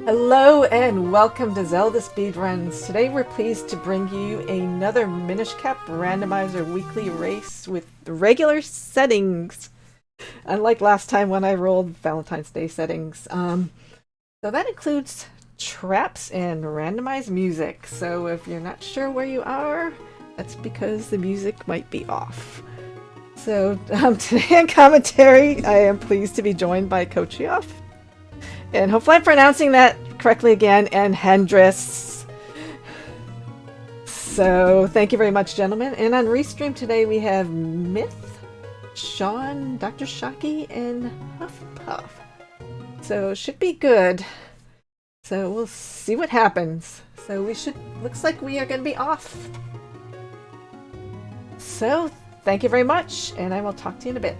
Hello and welcome to Zelda Speedruns. Today we're pleased to bring you another Minish Cap Randomizer weekly race with regular settings. Unlike last time when I rolled Valentine's Day settings. So that includes traps and randomized music. So if you're not sure where you are, that's because the music might be off. So today in commentary, I am pleased to be joined by Kochioff. And hopefully I'm pronouncing that correctly again, and Hendris. So thank you very much, gentlemen. And on Restream today we have Myth, Sean, Dr. Shocky, and Huffpuff. So it should be good. So we'll see what happens. So looks like we are going to be off. So thank you very much, and I will talk to you in a bit.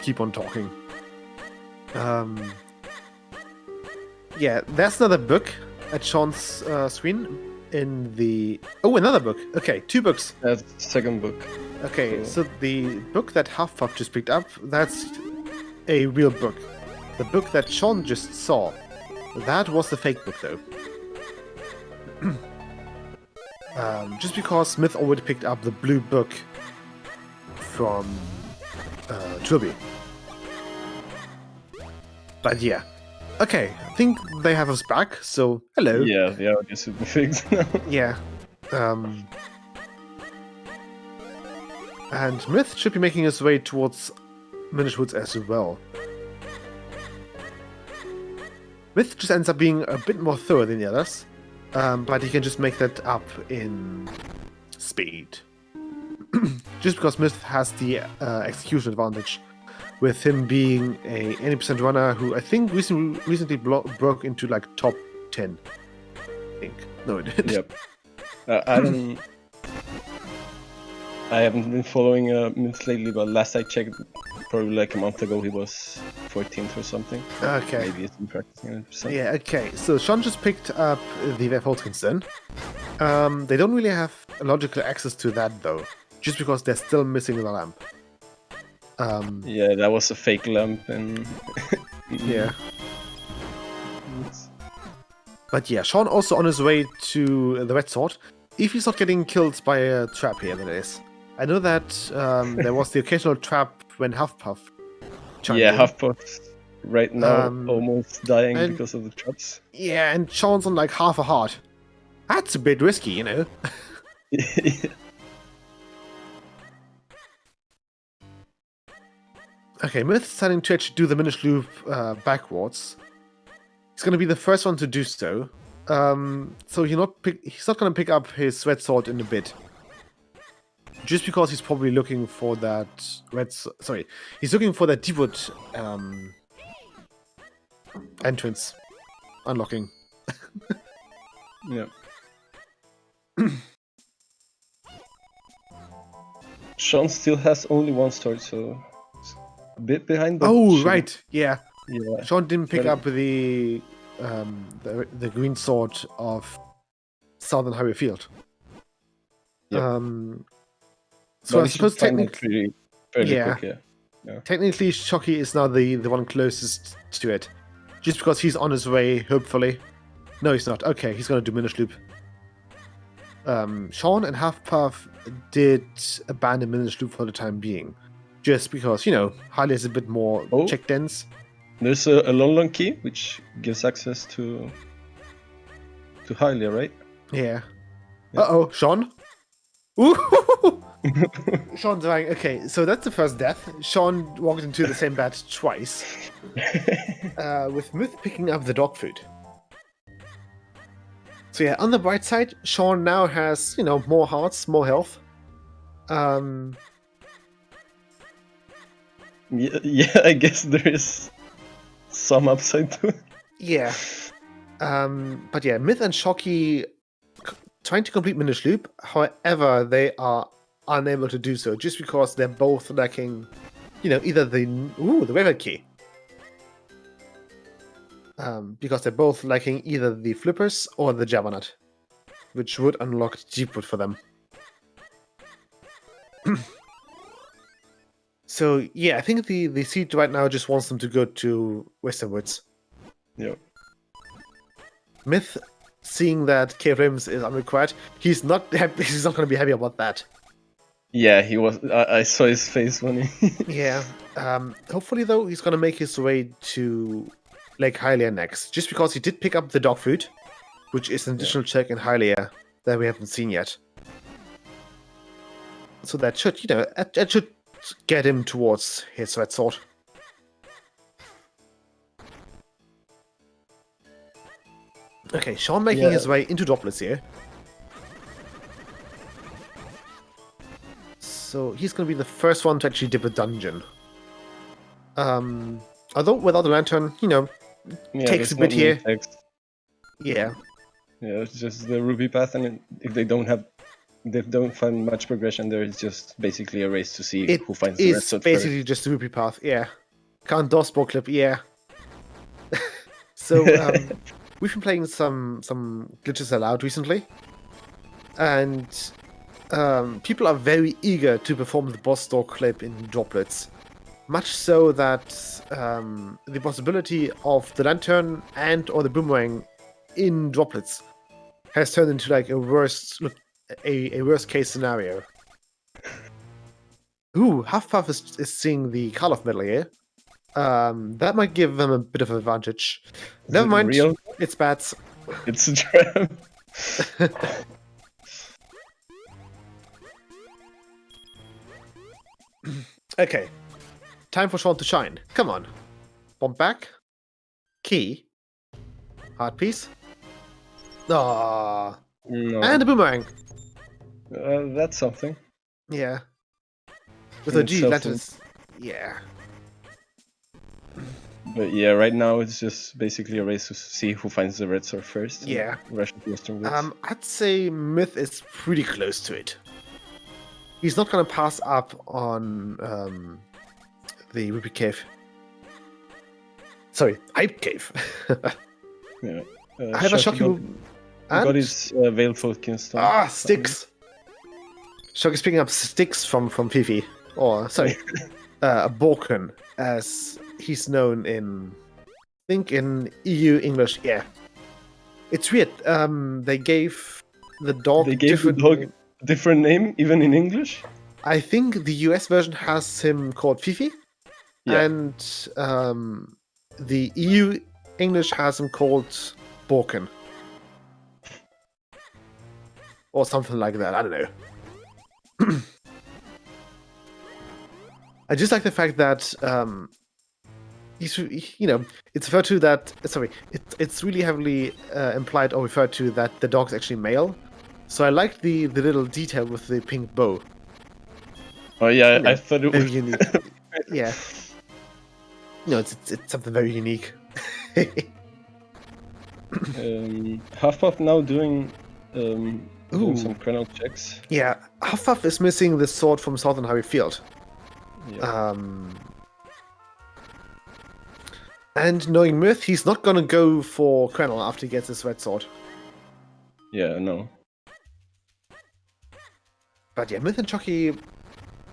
Keep on talking. Yeah, there's another book at Sean's screen in the... Oh, another book. Okay, 2 books. That's the second book. Okay, so the book that Huffpuff just picked up, that's a real book. The book that Sean just saw, that was the fake book, though. Just because Smith already picked up the blue book from Trilby. But yeah. Okay, I think they have us back, so hello. Yeah, I guess it'll be fixed now. Yeah. And Myth should be making his way towards Minish Woods as well. Myth just ends up being a bit more thorough than the others, but he can just make that up in speed. Just because Myth has the execution advantage, with him being a 80% runner who I think recently broke into like top 10. I think. No, it didn't. Yep. I haven't been following Myth lately, but last I checked, probably like a month ago, he was 14th or something. Okay. Maybe he's been practicing 100%. Yeah, okay. So Sean just picked up the Wolfkins then. They don't really have logical access to that though, just because they're still missing the lamp. Yeah, that was a fake lamp and... Yeah. But yeah, Sean also on his way to the Red Sword. If he's not getting killed by a trap here, that is. I know that there was the occasional trap when Huffpuff chimed in. Huffpuff right now almost dying and- because of the traps. Yeah, and Sean's on like half a heart. That's a bit risky, you know. Okay, Myth's starting to actually do the Minish loop backwards. He's going to be the first one to do so. So he's not going to pick up his red sword in a bit. Just because he's probably looking for that he's looking for that Deepwood entrance unlocking. Yeah. Sean still has only 1 sword, so a bit behind. But Oh, should- right, yeah. Yeah. Sean didn't pick But- up the green sword of Southern Highway Field. Yep. So But I he should suppose find it technically, fairly yeah. quick, yeah. technically Shocky is now the one closest to it. Just because he's on his way, hopefully. No, he's not. Okay, he's going to do Minish Loop. Sean and Half-Puff did abandon Minish Loop for the time being. Just because, you know, Harley is a bit more Oh. check dense. There's a long key which gives access to Hylia, right? Yeah. Yeah. Uh-oh, Sean? Ooh! Sean's dying. Okay, so that's the first death. Sean walked into the same bed twice. With Myth picking up the dog food. So yeah, on the bright side, Sean now has, you know, more hearts, more health. Yeah, I guess there is some upside to it. Yeah. But yeah, Myth and Shocky trying to complete Minish Loop. However, they are unable to do so just because they're both lacking, you know, either the Wavehead key. Because they're both lacking either the flippers or the Jabbernet, which would unlock Deepwood for them. So yeah, I think the seed right now just wants them to go to Western Woods. Yeah. Myth, seeing that Cave Rims is unrequired, he's not happy, he's not going to be happy about that. Yeah, he was. I saw his face when he. Yeah. Hopefully, though, he's gonna make his way to Lake Hylia next, just because he did pick up the dog food, which is an additional check in Hylia that we haven't seen yet. So that should, that should get him towards his red sword. Okay, Sean making his way into droplets here. So he's going to be the first one to actually dip a dungeon. Although without the lantern, takes a bit here. Yeah. Yeah, it's just the ruby path, and if they don't find much progression there, it's just basically a race to see who finds the red sword It's basically just the ruby path, yeah. Can't dodgeball clip, yeah. So, we've been playing some glitches allowed recently, and people are very eager to perform the boss door clip in droplets. Much so that the possibility of the lantern and or the boomerang in droplets has turned into like a worst case scenario. Ooh, Huffpuff is seeing the Karloff medal here. That might give them a bit of an advantage. Never mind, real? It's bats. It's a trap. Okay, time for Sean to shine. Come on. Bomb back. Key. Heart piece. Ah, No. and a boomerang. That's something. Yeah. With In a G, itself, letters. Yeah. But yeah, right now it's just basically a race to see who finds the red sword first. Yeah. Russian Western Woods. I'd say Myth is pretty close to it. He's not gonna pass up on the Ruby Cave. Sorry, Hype Cave. Yeah. I have a shocky. Got his Veilful Kinstone. Ah, sticks. Shock is picking up sticks from Fifi, or sorry, Borken, as he's known in, I think in EU English. Yeah, it's weird. They gave the dog. They gave the dog a different name, even in English. I think the US version has him called Fifi, and the EU English has him called Borken. Or something like that, I don't know. I just like the fact that, it's referred to that, sorry, it's really heavily implied or referred to that the dog's actually male. So I like the little detail with the pink bow. Oh yeah, I thought it was... Very unique. Yeah. It's something very unique. Huffpuff now doing some Krenel checks. Yeah, Huffpuff is missing the sword from Southern Highway Field. Yeah. And knowing Myth, he's not gonna go for Krenel after he gets his red sword. Yeah, no. But yeah, Myth and Chucky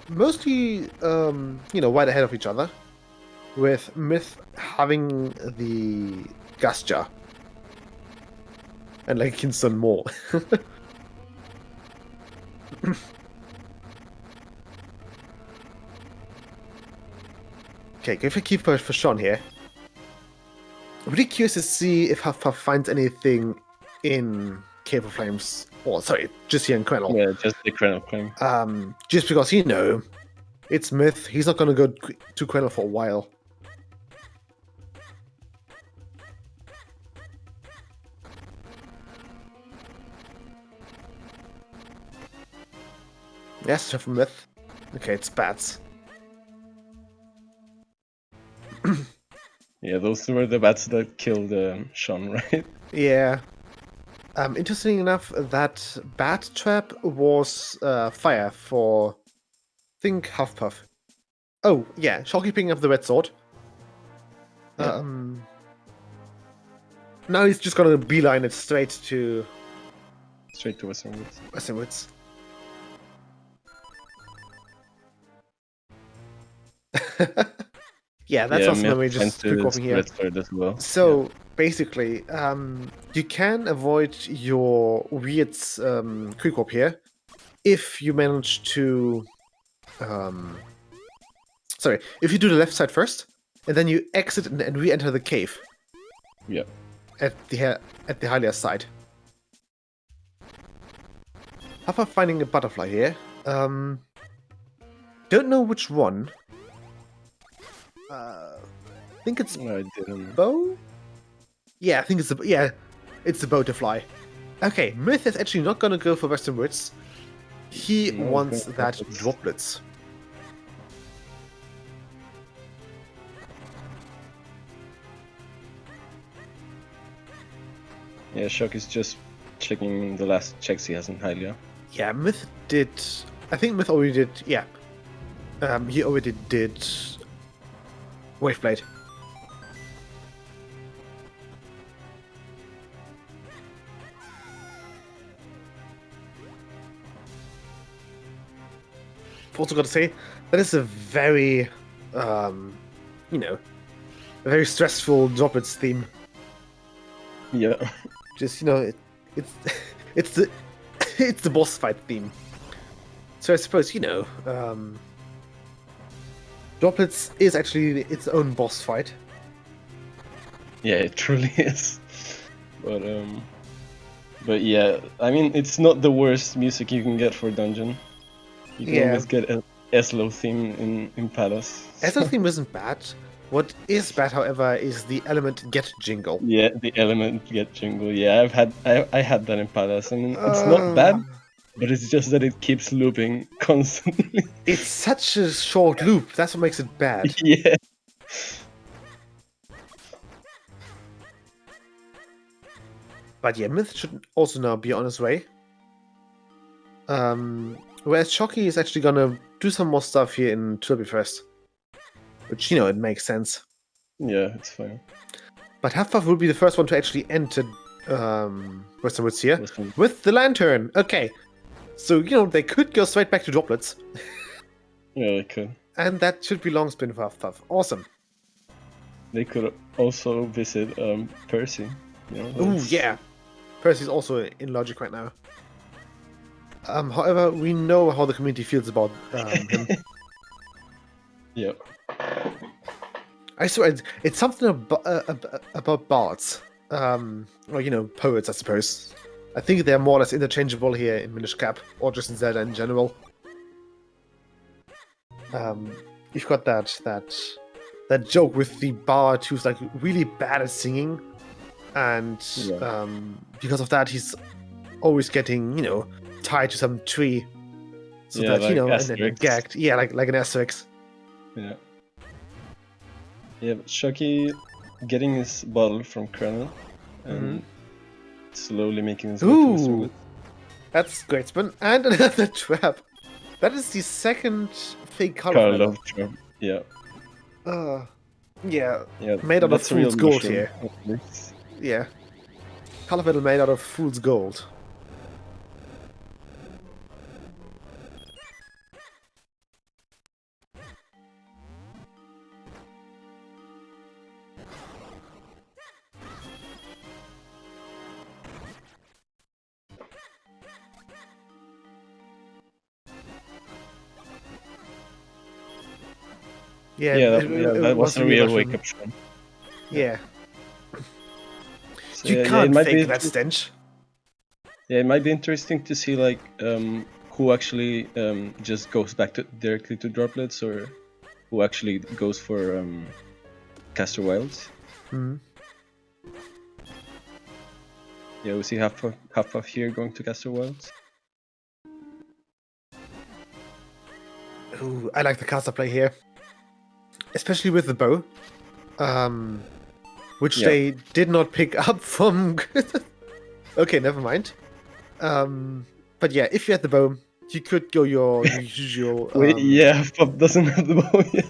mostly, right ahead of each other. With Myth having the gas jar. And like Kinston more. Okay, go for keep for Sean here. I'm really curious to see if Huffpuff finds anything in Cave of Flames. Or, sorry, just here in Krenel. Yeah, just the Krenel claim. Just because, it's Myth. He's not going to go to Krenel for a while. Yes, from Myth. Okay, it's bats. Yeah, those were the bats that killed Sean, right? Yeah. Interesting enough, that bat trap was fire for, I think, Huffpuff. Oh, yeah, Shocky picking up the red sword. Yeah. Now he's just gonna beeline it straight to Western Woods. Western Woods. Yeah, that's also when we just quick walking here. As well. So basically, you can avoid your weird quick warp here if you manage to, sorry, if you do the left side first, and then you exit and re-enter the cave Yeah. at the Hylia side. How about finding a butterfly here? Don't know which one. I think it's No, I didn't. bow. Yeah, I think it's it's the butterfly. Okay, Myth is actually not gonna go for Western Woods. He No, wants okay, that droplets. droplets. Yeah, Shock is just checking the last checks he has in Hylia. Yeah, Myth did. I think Myth already did. Yeah, he already did. Waveblade. Also got to say that is a very, you know, a very stressful droplets theme. Yeah. Just it's it's the it's the boss fight theme. So I suppose droplets is actually its own boss fight. Yeah, it truly is. But yeah, I mean, it's not the worst music you can get for dungeon. You can always get a Eslo theme in Palace. Eslo theme isn't bad. What is bad, however, is the element get jingle. Yeah, the element get jingle. Yeah, I had that in Palace. I mean, it's not bad, but it's just that it keeps looping constantly. It's such a short loop. That's what makes it bad. Yeah. But yeah, Myth should also now be on his way. Whereas Shocky is actually gonna do some more stuff here in Turby first. Which, it makes sense. Yeah, it's fine. But Huffpuff will be the first one to actually enter Western Woods here Western- with the lantern. Okay. So, they could go straight back to droplets. Yeah, they could. And that should be long spin for Huffpuff. Awesome. They could also visit Percy. Ooh, that's- yeah. Percy's also in Logic right now. However, we know how the community feels about him. Yeah. I swear, it's something about bards. Or, poets, I suppose. I think they're more or less interchangeable here in Minish Cap, or just in Zelda in general. You've got that joke with the bard who's like really bad at singing, and because of that, he's always getting, tied to some tree, so Yeah, that like and then Asterix. gagged. Yeah, like an Asterix. Yeah. Yeah, but Shocky getting his bottle from Colonel and slowly making his way to Western Ooh, Woods. that's great spin and another trap. That is the second fake color Carl medal. of Trump. Yeah. Yeah, Yeah. made out of that's a real fool's gold mushroom. here. Yeah, color medal made out of fool's gold. Yeah, that was a real mushroom. wake-up shot. Yeah, So, you yeah, can't it might fake be that stench. Yeah, it might be interesting to see like who actually just goes back directly to droplets, or who actually goes for Caster Wilds. Hmm. Yeah, we see Huffpuff here going to Caster Wilds. Ooh, I like the caster play here, especially with the bow, which Yeah. they did not pick up from. Okay, never mind. But yeah, if you had the bow, you could go your usual. Wait, yeah, Huffpuff doesn't have the bow yet.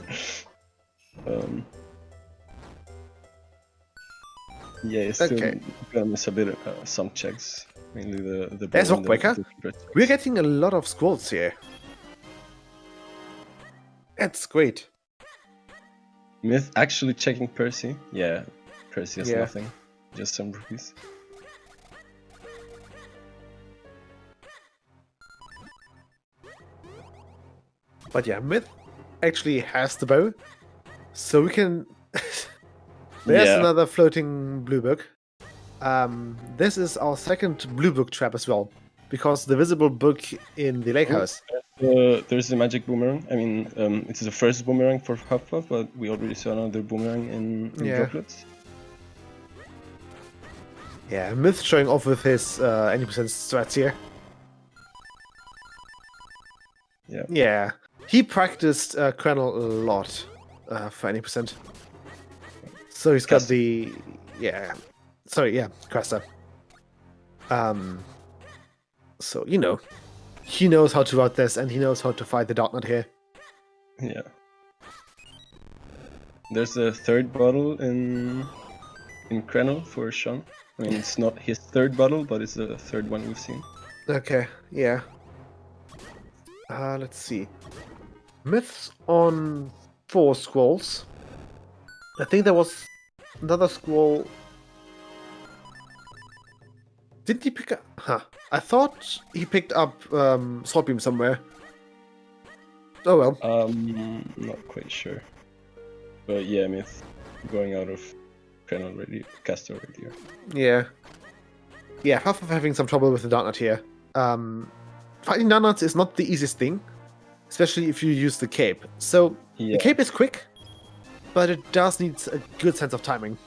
Yeah, it's still Okay. gonna miss a bit some checks, mainly the bow. There's and the Rockbreaker. different We're getting a lot of scrolls here. That's great. Myth actually checking Percy. Yeah, Percy has Yeah. nothing, just some rupees. But yeah, Myth actually has the bow, so we can. There's Yeah. another floating blue book. This is our second blue book trap as well, because the visible book in the lake Oh, house. There's the magic boomerang. I mean, it's the first boomerang for Hufflepuff, but we already saw another boomerang in Yeah. droplets. Yeah, Myth showing off with his any percent strats here. Yeah. Yeah, he practiced Kernel a lot for any percent. So he's got Caster. the Cresta. So you know, he knows how to route this, and he knows how to fight the Dark Knight here. Yeah. There's a third bottle in Krenel for Sean. I mean, it's not his third bottle, but it's the third one we've seen. Okay, yeah. Let's see. Myths on 4 scrolls. I think there was another scroll. Didn't he pick up? Huh. I thought he picked up Sword Beam somewhere. Oh well. Not quite sure. But yeah, Myth going out of Krenel already, caster already here. Yeah. Yeah, half of having some trouble with the Dark Knight here. Fighting Dark Knights is not the easiest thing, especially if you use the cape. So, Yeah. the cape is quick, but it does need a good sense of timing.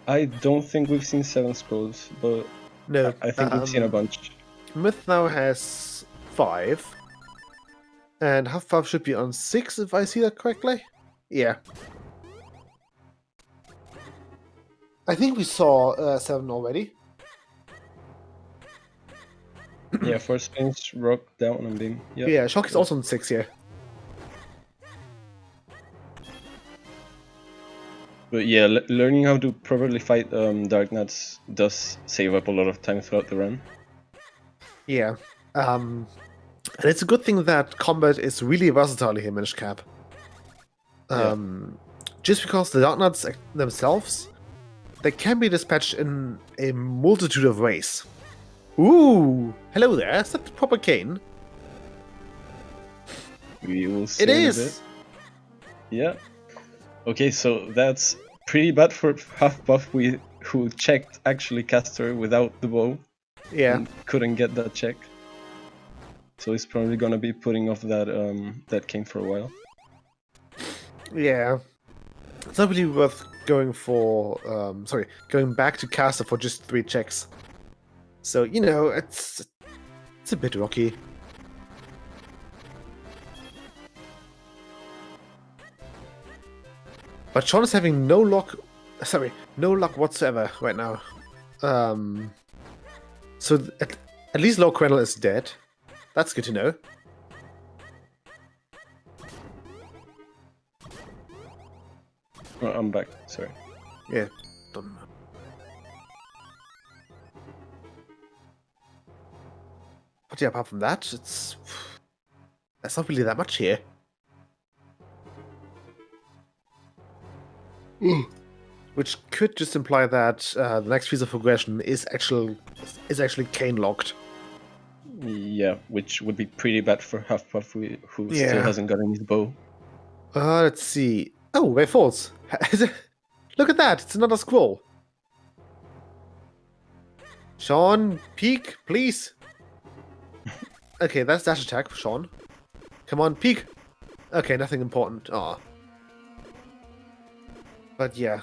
I don't think we've seen 7 scrolls, but No, I think we've seen a bunch. Myth now has 5. And Hufflepuff should be on 6, if I see that correctly. Yeah. I think we saw 7 already. Yeah, Force Spins, Rock, Down, and Beam. Yeah. Yeah, Shock is also on 6 here. But yeah, learning how to properly fight Dark Knights does save up a lot of time throughout the run. Yeah. And it's a good thing that combat is really versatile here in Minish Cap. Just because the Dark Knights themselves, they can be dispatched in a multitude of ways. Ooh! Hello there, is that the proper cane? We will see It in a is! bit. Yeah. Okay, so that's pretty bad for Hufflepuff, who checked actually caster without the bow. Yeah. And couldn't get that check. So he's probably gonna be putting off that cane for a while. Yeah. It's not really worth going for, going back to caster for just 3 checks. So, you know, it's a bit rocky. But Sean is having no luck whatsoever right now. So at least Lord Quennel is dead. That's good to know. Oh, I'm back, sorry. Yeah. Don't know. But yeah, apart from that, there's not really that much here. Which could just imply that the next piece of progression is actually cane locked. Yeah, which would be pretty bad for Hufflepuff, who Yeah. still hasn't gotten his bow. Let's see. Oh, way falls. Look at that! It's another scroll. Sean, peek, please. Okay, that's dash attack, Sean. Come on, peek. Okay, nothing important. Aw. But yeah,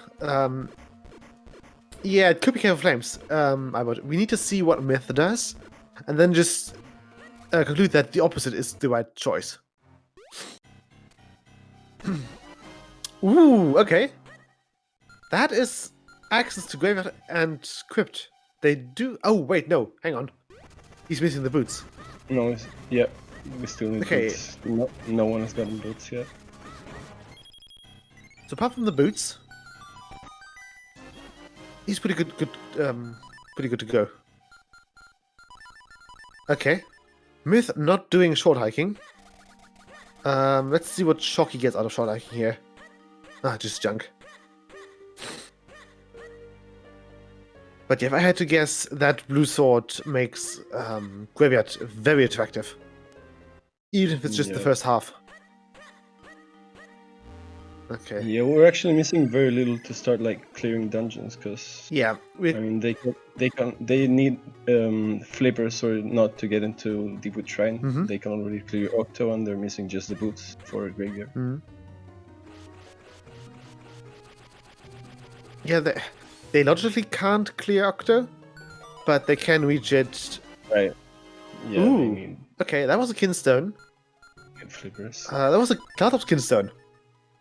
yeah, it could be Cave of Flames. We need to see what Myth does, and then just conclude that the opposite is the right choice. Ooh, okay. That is access to Graveyard and Crypt. They do. Oh wait, no, hang on. He's missing the boots. No, yeah, we still need Okay. boots. No one has gotten boots yet. So apart from the boots, he's pretty good to go. Okay. Myth not doing short hiking. Let's see what shock he gets out of short hiking here. Ah, just junk. But yeah, if I had to guess, that blue sword makes Graveyard very attractive. Even if it's just the Yeah. first half. Okay. Yeah, we're actually missing very little to start like clearing dungeons, because Yeah, I mean they need flippers or not to get into Deepwood Shrine. Mhm. They can already clear Octo, and they're missing just the boots for Graveyard. Yeah, they logically can't clear Octo, but they can reach it. Right. Yeah, Ooh. they need Okay, that was a Kinstone. flippers. That was a Cloudtop's Kinstone.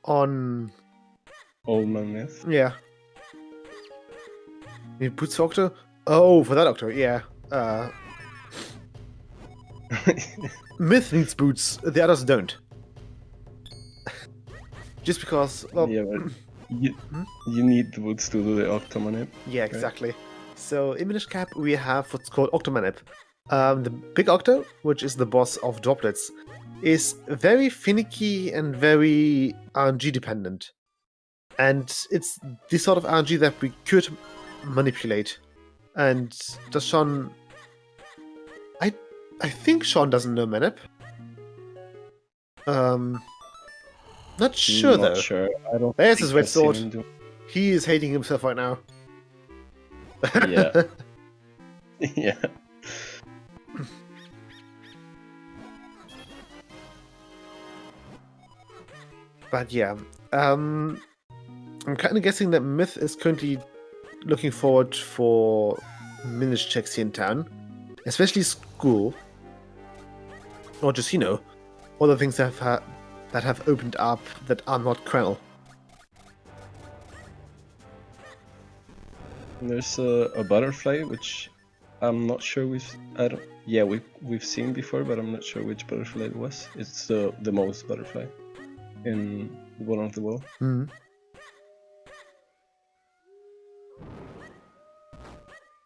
On... Old Man Myth. Yeah. You put for Octo? Oh, for that Octo, yeah. Myth needs boots, the others don't. Just because, well... Yeah, but you need the boots to do the Octomanip. Yeah, exactly. So in Minish Cap we have what's called Octomanip. The big Octo, which is the boss of droplets, is very finicky and very RNG dependent. And it's this sort of RNG that we could manipulate. And does Sean... I think Sean doesn't know Manip. Not sure though. Not sure. I don't. There's think his red I've seen sword. him do- He is hating himself right now. Yeah. Yeah. But yeah, I'm kind of guessing that Myth is currently looking forward for Minish checks here in town, especially school, or just all the things that have opened up that are not Krell. There's a butterfly, which I'm not sure we've seen before, but I'm not sure which butterfly it was. It's the most butterfly in the bottom of the wall. Mhm.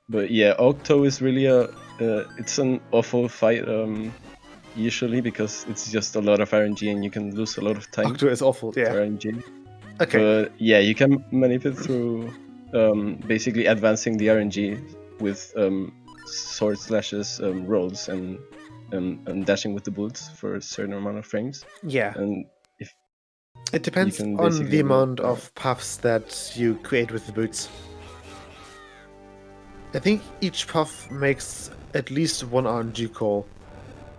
But yeah, Octo is really it's an awful fight usually, because it's just a lot of RNG and you can lose a lot of time Octo is awful. to Yeah. RNG. Okay. But yeah, you can manipulate through basically advancing the RNG with sword slashes, rolls, and dashing with the boots for a certain amount of frames. Yeah. And if It depends can on basically the amount do- of paths that you create with the boots. I think each path makes at least one RNG call.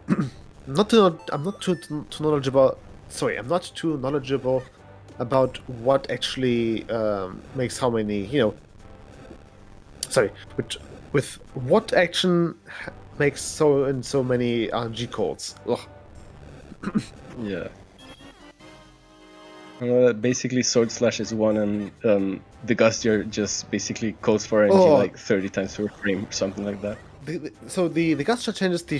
I'm not too knowledgeable. Sorry, I'm not too knowledgeable about what actually makes how many. Sorry, with what action makes so many RNG calls. Ugh. yeah. Basically, sword slash is one, and the Gustier just basically calls for RNG Oh. like 30 times per frame or something like that. So the Guster changes the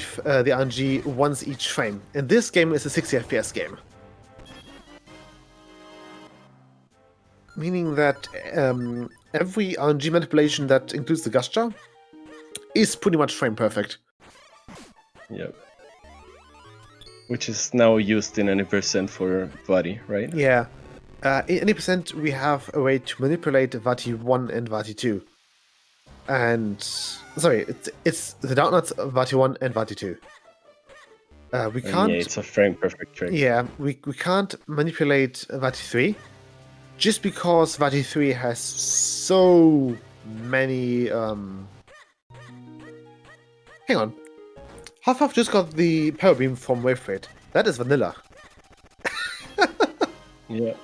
RNG once each frame, and this game is a 60 FPS game. Meaning that every RNG manipulation that includes the Guster is pretty much frame perfect. Yep. Which is now used in any percent for Vati, right? Yeah. In any percent, we have a way to manipulate Vati 1 and Vati 2. And... Sorry, it's the Doubtnuts, Vati 1 and Vati 2. We And can't... yeah, it's a frame perfect trick. Yeah, we can't manipulate Vati 3, just because Vati 3 has so many... Hang on. Half just got the Power Beam from Wavefreight. That is vanilla. Yeah.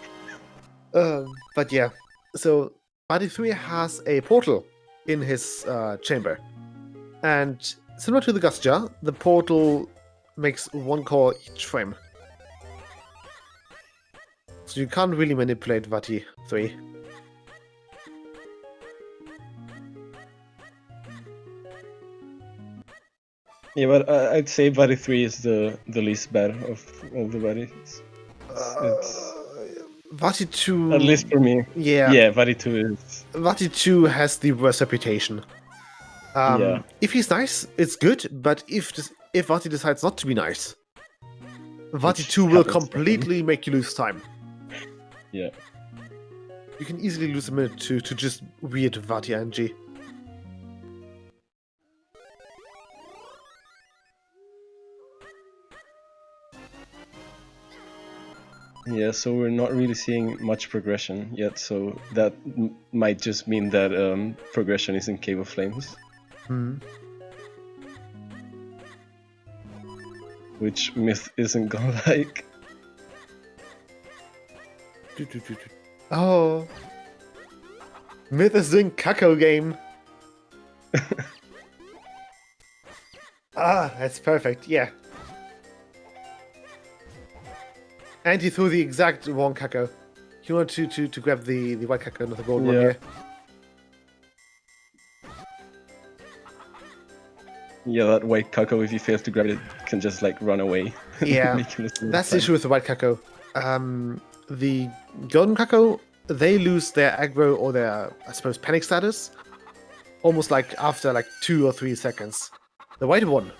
But yeah, so Vati 3 has a portal in his chamber. And similar to the Gustja, the portal makes one call each frame. So you can't really manipulate Vati 3. Yeah, but I'd say Vati 3 is the least bad of all the Vatis. It's Vati 2... at least for me. Yeah, Yeah, Vati 2 is... Vati 2 has the worst reputation. Yeah. If he's nice, it's good, but if Vati decides not to be nice, Vati Which 2 will happens often. completely make you lose time. Yeah. You can easily lose a minute to just weird Vati RNG. Yeah, so we're not really seeing much progression yet, so that might just mean that progression is in Cave of Flames, Hmm. which Myth isn't gonna like. Oh. Myth is doing Kako game. Ah, that's perfect, yeah. And he threw the exact wrong Kako. He wanted to grab the white Kako, not the gold one Yeah. here. Yeah, that white Kako, if you fail to grab it, can just like run away. Yeah, Make him lose that's the time. issue with the white Kako. The golden Kako, they lose their aggro or their, I suppose, panic status almost like after like 2 or 3 seconds. The white one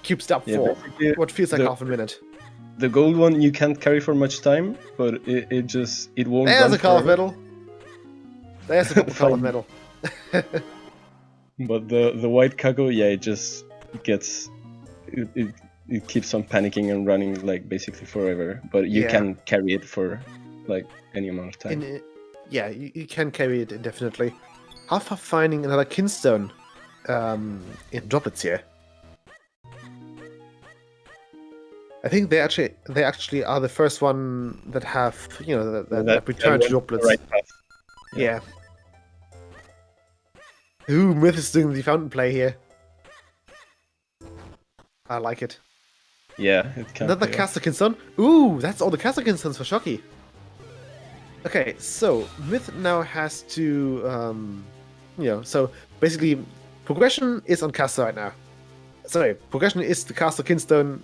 keeps it up Yeah, for basically, what feels like the- half a minute. The gold one you can't carry for much time, but it won't There's run a call of forever. metal. There's a couple call of Fine. metal. But the white Kako, yeah, it just gets it keeps on panicking and running like basically forever. But you Yeah. can carry it for like any amount of time. Yeah, you can carry it indefinitely. Half finding another kinstone in droplets here. I think they actually are the first one that have that return to droplets. Right path. Yeah. Ooh, Myth is doing the fountain play here. I like it. Yeah, it can. Another pay off. caster kinstone. Ooh, that's all the caster kinstones for Shocky. Okay, so Myth now has to so basically progression is on caster right now. Sorry, progression is the caster kinstone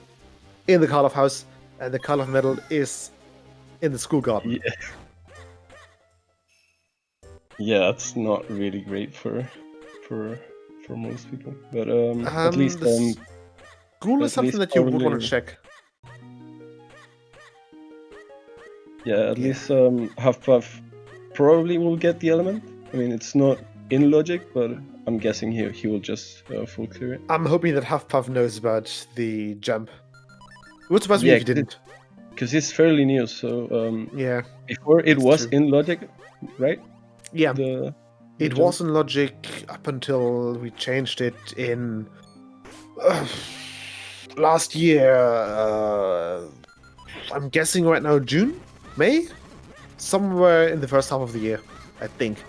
in the Call of House, and the Call of Metal is in the school garden. Yeah. Yeah, that's not really great for most people. But at least the school is at something least that you would want probably- to check. yeah, at least Huffpuff probably will get the element. I mean, it's not in logic, but I'm guessing he will just full clear it. I'm hoping that Huffpuff knows about the jump. It would surprise me Yeah, if he didn't. Because it's fairly new, so Yeah, before it That's was true. in logic, right? yeah. The It jump? was in logic up until we changed it in last year. I'm guessing right now June, May, somewhere in the first half of the year, I think.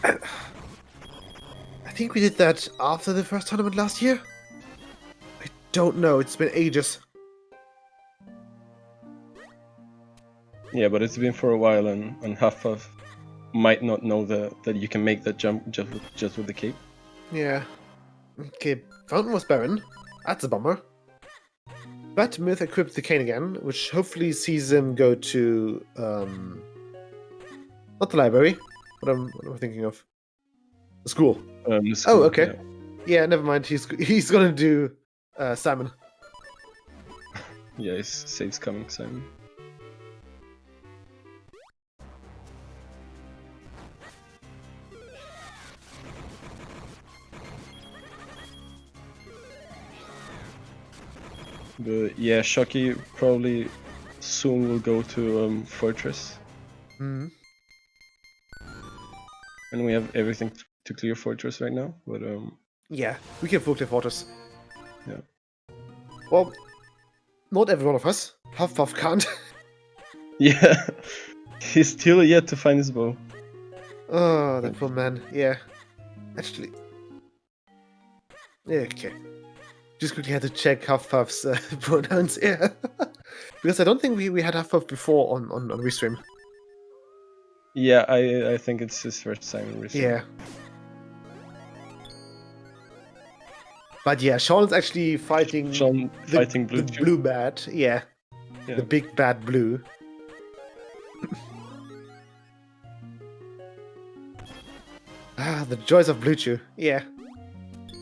I think we did that after the first tournament last year. I don't know. It's been ages. Yeah, but it's been for a while, and Huffpuff might not know that you can make that jump just with the cape. Yeah. Okay, Fountain was barren. That's a bummer. But Myth equipped the cane again, which hopefully sees him go to not the library. What am I thinking of? The school. The school, okay. Yeah, never mind. He's gonna do Simon. Yeah, it saves coming, Simon. But yeah, Shocky probably soon will go to Fortress, Hmm. and we have everything to clear Fortress right now. But Yeah, we can full clear Fortress. Yeah. Well, not every one of us. Huffpuff can't. yeah, he's still yet to find his bow. Oh, that poor man. Yeah. Actually. Yeah, okay. Just quickly had to check Huffpuff's pronouns here. Because I don't think we had Huffpuff before on Restream. Yeah, I think it's his first time in Restream. Yeah. But yeah, Sean's actually fighting Sean the, fighting Blue the Chew. blue bat. Yeah. Yeah. The big bad blue. The joys of Blue Chew. Yeah.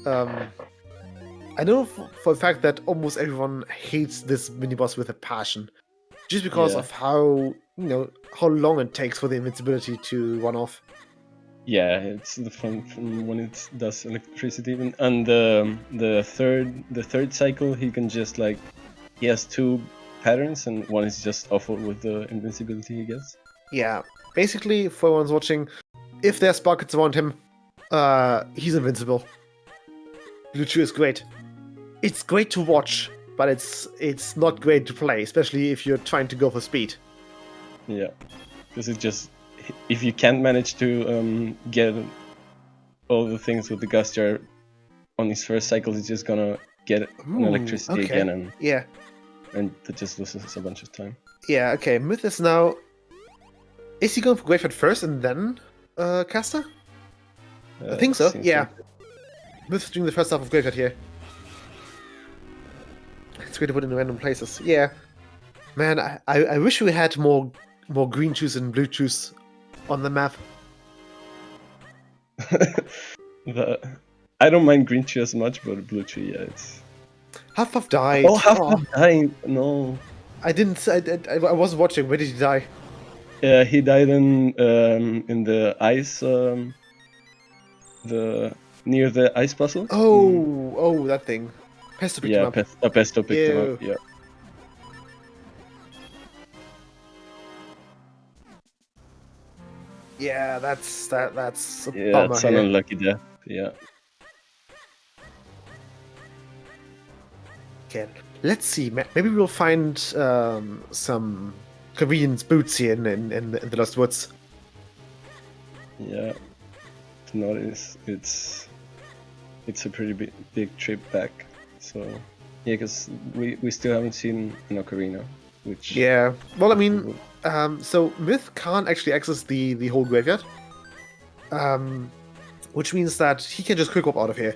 I know for a fact that almost everyone hates this mini boss with a passion, just because Yeah. of how how long it takes for the invincibility to run off. Yeah, it's the fun from when it does electricity, and the third cycle he can just like he has 2 patterns, and one is just awful with the invincibility he gets. Yeah, basically, for everyone's watching, if there's buckets around him, he's invincible. Blue Chew is great. It's great to watch, but it's not great to play, especially if you're trying to go for speed. Yeah, because it just if you can't manage to get all the things with the Gust Jar on his first cycle, he's just gonna get an electricity okay. again, Yeah, and that just loses a bunch of time. yeah. Okay, Myth is now. Is he going for Graveyard first and then Caster? I think so. Seems Yeah. like- Myth's doing the first half of Graveyard here. It's great to put in random places. Yeah. Man, I wish we had more green chews and blue chews on the map. I don't mind Green Chew as much, but Blue Chew, yeah, it's. Huff died. Oh, Half dying! No. I didn't. I wasn't watching. Where did he die? He died in the ice, near the ice puzzle. Oh, that thing. Pesto picked him up. Pesto picked him up. Ew. Yeah. Yeah, that's a Yeah, bummer that's an here. unlucky death. Yeah. Okay, let's see. Maybe we'll find some convenience boots here in the Lost Woods. Yeah. If not, it's a pretty big trip back. So yeah, because we still haven't seen an ocarina, which Yeah. Well, I mean, so Myth can't actually access the whole graveyard, which means that he can just quick warp out of here.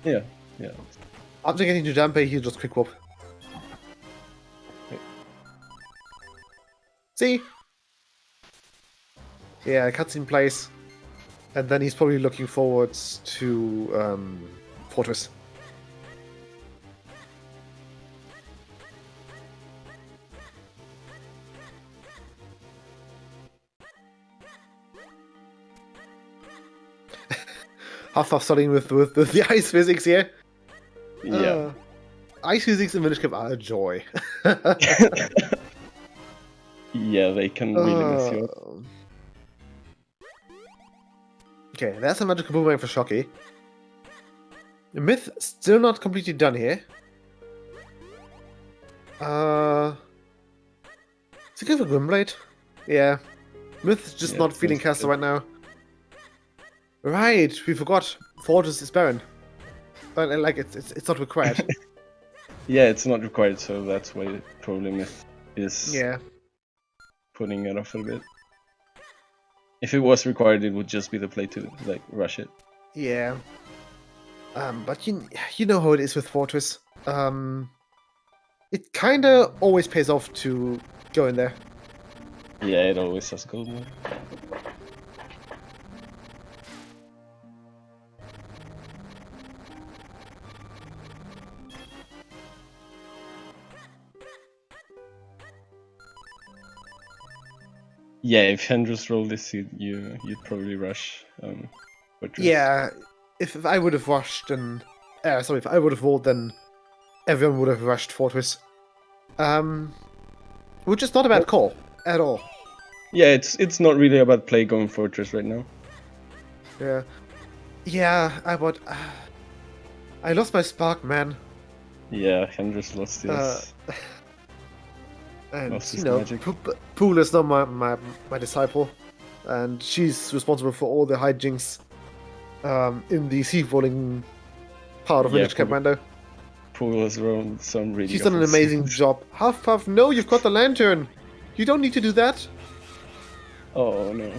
yeah. After getting to Dampe, he'll just quick warp. See? Yeah, cutscene plays, and then he's probably looking forward to Fortress. Half starting with the ice physics here. Yeah. Ice physics in Minish Cap are a joy. Yeah, they can really mess you up. Okay, there's a magical boomerang for Shocky. The Myth still not completely done here. Is it good for Grimblade? Yeah. Myth's just Yeah, not feeling that's Caster good. right now. Right, we forgot. Fortress is barren. But like it's not required. Yeah, it's not required, so that's why probably Myth is Yeah. putting it off a bit. If it was required, it would just be the play to like rush it. Yeah. But you know how it is with Fortress. It kinda always pays off to go in there. Yeah, it always has gold mode. Yeah, if Hendrix rolled this, you'd probably rush. Fortress. Yeah, if I would have rushed, then if I would have rolled, then everyone would have rushed Fortress. Which is not a bad call at all. Yeah, it's not really about play going Fortress right now. Yeah, I lost my spark, man. Yeah, Hendrix lost his. And Lost you his know, magic. Pool is not my disciple, and she's responsible for all the hijinks in the sea rolling part of Yeah, Minish Cap probably. Rando. Pool has rolled some really. She's done an awful amazing scenes. job. Huffpuff, no, you've got the lantern. You don't need to do that. Oh no.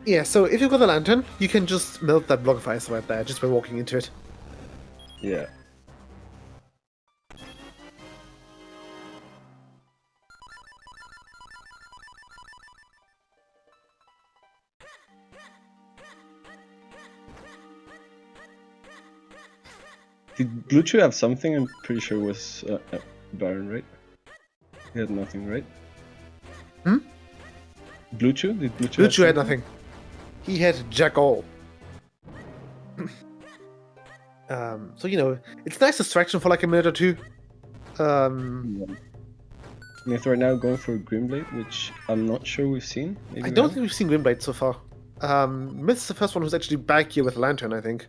Yeah, so if you've got the lantern, you can just melt that block of ice right there just by walking into it. Yeah. Did Blue Chew have something? I'm pretty sure it was Baron, right? He had nothing, right? Hmm? Blue Chew? Did Blue Chew Blue have Chew had something? nothing. He had Jack all. So it's a nice distraction for like a minute or two. Myth right now going for Grimblade, which I'm not sure we've seen. Maybe I we don't have? think we've seen Grimblade so far. Myth's the first one who's actually back here with a lantern, I think.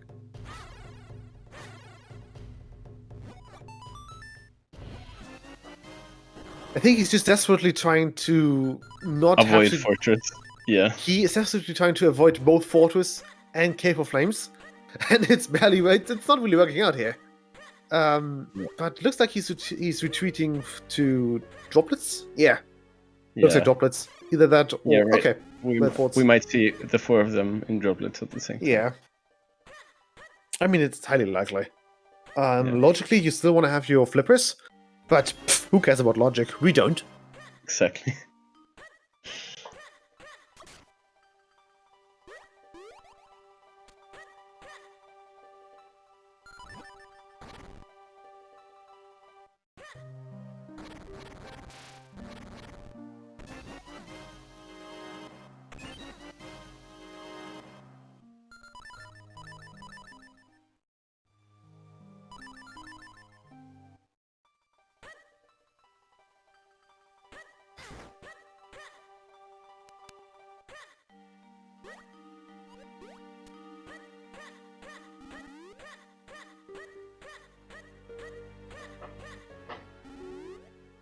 I think he's just desperately trying to not Avoid have to... Fortress. Yeah. He is desperately trying to avoid both Fortress and Cave of Flames, and it's not really working out here. But looks like he's retreating to droplets. Yeah, looks like droplets. Either that or Yeah, right. okay. We might see the 4 of them in droplets at the same time. Yeah. I mean, it's highly likely. Logically, you still want to have your flippers, but who cares about logic? We don't. Exactly.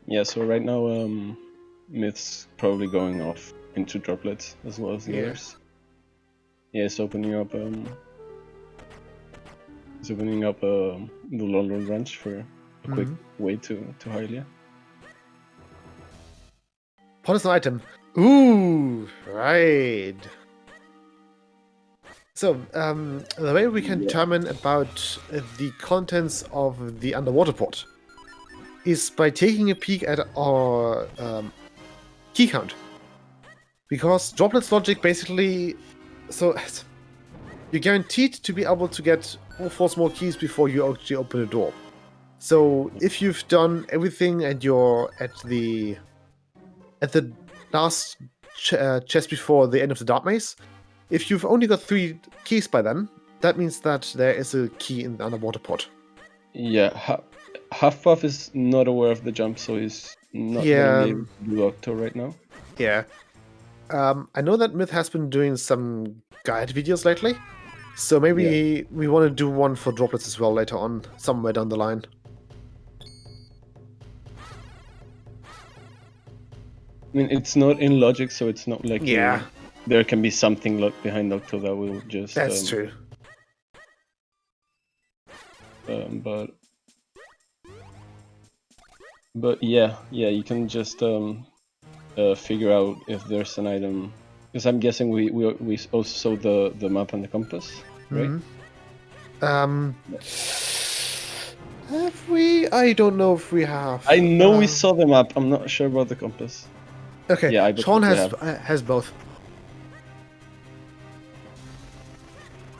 Yeah, so right now, Myth's probably going off into droplets as well as the others. Yeah, it's opening up the London Ranch for a quick way to Hylia. What is an item? Ooh, right. So, the way we can determine about the contents of the underwater pot is by taking a peek at our key count. Because droplets logic basically... So, you're guaranteed to be able to get all 4 small keys before you actually open a door. So, if you've done everything and you're at the last chest before the end of the Dark Maze, if you've only got 3 keys by then, that means that there is a key in the underwater pot. Yeah, Huffpuff is not aware of the jump, so he's not gonna be able to do Octo right now. Yeah. I know that Myth has been doing some guide videos lately, so maybe we want to do one for droplets as well later on, somewhere down the line. I mean, it's not in logic, so it's not like there can be something locked behind Octo that will just... That's true. But yeah, you can just figure out if there's an item, because I'm guessing we also saw the map and the compass, right? Have we? I don't know if we have. I know we saw the map. I'm not sure about the compass. Okay. Yeah, Sean has both.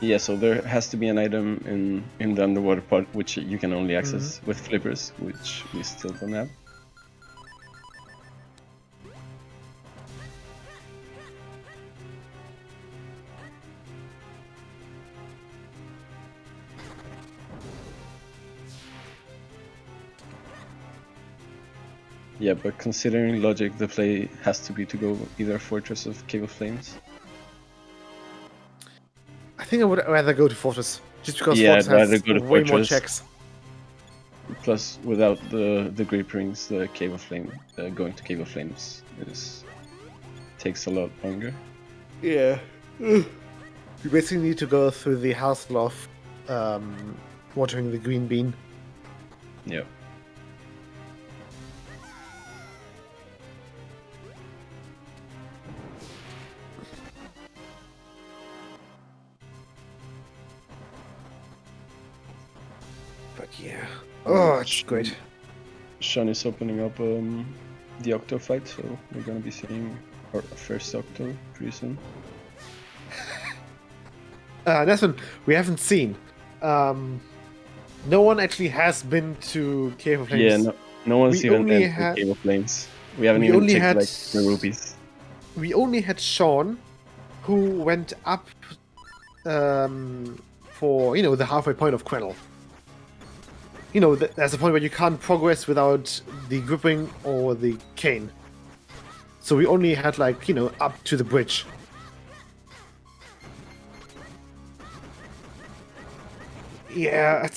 Yeah, so there has to be an item in the underwater part which you can only access with flippers, which we still don't have. Yeah, but considering logic, the play has to be to go either Fortress of Cave of Flames. I think I would rather go to Fortress, just because Fortress has way more checks. Plus, without the Grape Rings, the Cave of Flame, going to Cave of Flames takes a lot longer. Yeah. You basically need to go through the hassle of watering the green bean. Yeah. But yeah. Oh, it's great. Sean is opening up the Octo fight, so we're gonna be seeing our first Octo pretty soon. That's one we haven't seen. No one actually has been to Cave of Flames. Yeah, no one's even entered Cave of Flames. We haven't even checked like the rubies. We only had Sean, who went up for the halfway point of Quennel. There's a point where you can't progress without the gripping or the cane. So we only had up to the bridge. Yeah,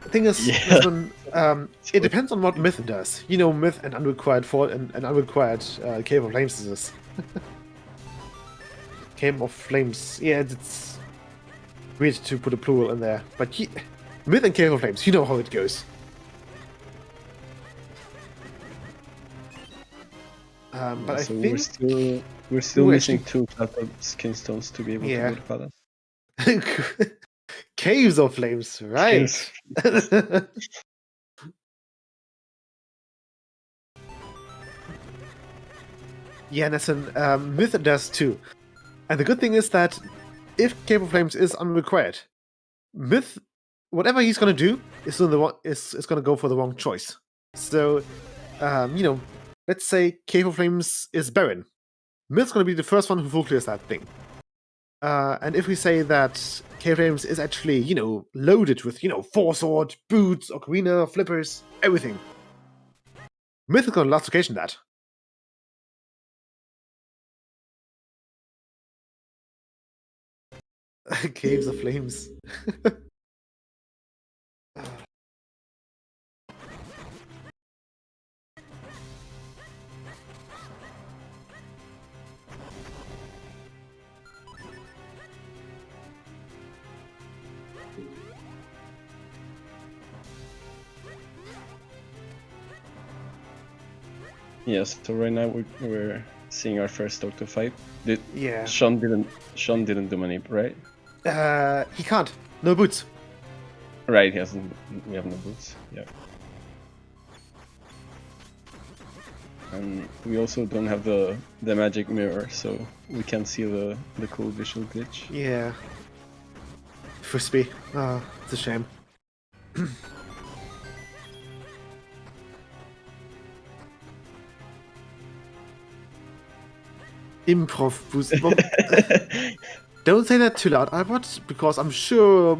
the thing is, this one, it depends on what Myth does. Myth and unrequired fault and unrequired Cave of Flames is this. Cave of Flames, yeah, it's weird to put a plural in there, but Myth and Cave of Flames, you know how it goes. But so I think we're still missing 2 skin stones to be able to go to Palace. Caves of Flames, right? Yeah, Nessun, Myth does too. And the good thing is that if Cave of Flames is unrequired, Myth, whatever he's gonna do, is gonna go for the wrong choice. So, let's say Cave of Flames is barren. Myth's gonna be the first one who full clears that thing. And if we say that Cave of Flames is actually, loaded with, Four Sword, Boots, Ocarina, Flippers, everything, Myth is gonna last occasion that. Caves of Flames. Yes, so right now we're seeing our first Doctor fight. Yeah. Sean didn't do many, right? He can't. No boots. Right, he hasn't. We have no boots. Yeah. And we also don't have the magic mirror, so we can't see the cool visual glitch. Yeah. Frisbee. Oh, it's a shame. Improv boost. Don't say that too loud, Albert, because I'm sure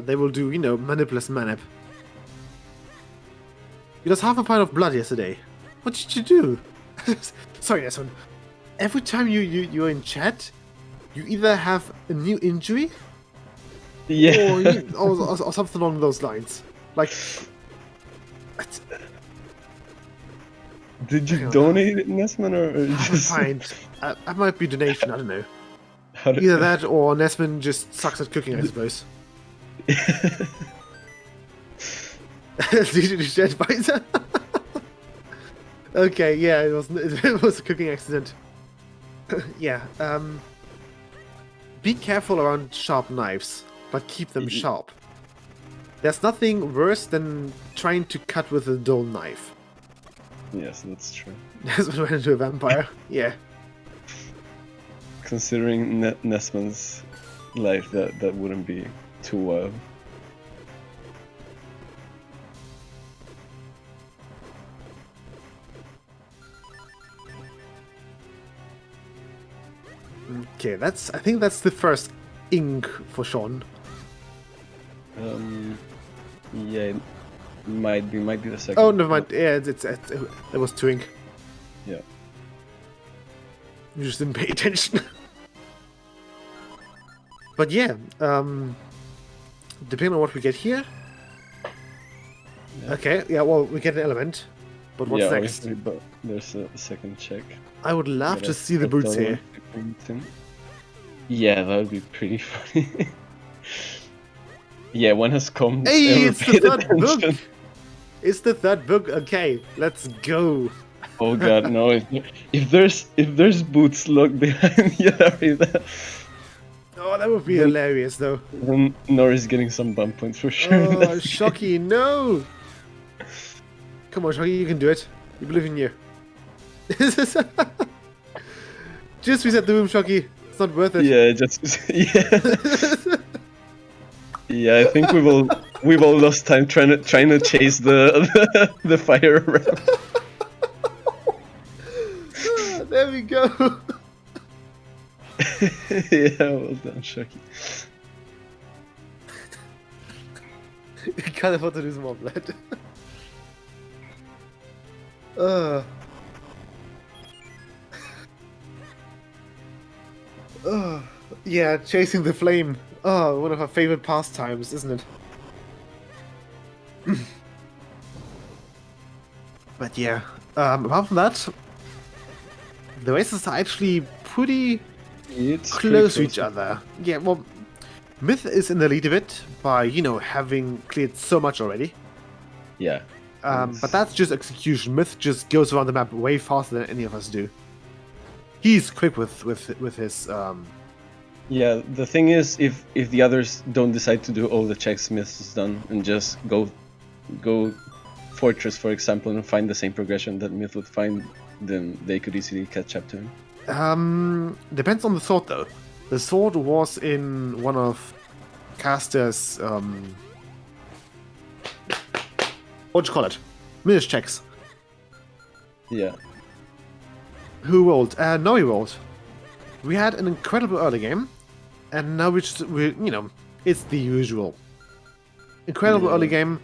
they will do, manipulous manip. You lost half a pint of blood yesterday. What did you do? Sorry, Nessun. Every time you're in chat, you either have a new injury, yeah, or something along those lines. Like, did you donate it, Nesman, or just... Fine. That might be donation. I don't know. Either that or Nesman just sucks at cooking, I suppose. Did you shed visor? Okay, yeah, it was a cooking accident. Yeah, be careful around sharp knives, but keep them sharp. There's nothing worse than trying to cut with a dull knife. Yes, that's true. Nesman went into a vampire, yeah. Considering Nesman's life, that wouldn't be too wild. Okay, I think that's the first ink for Sean. Yeah, it might be the second. Oh, never mind. Yeah, it was 2 ink. Yeah. You just didn't pay attention. But yeah, depending on what we get here. Yeah. Okay, yeah, well, we get an element. But what's next? Obviously, but there's a second check. I would love to see the boots here. Yeah, that would be pretty funny. Yeah, one has come. Hey, it's the third book! It's the third book. Okay, let's go. Oh god, no! If there's boots locked behind Yari, Oh, that would be hilarious, though. then Norris getting some bump points for sure. Oh, Shocky, no! Come on, Shocky, you can do it. We believe in you. Just reset the room, Shocky. It's not worth it. Yeah, yeah. Yeah, I think we've all lost time trying to chase the fire around. There we go. Yeah, well done, Shocky. Can't afford to lose more blood. Yeah, chasing the flame. Oh, one of our favorite pastimes, isn't it? But yeah, apart from that, the races are actually pretty It's close to pretty each other. Yeah, well, Myth is in the lead of it by, having cleared so much already. Yeah. But that's just execution. Myth just goes around the map way faster than any of us do. He's quick with his. Yeah, the thing is, if the others don't decide to do all the checks Smith has done and just go Fortress, for example, and find the same progression that Myth would find, then they could easily catch up to him. Depends on the sword though. The sword was in one of Caster's what do you call it? Minish checks. Yeah. Who rolled? Noi rolled. We had an incredible early game, and now it's the usual. Incredible early game,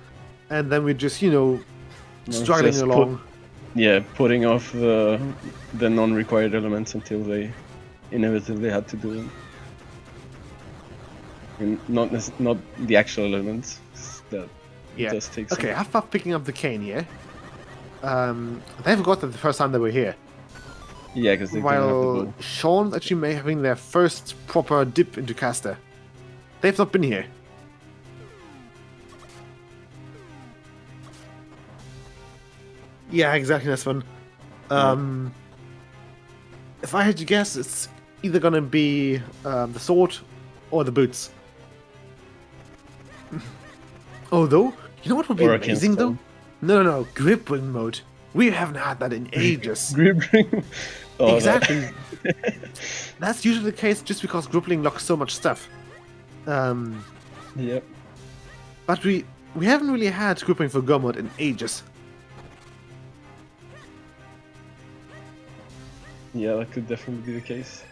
and then we're just, struggling just along. Putting off the non-required elements until they inevitably had to do them. And not the actual elements that just takes. Okay, have fun picking up the cane here. They forgot that the first time they were here. Yeah, because they didn't have the While bow. Sean's actually having their first proper dip into caster. They've not been here. Yeah, exactly, that's one. If I had to guess, it's either gonna be the sword or the boots. Although, you know what would be Or a amazing though? Kingstone. No, grip ring mode. We haven't had that in ages. Grip ring. Oh, Exactly. That's usually the case just because gripping locks so much stuff. Yep. But we haven't really had gripping for Go mode in ages. Yeah, that could definitely be the case.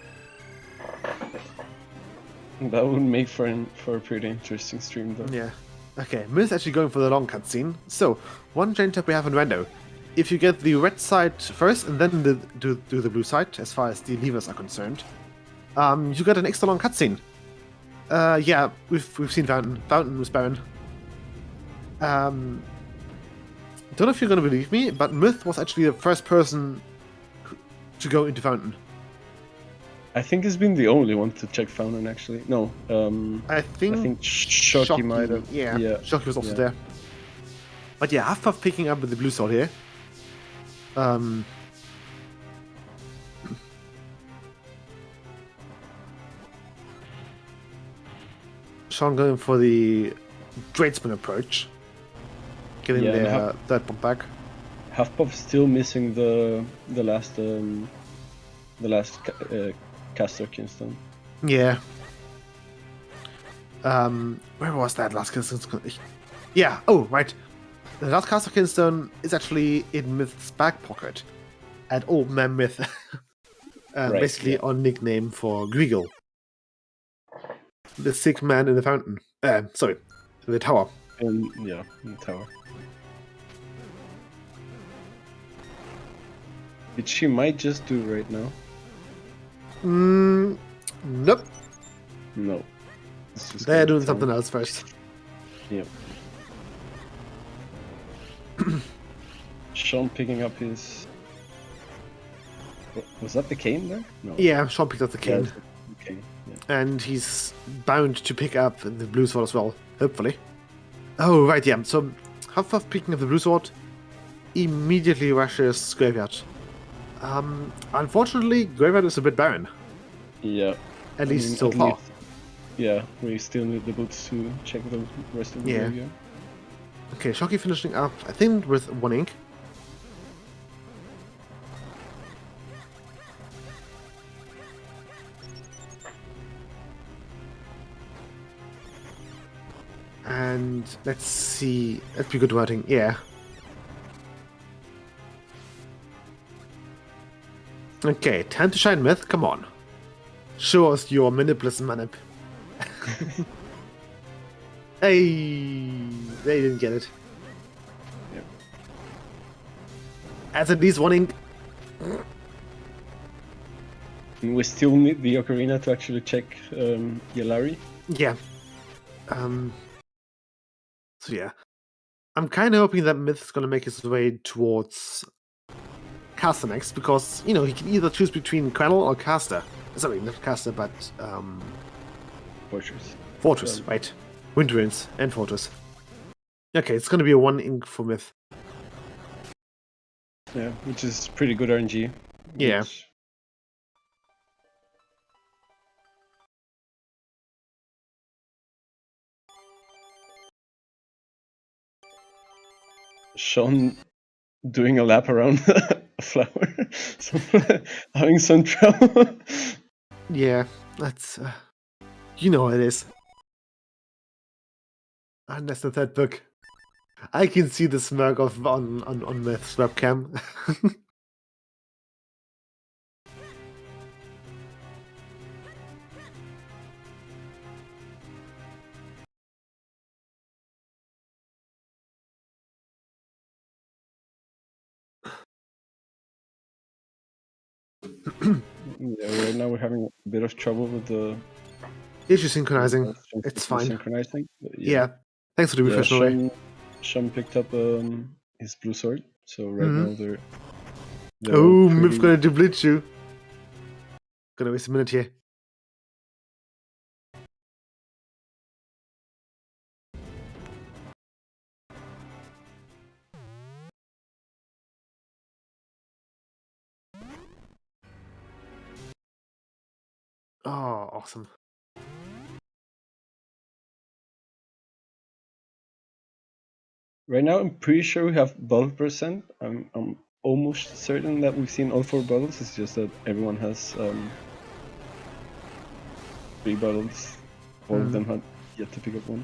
That would make for a pretty interesting stream, though. Yeah. Okay, Myth's actually going for the long cutscene. So, one change up we have in Rando. If you get the red side first and then do the blue side, as far as the levers are concerned, you get an extra long cutscene. Yeah, we've seen Fountain. Fountain was barren. Don't know if you're gonna believe me, but Myth was actually the first person to go into Fountain. I think he's been the only one to check Fountain, actually. No, I think Shocky might have. Yeah, Shocky was also yeah. there. But yeah, Huff picking up with the blue sword here. Sean going for the Tradesman approach. Getting Yeah, and their third pump back. Huffpuff still missing the last caster Kingston. Yeah. Where was that last Kinstone? Yeah, oh, right. The last Castle Kinstone is actually in Myth's back pocket. At Old Man Myth. Right, Basically yeah. on nickname for Grigel. The sick man in the fountain. Sorry, the tower. In the tower. Which she might just do right now. Nope. No. It's just They're gonna doing come. something else first. Yep. Sean picking up his. Was that the cane there? No. Yeah, Sean picked up the cane. Okay. Yeah. And he's bound to pick up the blue sword as well, hopefully. Oh, right, yeah. So, Huffpuff picking up the blue sword immediately rushes Graveyard. Unfortunately, Graveyard is a bit barren, Yeah. at least mean, so at far. least- Yeah, we still need the boots to check the rest of the Yeah. area. Okay, Shocky finishing up, I think, with 1 ink. And let's see, let's be good wording, yeah. Okay, time to shine, Myth, come on. Show us your manipulous manip. Hey! They didn't get it. Yep. That's at least one ink. And we still need the ocarina to actually check Yalari. Yeah. So yeah. I'm kind of hoping that Myth's gonna make his way towards Caster next, because, you know, he can either choose between Quennel or Caster. Sorry, not Caster, but Fortress. Fortress, right. Wind Ruins and Fortress. Okay, it's gonna be a 1 ink for Myth. Yeah, which is pretty good RNG. Yeah. Which... Sean doing a lap around a flower, so having some trouble. Yeah, that's you know how it is. And that's the third book. I can see the smirk of on Myth's webcam. Yeah, right now we're having a bit of trouble with the Issue synchronizing. with It's fine. synchronizing. But Yeah. Thanks for the yeah, refresh, away. Sean picked up his blue sword, so right now they're Oh, pretty... Myth gonna do blitz you. Gonna waste a minute here. Oh, awesome. Right now, I'm pretty sure we have bottle percent. I'm almost certain that we've seen all 4 bottles. It's just that everyone has 3 bottles. All of them had yet to pick up one.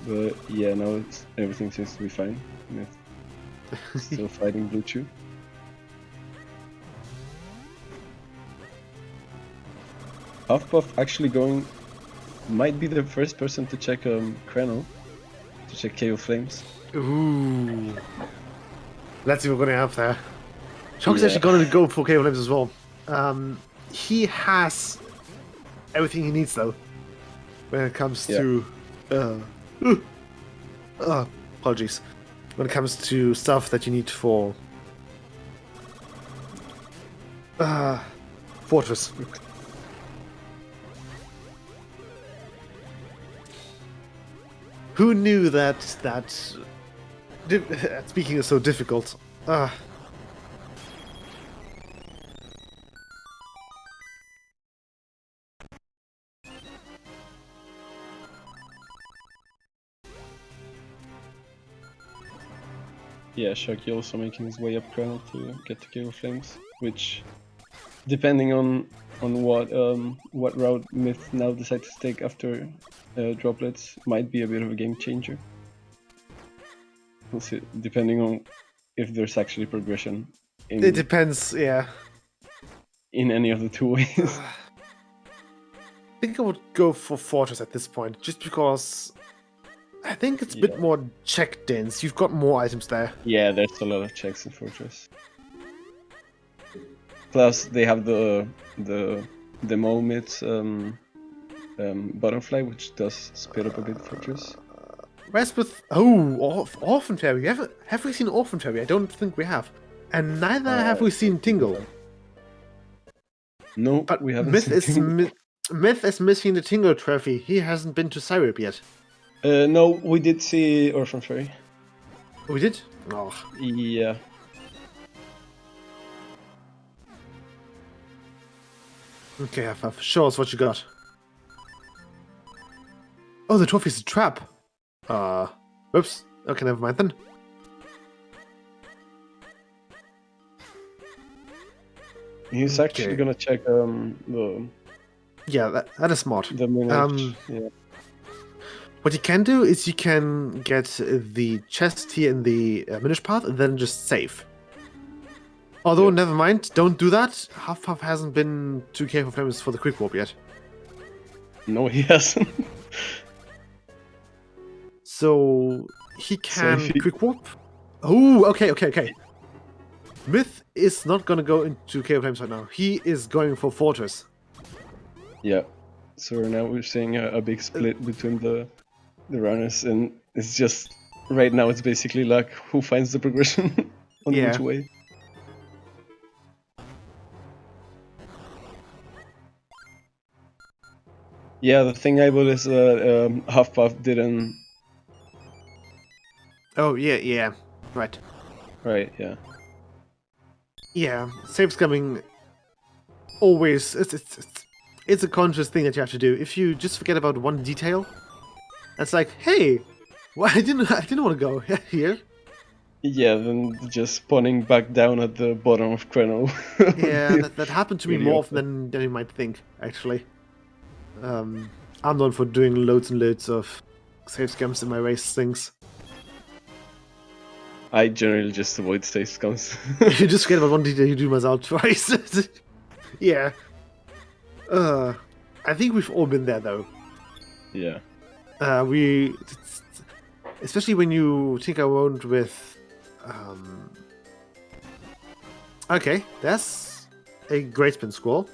But yeah, now everything seems to be fine. Myth still fighting Blue Chew. Huffpuff actually might be the first person to check Kreno, to check KO Flames. Ooh. Let's see what we're gonna have there. Shock's Yeah. actually gonna go for KO Flames as well. He has everything he needs though. When it comes to apologies. When it comes to stuff that you need for Fortress. Who knew that speaking is so difficult? Yeah, Shocky also making his way up Kreno to get to KO Flames, which, depending on what route Myth now decides to take after droplets, might be a bit of a game changer. We'll see, depending on if there's actually progression It depends, yeah. in any of the 2 ways. I think I would go for Fortress at this point, just because I think it's a bit more check dense. You've got more items there. Yeah, there's a lot of checks in Fortress. Plus, they have the Momit Butterfly, which does speed up a bit Fortress. Rest with Orphan Fairy. Have we seen Orphan Fairy? I don't think we have, and neither have we seen Tingle. No, But we haven't. Myth is missing the Tingle trophy. He hasn't been to Syrup yet. No, we did see Orphan Fairy. Oh, we did? Oh. Yeah. Okay, Half-Half, show us what you got. Oh, the trophy's a trap. Whoops. Okay, never mind then. He's actually gonna check Yeah, that is smart. the Minish. Yeah. What you can do is you can get the chest here in the Minish path and then just save. Although, never mind, don't do that. Half-Half hasn't been to KO Flames for the quick warp yet. No, he hasn't. So he can if he- quick warp. Oh, okay. Myth is not gonna go into Cave of Flames right now. He is going for Fortress. Yeah. So now we're seeing a big split between the runners, and it's just right now it's basically like who finds the progression on Yeah. which way. Yeah, the thing I bought is Huffpuff didn't. Oh yeah. Right. Right. Yeah. Yeah. Save scumming. Always. It's a conscious thing that you have to do. If you just forget about one detail, it's like, hey, well, I didn't want to go here. Yeah, then just spawning back down at the bottom of Chrono. Yeah, that happened to me Really more often. often than you might think, actually. I'm known for doing loads and loads of save scams in my race things. I generally just avoid save scums. If you just forget about one detail, you do myself twice. Yeah. I think we've all been there, though. Yeah. Especially when you tinker around with... Okay, that's a great spin squall.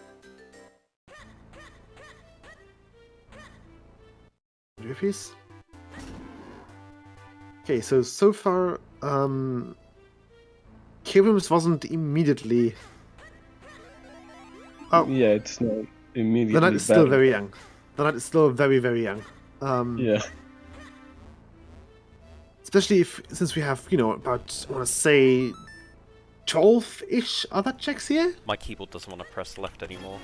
Piece. Okay, so far, Kirims wasn't immediately... Oh, Yeah, it's not immediately the knight is still bad. very young. The knight is still very, very young. Yeah. Especially since we have, about, I want to say, 12-ish other checks here? My keyboard doesn't want to press left anymore.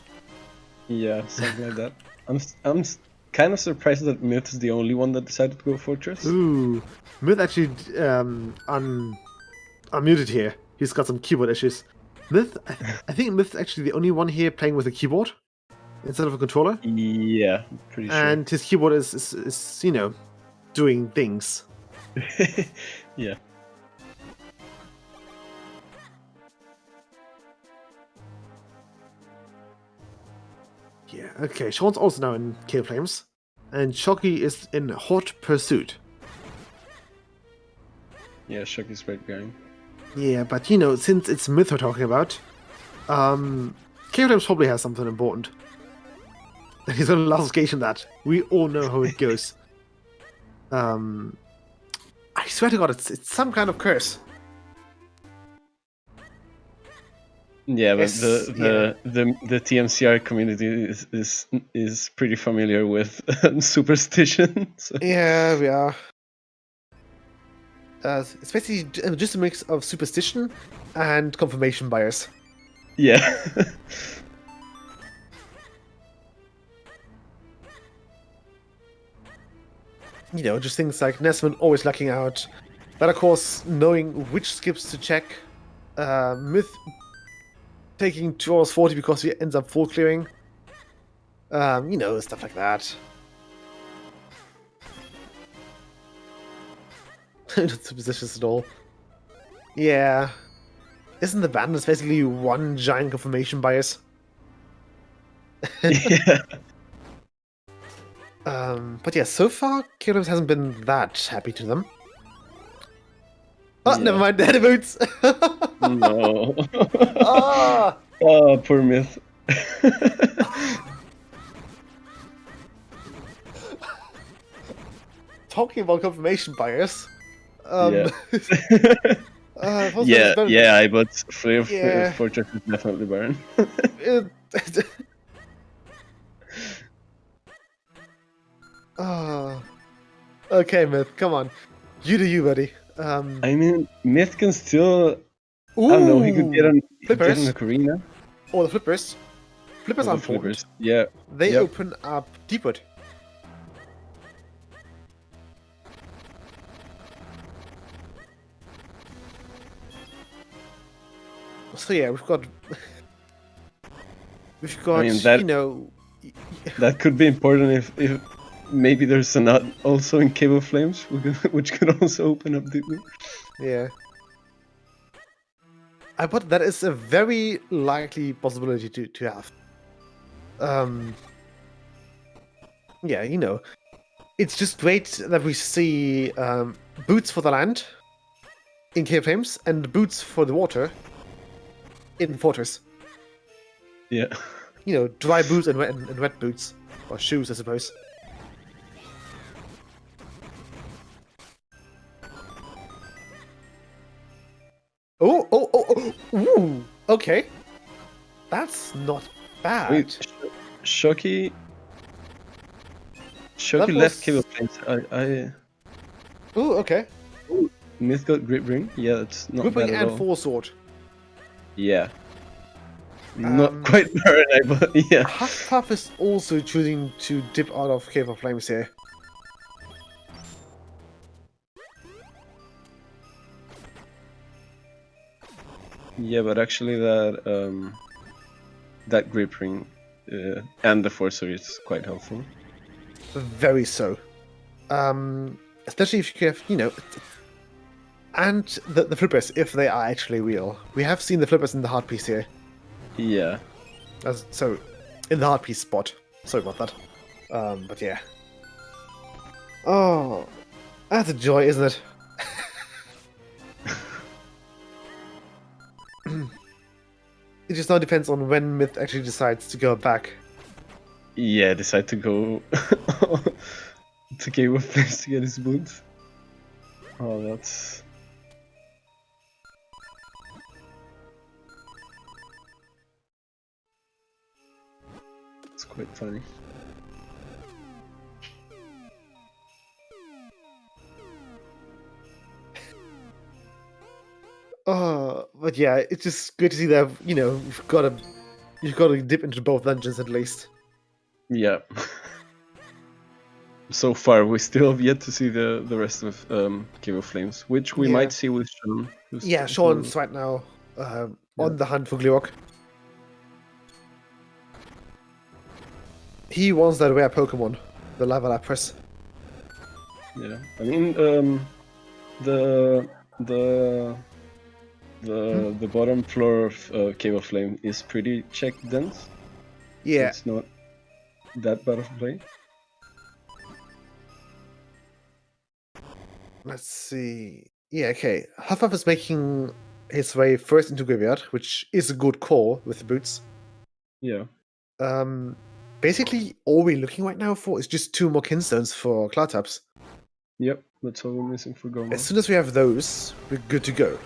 Yeah, something like that. I'm kind of surprised that Myth is the only one that decided to go Fortress. Ooh. Myth actually unmuted here. He's got some keyboard issues. Myth, I think Myth's actually the only one here playing with a keyboard instead of a controller. Yeah, pretty sure. And his keyboard is doing things. Yeah. Yeah, okay. Sean's also now in Kill Flames. And Shocky is in Hot Pursuit. Yeah, Shoki's right behind. Yeah, but since it's Myth we're talking about, Kill Flames probably has something important. And he's gonna last occasion that. We all know how it goes. I swear to God, it's some kind of curse. Yeah, but Yes, the TMCR community is pretty familiar with superstition. So. Yeah, we are. It's basically just a mix of superstition and confirmation bias. Yeah. Just things like Nesman always lucking out. But of course, knowing which skips to check. Myth taking 2 hours 40 because he ends up full clearing. Stuff like that. Not superstitious at all. Yeah. Isn't the bandits basically one giant confirmation bias? Yeah. But yeah, so far, Kirims hasn't been that happy to them. Oh, Yeah. never mind, the head boots! No. Ah! Oh, poor Myth. Talking about confirmation bias. Yeah. What's Yeah, better- yeah, I but Yeah. Fortress is definitely Baron. Ah. Okay, Myth, come on. You do you, buddy. I mean, Myth can still. I don't know. He could get an Flippers. Ocarina. Or the flippers. Flippers Or are the important. flippers. Yeah. They Yep. open up Deepwood. So yeah, we've got I mean, that- That could be important if maybe there's a nut also in Cave of Flames, which could also open up the. yeah. But that is a very likely possibility to have. Yeah, it's just great that we see boots for the land in Cave Flames and boots for the water in Fortress. Yeah. You know, dry boots and wet boots. Or shoes, I suppose. Oh! Ooh! Okay. That's not bad. Wait, Shoki That left was- Cave Flames. I Ooh, okay. Myth got Grip Ring. Yeah, that's not Whipping bad at and all. Four Sword. Yeah. Not Um, quite Paradise, but yeah. Hufflepuff is also choosing to dip out of Cave of Flames here. Yeah, but actually that Grip Ring and the Force Sword is quite helpful. Very so. Especially if you have, you know, and the flippers, if they are actually real. We have seen the flippers in the heart piece here. Yeah. So, in the heart piece spot. Sorry about that. But yeah. Oh, that's a joy, isn't it? It just now depends on when Myth actually decides to go back. Yeah, decide to go to Cave of Flames to get his boots. Oh, that's... It's quite funny. Oh, but yeah, it's just good to see that, you know, you've got to dip into both dungeons at least. Yeah. So far, we still have yet to see the rest of Cave of Flames, which we Yeah. might see with Sean. Yeah, Sean's right now on the hunt for Gleeok. He wants that rare Pokemon, the Lava Lapras. Yeah, I mean, the bottom floor of Cave of Flame is pretty check dense. Yeah, It's not that bad of a play. let's see. Yeah, okay. Hufflepuff is making his way first into Graveyard, which is a good call with the boots. Yeah. Basically, all we're looking right now for is just 2 more Kinstones for Cloudtaps. Yep, that's all we're missing for Goma. As soon as we have those, we're good to go.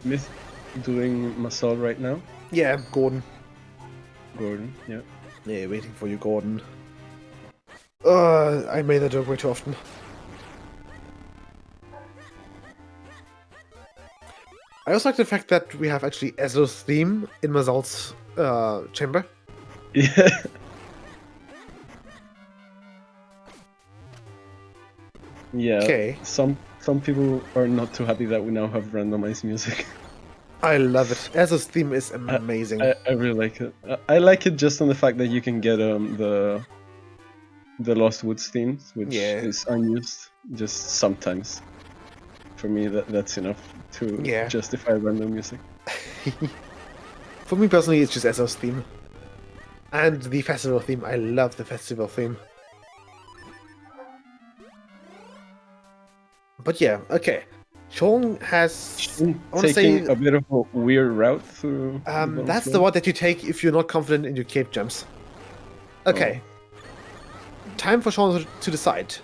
Myth doing Masal right now. Yeah, Gordon. Gordon, yeah. Yeah, waiting for you, Gordon. I made that joke way too often. I also like the fact that we have actually Ezra's theme in Mazal's chamber. Yeah. Yeah. Okay. Some people are not too happy that we now have randomized music. I love it. Ezra's theme is amazing. I really like it. I like it just on the fact that you can get the Lost Woods themes, which Yeah. is unused just sometimes. For me, that's enough to Yeah. justify random music. For me personally, it's just Ezra's theme. And the festival theme. I love the festival theme. But yeah, okay. Sean has... I wanna Taking say- a bit of a weird route through. that's the one that you take if you're not confident in your cave jumps. Okay. Time for Sean to decide.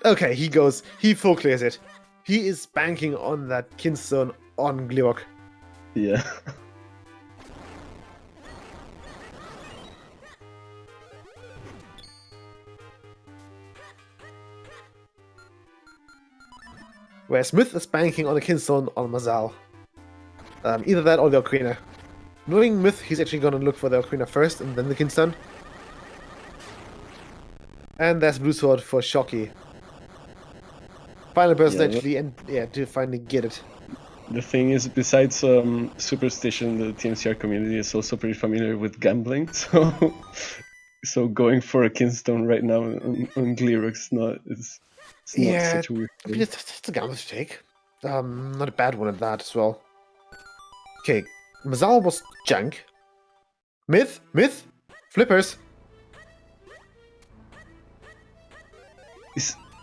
Okay, he full clears it. He is banking on that Kinstone on Gleeok. Yeah. Where Smith is banking on a Kinstone on Mazal. Either that or the Ocarina. Knowing Myth, he's actually gonna look for the Ocarina first and then the Kinstone. And there's Blue Sword for Shocky. Final person Yeah, actually, and yeah, to finally get it. The thing is, besides superstition, the TMCR community is also pretty familiar with gambling, so going for a Kinstone right now on Gleerock's it's not Yeah, such a weird I mean, thing. it's a gamble to take. Not a bad one at that as well. Okay, Mazal was junk. Myth, flippers.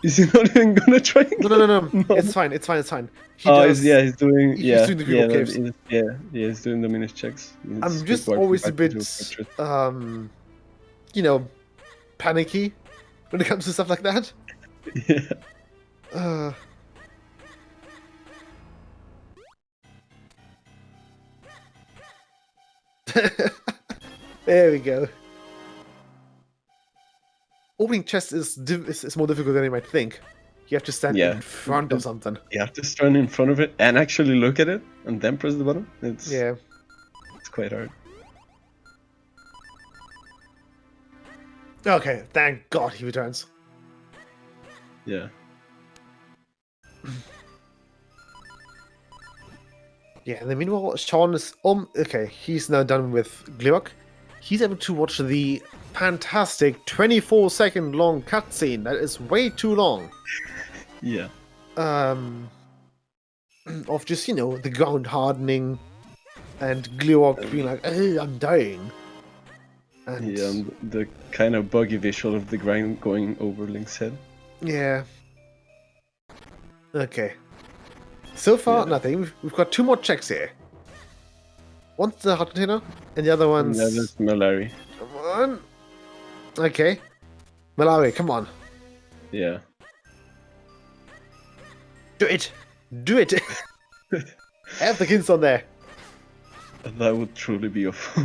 Is he not even gonna try? And No. No. It's fine. He He's doing he's doing the yeah, Google caves. he's doing the Minish checks. I'm It's just required always to a back bit, to portrait. panicky when it comes to stuff like that. Yeah. There we go. Opening chests is more difficult than you might think. You have to stand Yeah. in front of something. You have to stand in front of it and actually look at it and then press the button. It's quite hard. Okay, thank God he returns. Yeah. Yeah, and then meanwhile, Sean is okay, he's now done with Gleok. He's able to watch the fantastic 24-second long cutscene. That is way too long. Yeah. Of just, the ground hardening and Gleok being like, "Hey, I'm dying." And Yeah, and the kind of buggy visual of the grind going over Link's head. yeah. Okay. So far, Yeah. nothing. We've got 2 more checks here. One's the hot container, and the other one's... Yeah, that's Malari. Come on. Okay. Malawi, come on. Yeah. Do it. Do it. Have the kids on there. That would truly be awful.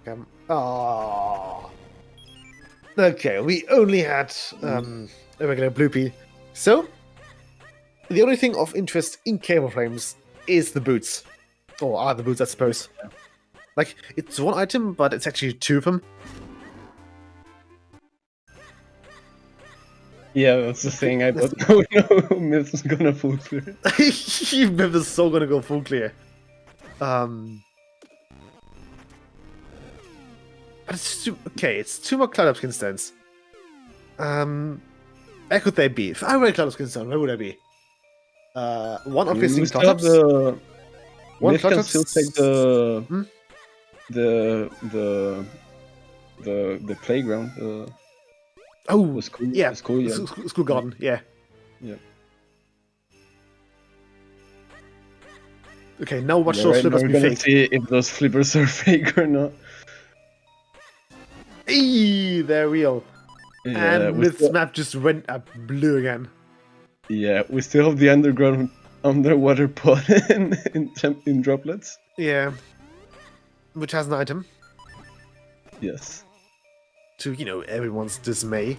Come. Oh. Okay, we only had a regular bloopy. So, the only thing of interest in Cable Frames is the boots. Or are the boots, I suppose. Like, it's one item, but it's actually 2 of them. Yeah, that's the thing. I don't know Myth's gonna full clear. Myth is so gonna go full clear. But it's too... Okay, it's 2 more Cloud Skin stands. Where could they be? If I were a Cloud Skin stand, where would I be? One obviously We still have Cloud One Myth can Cloud still take the playground. Oh, The school. yeah. The school, yeah. School garden, yeah. Yeah. Okay, now watch Yeah, those right, flippers we're be gonna fake. see if those flippers are fake or not. Eee, they're real. Yeah, And Myth's map just went up blue again. yeah, we still have the underwater pod in droplets. Yeah. Which has an item. Yes. To, everyone's dismay.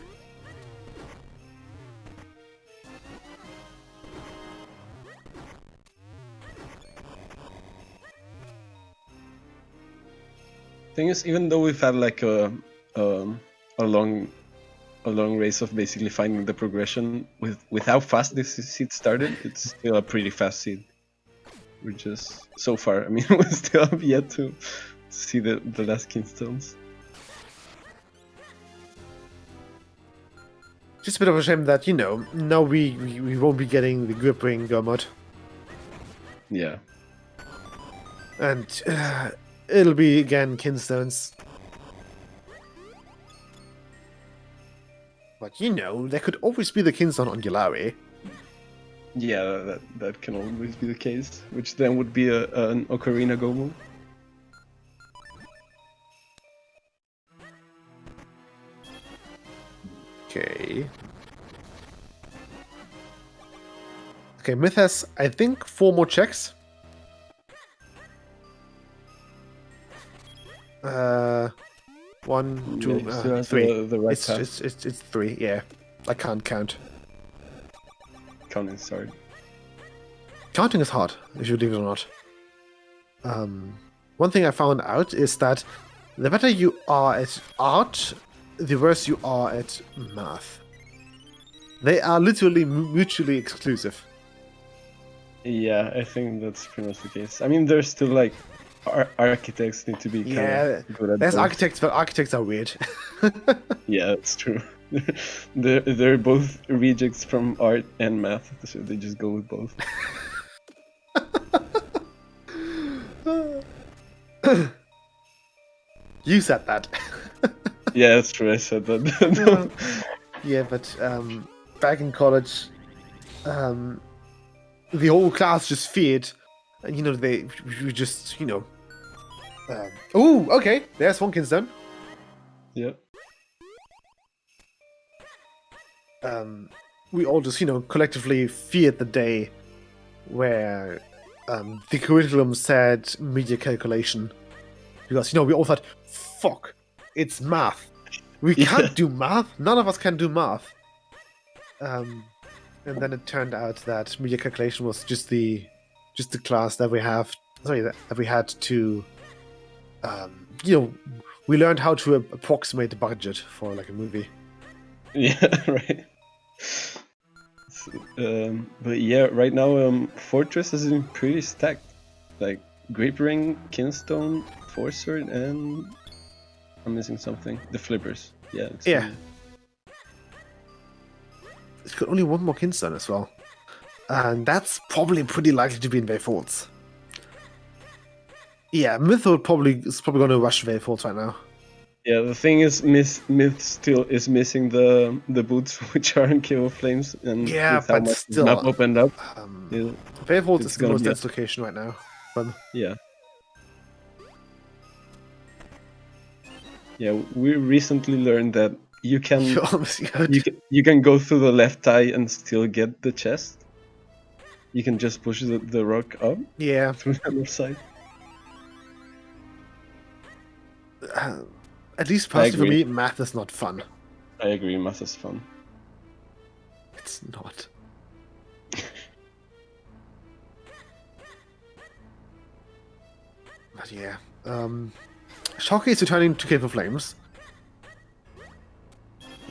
Thing is, even though we've had like a long race of basically finding the progression with how fast this seed started, it's still a pretty fast seed. We're just so far. I mean, we still have yet to see the last Kingstones. Just a bit of a shame that, now we won't be getting the grip ring go mod. Yeah. And it'll be, again, Kinstones. But, there could always be the Kinstone on Galawi. Yeah, that can always be the case, which then would be an Ocarina Go move. Okay. Okay, Myth has, I think, 4 more checks. One, two, Yeah, still has 3. the right it's, path. it's 3, yeah. I can't count. Counting, sorry. Counting is hard, if you believe it or not. One thing I found out is that the better you are at art, the worse you are at math. They are literally mutually exclusive. Yeah, I think that's pretty much the case. I mean, there's still like architects need to be kind of good at there's both. architects, but architects are weird. Yeah, that's true. They're both rejects from art and math, so they just go with both. You said that. Yeah, that's true. I said that. Yeah, but back in college, the whole class just feared, and we just oh, okay, there's one Kingston. Yeah. We all just collectively feared the day where the curriculum said media calculation, because we all thought, fuck, it's math. We can't do math. None of us can do math. And then it turned out that media calculation was just the class that we had to we learned how to approximate the budget for like a movie. Yeah, right. But yeah, right now Fortress is in pretty stacked. Like Grape Ring, Kinstone, Force Sword, and I'm missing something. The Flippers. Yeah. It's got only one more Kinstone as well, and that's probably pretty likely to be in Wave Forts. Yeah, Myth is probably going to rush Wave Forts right now. Yeah, the thing is, Myth still is missing the boots which are in Kill of Flames, and yeah, with how but much still, the map opened up. Wave Forts is the gonna most be dense location right now. Yeah. Yeah, we recently learned that you can you can go through the left eye and still get the chest. You can just push the rock up. Yeah. Through the left side. At least personally for me, math is not fun. I agree, math is fun. It's not. But yeah. Shocky is returning to Cave of Flames.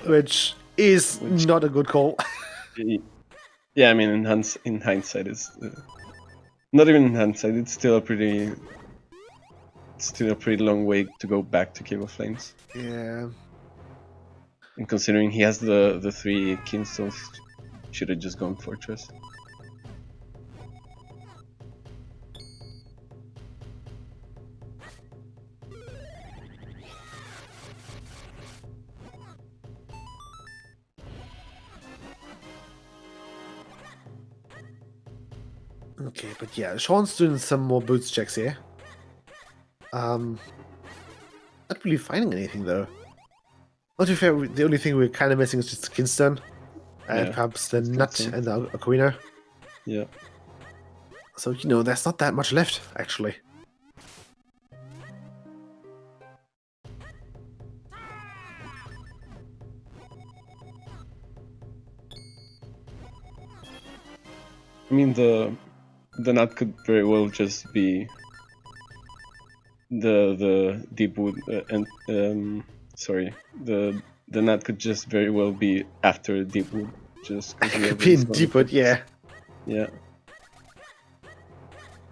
Which is not a good call. Yeah, I mean, in hindsight, it's not even in hindsight. It's still a pretty long way to go back to Cave of Flames. Yeah. And considering he has the 3 Kingstones, should have just gone Fortress. Okay, but yeah, Sean's doing some more boots checks here. Not really finding anything though. Not to be fair, the only thing we're kind of missing is just the Kingston, and perhaps the Nut and the Ocarina. Yeah. So there's not that much left actually. I mean, the Nut could very well just be the deep wood and sorry, the Nut could just very well be after deep wood, just could be in deep wood, yeah. Yeah.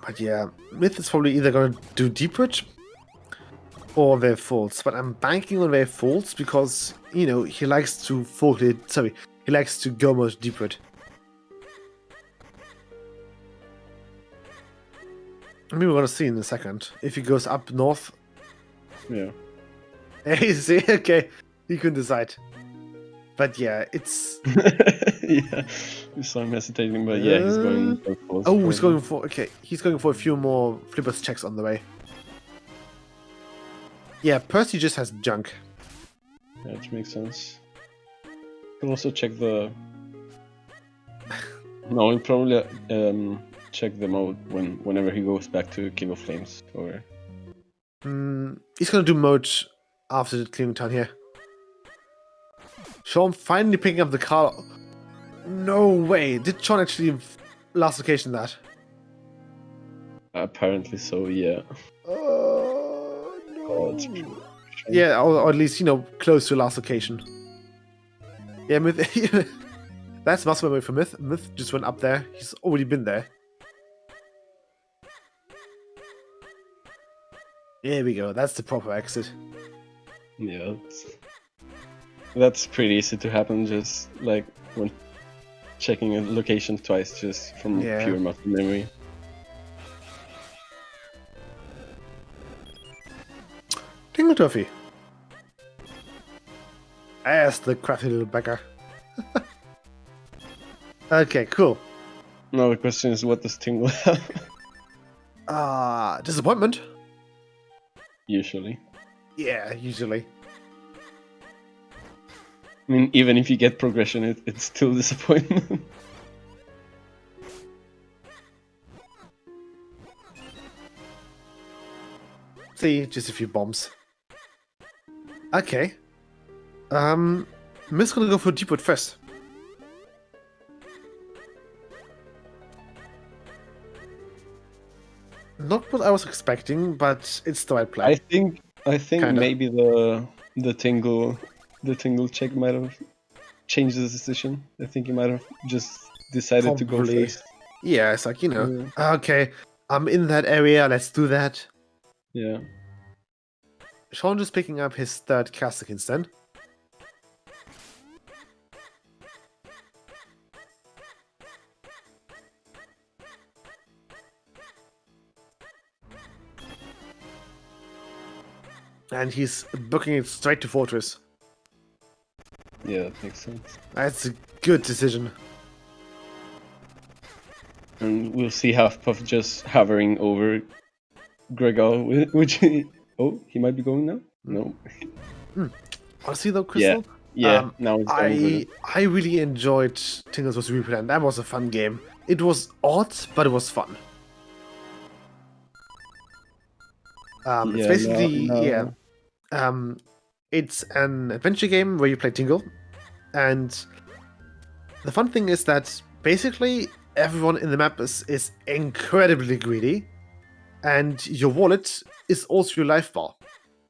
But yeah, Myth is probably either gonna do deep wood or Wave Faults, but I'm banking on Wave Faults because he likes to he likes to go most deep wood. I mean, we're gonna see in a second if he goes up north. Yeah. Hey, see, okay, he can decide. But yeah, it's yeah. So I'm hesitating, but yeah, he's going. Oh, he's going for he's going for a few more Flippers checks on the way. Yeah, Percy just has junk. Yeah, which makes sense. Can also check the. No, he'll probably check the mode whenever he goes back to King of Flames, or. He's gonna do mode after the clearing town here. Sean finally picking up the car. No way! Did Sean actually last location that? Apparently so, yeah. Oh no! Oh, yeah, or at least close to last location. Yeah, Myth. That's muscle memory for Myth. Myth just went up there. He's already been there. Here we go. That's the proper exit. Yeah, that's pretty easy to happen. Just like when checking a location twice, just from Yeah. pure muscle memory. Tingle Toffee. As the crafty little beggar. Okay, cool. Now the question is, what does Tingle have? Disappointment. Usually, Yeah, usually. I mean, even if you get progression, it's still disappointment. See, just a few bombs. Okay. Miss gonna go for Deepwood first. Not what I was expecting, but it's the right play. I think Kinda. maybe the tingle check might have changed his decision. I think he might have just decided to go Probably. first. Yeah, it's like, you know, okay, I'm in that area, let's do that. Yeah. Sean just picking up his third castle then. And he's booking it straight to Fortress. Yeah, that makes sense. That's a good decision. And we'll see Huffpuff just hovering over Gregor, which oh, he might be going now. No. Honestly though, Crystal, Yeah. Now it's over. I really enjoyed Tingles vs. Replan. That was a fun game. It was odd, but it was fun. It's Yeah, basically no. it's an adventure game where you play Tingle, and the fun thing is that basically everyone in the map is incredibly greedy, and your wallet is also your life bar.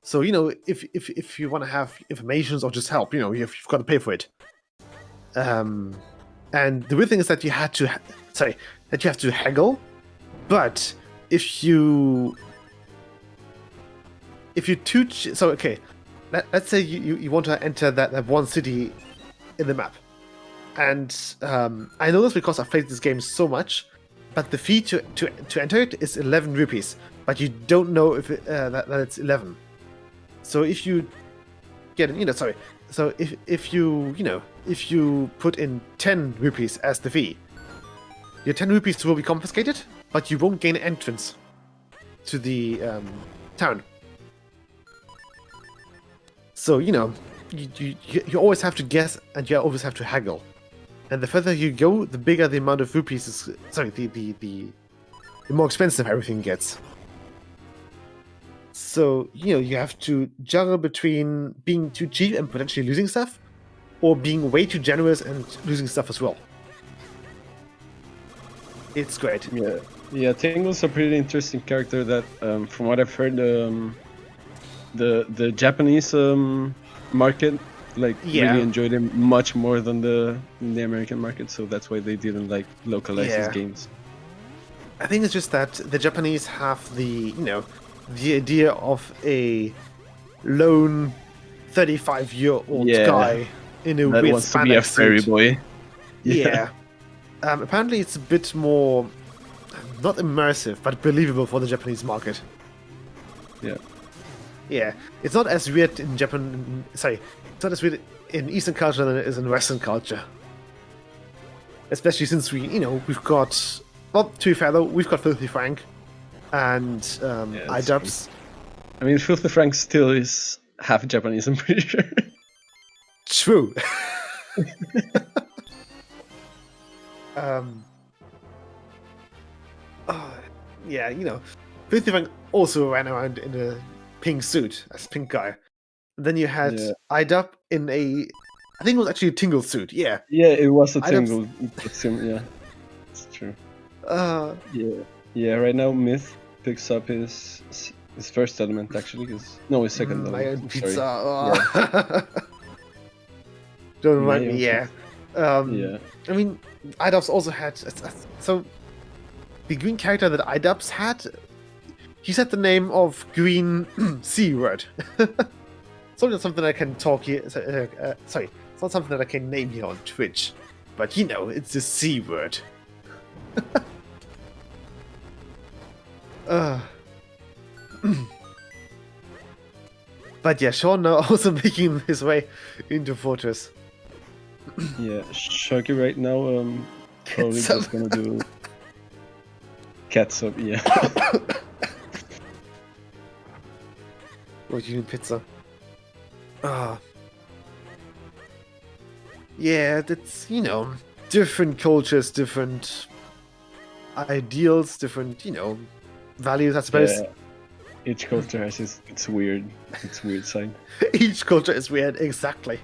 So you know, if you want to have informations or just help, you know, you've got to pay for it. And the weird thing is that you have to haggle, but if you let's say you want to enter that one city in the map, and I know this because I've played this game so much, but the fee to enter it is 11 rupees, but you don't know if that it's 11. So if you get if you put in 10 rupees as the fee, your 10 rupees will be confiscated, but you won't gain entrance to the town. So, you know, you always have to guess, and you always have to haggle. And the further you go, the bigger the amount of rupees is... Sorry, the more expensive everything gets. So, you know, you have to juggle between being too cheap and potentially losing stuff, or being way too generous and losing stuff as well. It's great. Yeah, Tingle's a pretty interesting character that, from what I've heard, the Japanese market really enjoyed him much more than the American market, so that's why they didn't localize his games. I think it's just that the Japanese have the idea of a lone 35-year-old guy in a that weird wants to be a Spanx fairy suit. boy. Yeah. Apparently it's a bit more not immersive but believable for the Japanese market. Yeah, it's not as weird in Japan. Sorry, it's not as weird in Eastern culture than it is in Western culture. Especially since we've got, well, to be fair though, we've got Filthy Frank and iDubbbz. I mean, Filthy Frank still is half Japanese, I'm pretty sure. True. Yeah, Filthy Frank also ran around in a pink suit as pink guy. Then you had iDubbbz in a, I think it was actually a Tingle suit. Yeah. Yeah, it was a Tingle costume. Yeah, it's true. Yeah. Right now, Myth picks up his first element actually. His second element. Pizza. Yeah. Don't remind me. Yeah. Yeah. I mean, iDubbbz also had so the green character that iDubbbz had. He said the name of green C word. It's not something I can talk here. Sorry, it's not something that I can name here on Twitch. But you know, it's the C word. But yeah, Sean now also making his way into Fortress. Yeah, Sharky right now probably Catsup. just gonna do catsup. Yeah. What, you need pizza? Yeah, that's, you know, different cultures, different ideals, different, you know, values, I suppose. Yeah. Each culture has its weird side. Each culture is weird, exactly.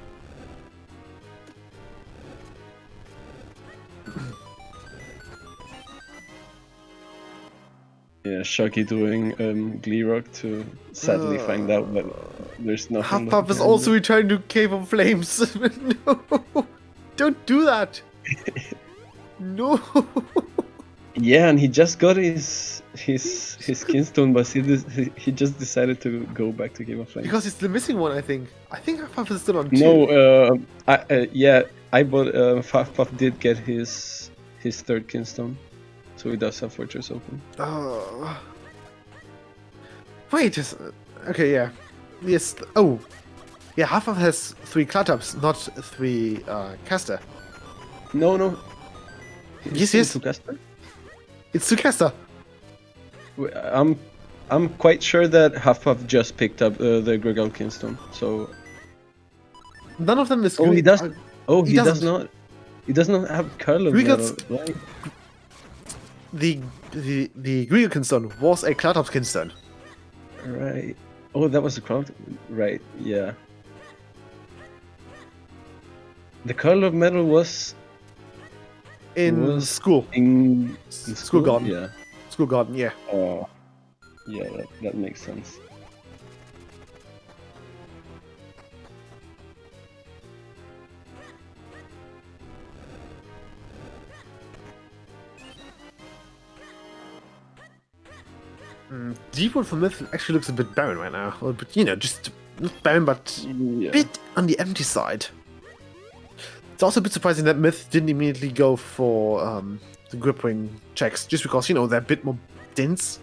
Yeah, Sharky doing Glee Rock to sadly find out that there's nothing. Huffpuff is also returning to Cave of Flames. No! Don't do that! No! Yeah, and he just got his skinstone, but he just decided to go back to Game of Flames. Because it's the missing one, I think. I think Huffpuff is still on 2. No, I bought Huffpuff did get his third kinstone, so he does have Fortress open. Oh. Wait, okay, yeah. Yes, oh. Yeah, Huffpuff has 3 Cluttups, not 3 Caster. No. Yes, yes. To caster? It's 2 Caster. I'm quite sure that Huffpuff just picked up the Gregal Kinstone, so... None of them is Oh, green. he does. Oh, he he does doesn't. not. He does not have Carlo. Gregal's- Right. The Gregal Kinstone was a Cluttup Kinstone. Right. Oh, that was the crowd. Right. Yeah. The Carlo medal was In school. in School garden. Yeah. School garden, yeah. Oh. Yeah, that makes sense. Deepwood for Myth actually looks a bit barren right now. Well, but you know, just not barren, but Yeah. a bit on the empty side. It's also a bit surprising that Myth didn't immediately go for the grip ring checks, just because, you know, they're a bit more dense.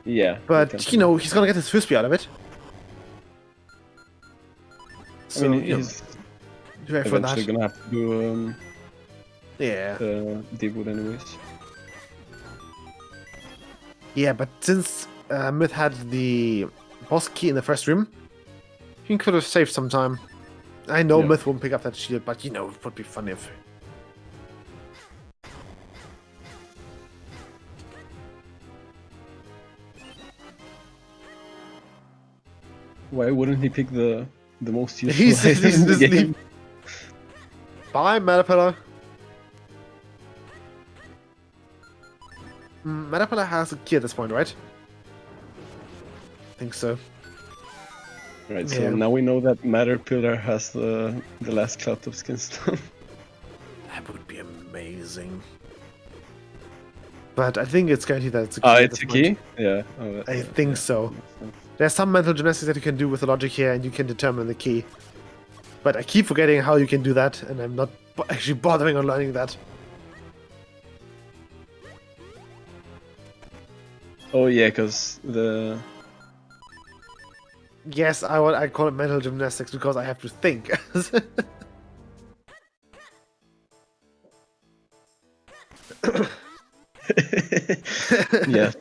Yeah. But, you know, he's gonna get his frisbee out of it. So, I mean, you know, he's ready for eventually that. gonna have to do Yeah. Deepwood anyways. Yeah, but since Myth had the boss key in the first room, he could have saved some time. I know Yeah. Myth won't pick up that shield, but you know, it would be funny if... Why wouldn't he pick the most useful He's item in the just game? leave. Bye, Matapella. Matapella has a key at this point, right? I think so. Right, so Yeah. now we know that Matter Pillar has the last cloud of Skinstone. That would be amazing. But I think it's guaranteed that it's a key. at It's this a point. key? Yeah. Oh, I think so. There's some mental gymnastics that you can do with the logic here, and you can determine the key. But I keep forgetting how you can do that, and I'm not actually bothering on learning that. Oh yeah, because the... Yes, I call it mental gymnastics because I have to think. yeah.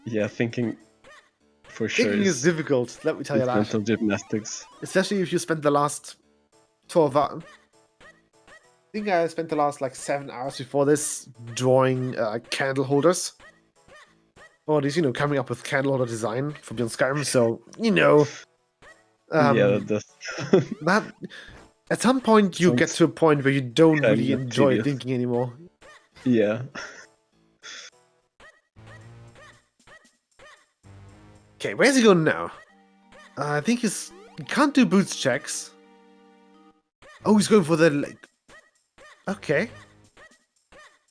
Yeah, thinking for sure Thinking is difficult, let me tell you it's that. mental gymnastics. Especially if you spent the last 12 hours. I think I spent the last like 7 hours before this drawing candle holders. Or at least, you know, coming up with candle holder design for Beyond Skyrim, so, you know. Yeah, that's... That at some point you get Sounds to a point where you don't kinda really enjoy tedious. thinking anymore. yeah. Okay, where's he going now? I think he can't do boots checks. Oh, he's going for the like. Okay.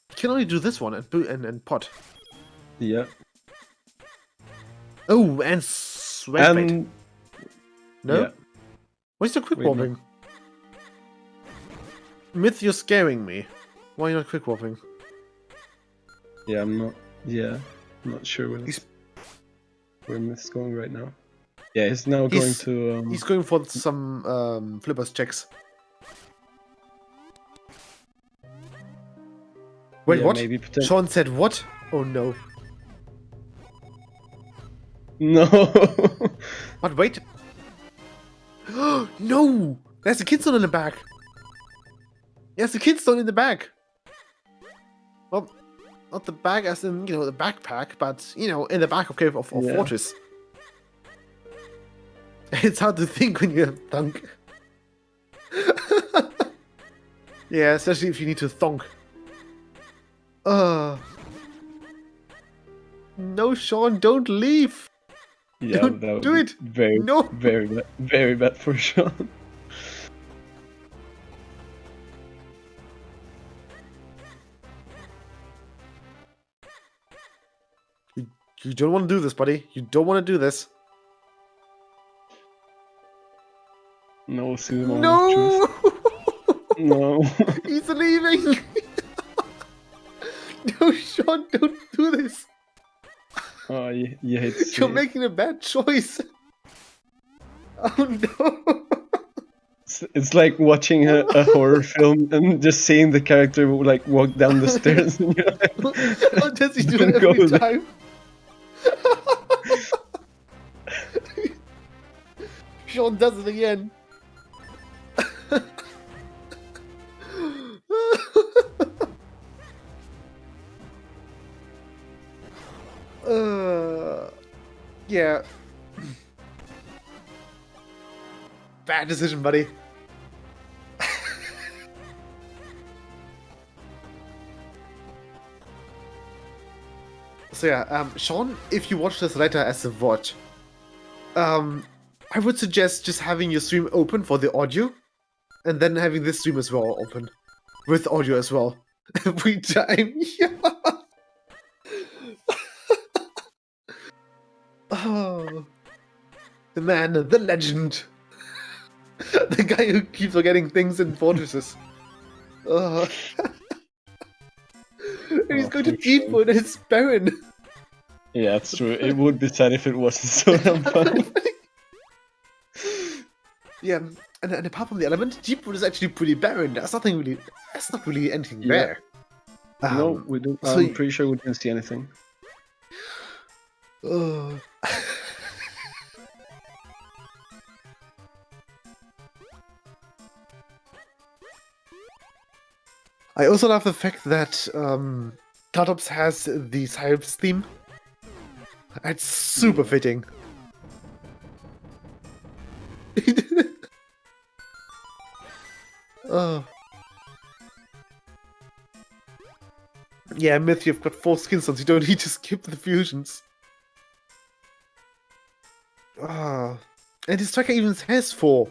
He can only do this one and pot. Yeah. Oh, and sweat bait. And No? yeah. Why's the quick Wait, no. warping? Myth, you're scaring me. Why are you not quick warping? Yeah, I'm not sure He's- where Myth's going right now. Yeah, he's now going to. He's going for some flippers checks. Wait, yeah, what? Maybe Sean said what? Oh no. No. But wait. No! There's a kidstone in the back. There's a kidstone in the back. Well, not the bag as in, you know, the backpack, but, you know, in the back of Cave of Yeah. Fortress. It's hard to think when you have thunk. Yeah, especially if you need to thonk. No, Sean, don't leave. Yeah, Don't that would do be it. very, No. very bad for Sean. You don't want to do this, buddy. You don't want to do this. No, see the moment of No! truth. No. He's leaving! No, Sean, don't do this. Oh, you hate to see You're it. making a bad choice. Oh no! It's like watching a horror film and just seeing the character like walk down the stairs and you're like, Oh, does he do Don't it go every there. time? Sean does it again. Yeah. Bad decision, buddy. So yeah, Sean, if you watch this later as a VOD, I would suggest just having your stream open for the audio, and then having this stream as well open, with audio as well, every time. Yeah. Oh, the man, the legend, the guy who keeps forgetting things in fortresses. Oh. And he's Oh, going to for sure. Deepwood and it's barren. yeah, it's true. It would be sad if it wasn't so damn fun. Yeah, and apart from the element, Deepwood is actually pretty barren. There's nothing really. There's not really anything Yeah. there. No, we don't. so I'm pretty sure we didn't see anything. Oh. I also love the fact that Tartops has the Cyps theme. It's super fitting. Oh. Yeah, Myth, you've got 4 skin stones. You don't need to skip the fusions. Ah. And his tracker even has 4.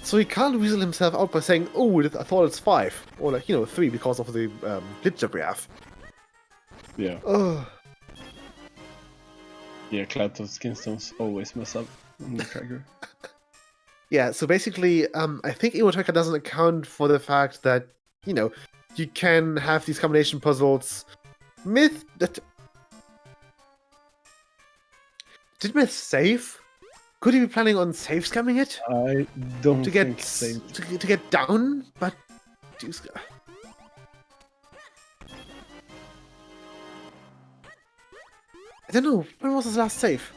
So he can't weasel himself out by saying, oh, I thought it's 5. Or like, 3 because of the glitch that we have. Yeah. Oh. Yeah, Cloud of Skinstones always mess up on the tracker. Yeah, so basically, I think Evo Tracker doesn't account for the fact that, you can have these combination puzzles. Myth that... Did Myth save? Could he be planning on save scamming it? I don't To get think saved. to get down? But... I don't know. When was his last save?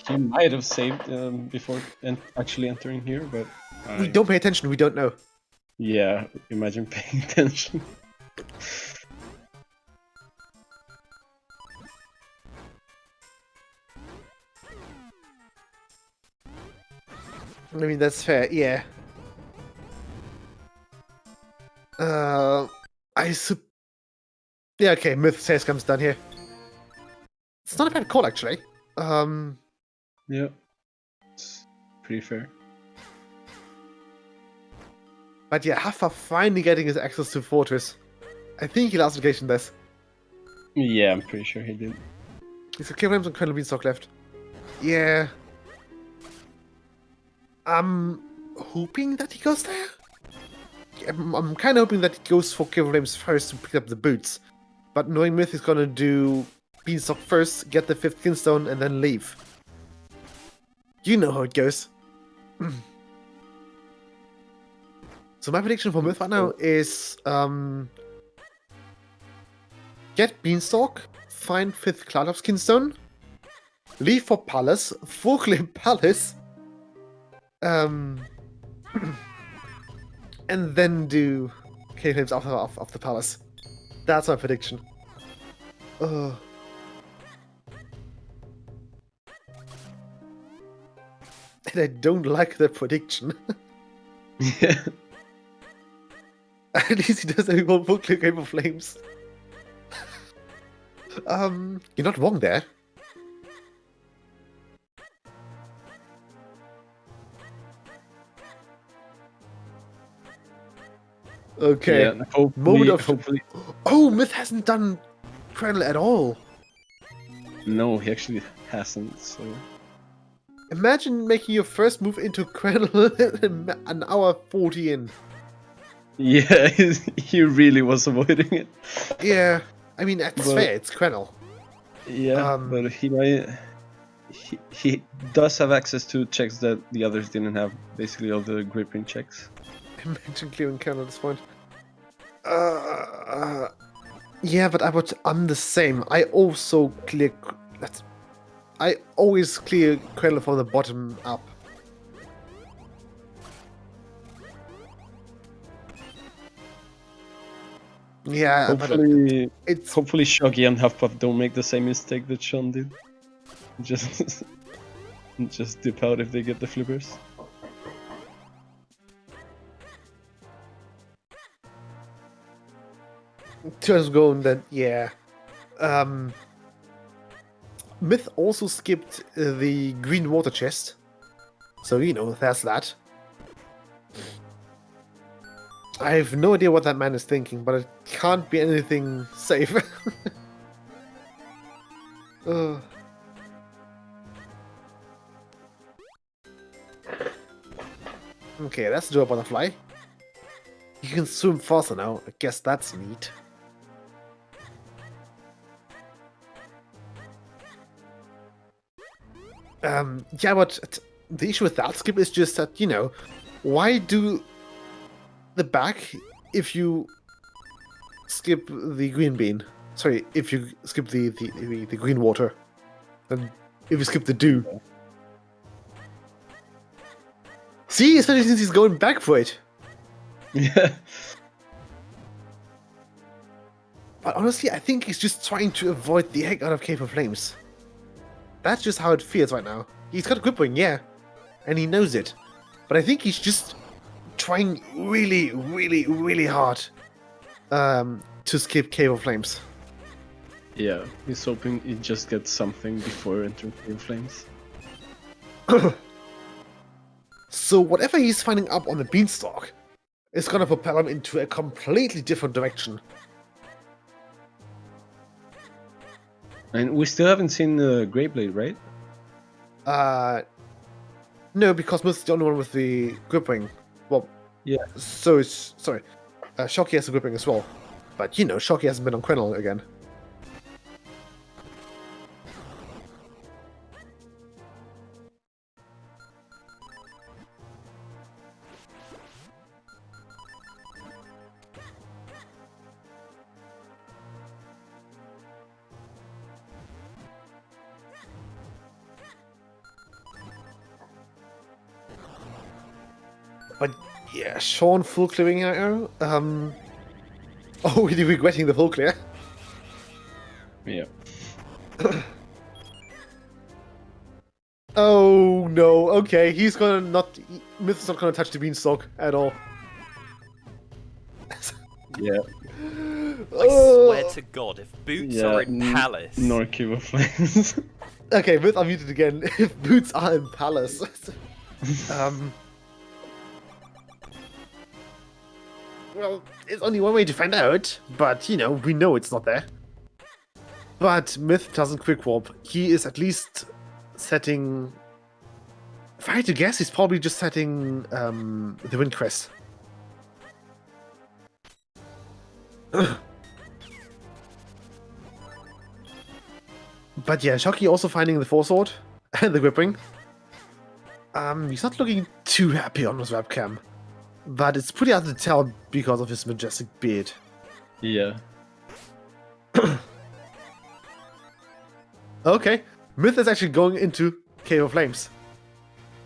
He might have saved before actually entering here, but We don't pay attention. We don't know. yeah, imagine paying attention. I mean, that's fair. Yeah. Yeah, okay, Myth says comes down here. It's not a bad call, actually. Yeah, it's pretty fair. But yeah, Haffa finally getting his access to Fortress. I think he last vacation this. Yeah, I'm pretty sure he did. He's got Kevin and Colonel Beanstalk left. Yeah. I'm hoping that he goes there. I'm kind of hoping that he goes for Kevin Flames first to pick up the boots. But knowing Myth is gonna do Beanstalk first, get the 5th Kinstone, and then leave. You know how it goes. So my prediction for Myth right now is get Beanstalk, find 5th Cloudhops Kinstone, leave for Palace, full claim Palace, and then do K-Flames off the Palace. That's my prediction. And I don't like the prediction. Yeah. At least he does have one full click over Flames. You're not wrong there. Okay. Yeah, hopefully. Oh, Myth hasn't done Cradle at all. No, he actually hasn't. So. Imagine making your first move into Cradle an hour 40 in. Yeah, he really was avoiding it. Yeah, I mean that's But- fair. It's Cradle. Yeah, but he might. He does have access to checks that the others didn't have. Basically, all the grip ring checks. Imagine clearing Cradle at this point. Yeah, but I'm the same. I also clear. I always clear Cradle from the bottom up. Yeah, but Hopefully Shoggy and Huffpuff don't make the same mistake that Sean did. Just dip out if they get the flippers. just going then, yeah. Myth also skipped the green water chest. So, you know, there's that. I have no idea what that man is thinking, but it can't be anything safe. Ugh. Okay, let's do a butterfly. You can swim faster now. I guess that's neat. Yeah, but the issue with that skip is just that, you know, why do the back if you skip the green bean? Sorry, if you skip the green water. And if you skip the dew. See, especially since he's going back for it. Yeah. But honestly, I think he's just trying to avoid the heck out of Cape of Flames. That's just how it feels right now. He's got a grip ring, yeah. And he knows it. But I think he's just trying really, really, really hard to skip Cave of Flames. Yeah, he's hoping he just gets something before entering Cave of Flames. So whatever he's finding up on the beanstalk is gonna propel him into a completely different direction. And we still haven't seen the Greyblade, right? No, because Myth's the only one with the grip ring. Well, Yeah. So it's sorry, Shocky has a grip ring as well, but you know, Shocky hasn't been on Quenel again. But yeah, Sean full clearing arrow. Oh, is he regretting the full clear? Yeah. Oh no, okay, he's gonna not. Myth's not gonna touch the beanstalk at all. Yeah. I swear to God, if boots Yeah, are in Palace, Nor Cave of Flames. Okay, Myth unmuted again. If boots are in Palace. well, it's only one way to find out, but, you know, we know it's not there. But Myth doesn't quick warp. He is at least setting... If I had to guess, he's probably just setting the wind crest. But yeah, Shocky also finding the Foresword and the Grip Ring. He's not looking too happy on his webcam. But it's pretty hard to tell because of his majestic beard. Yeah. Okay, Myth is actually going into Cave of Flames.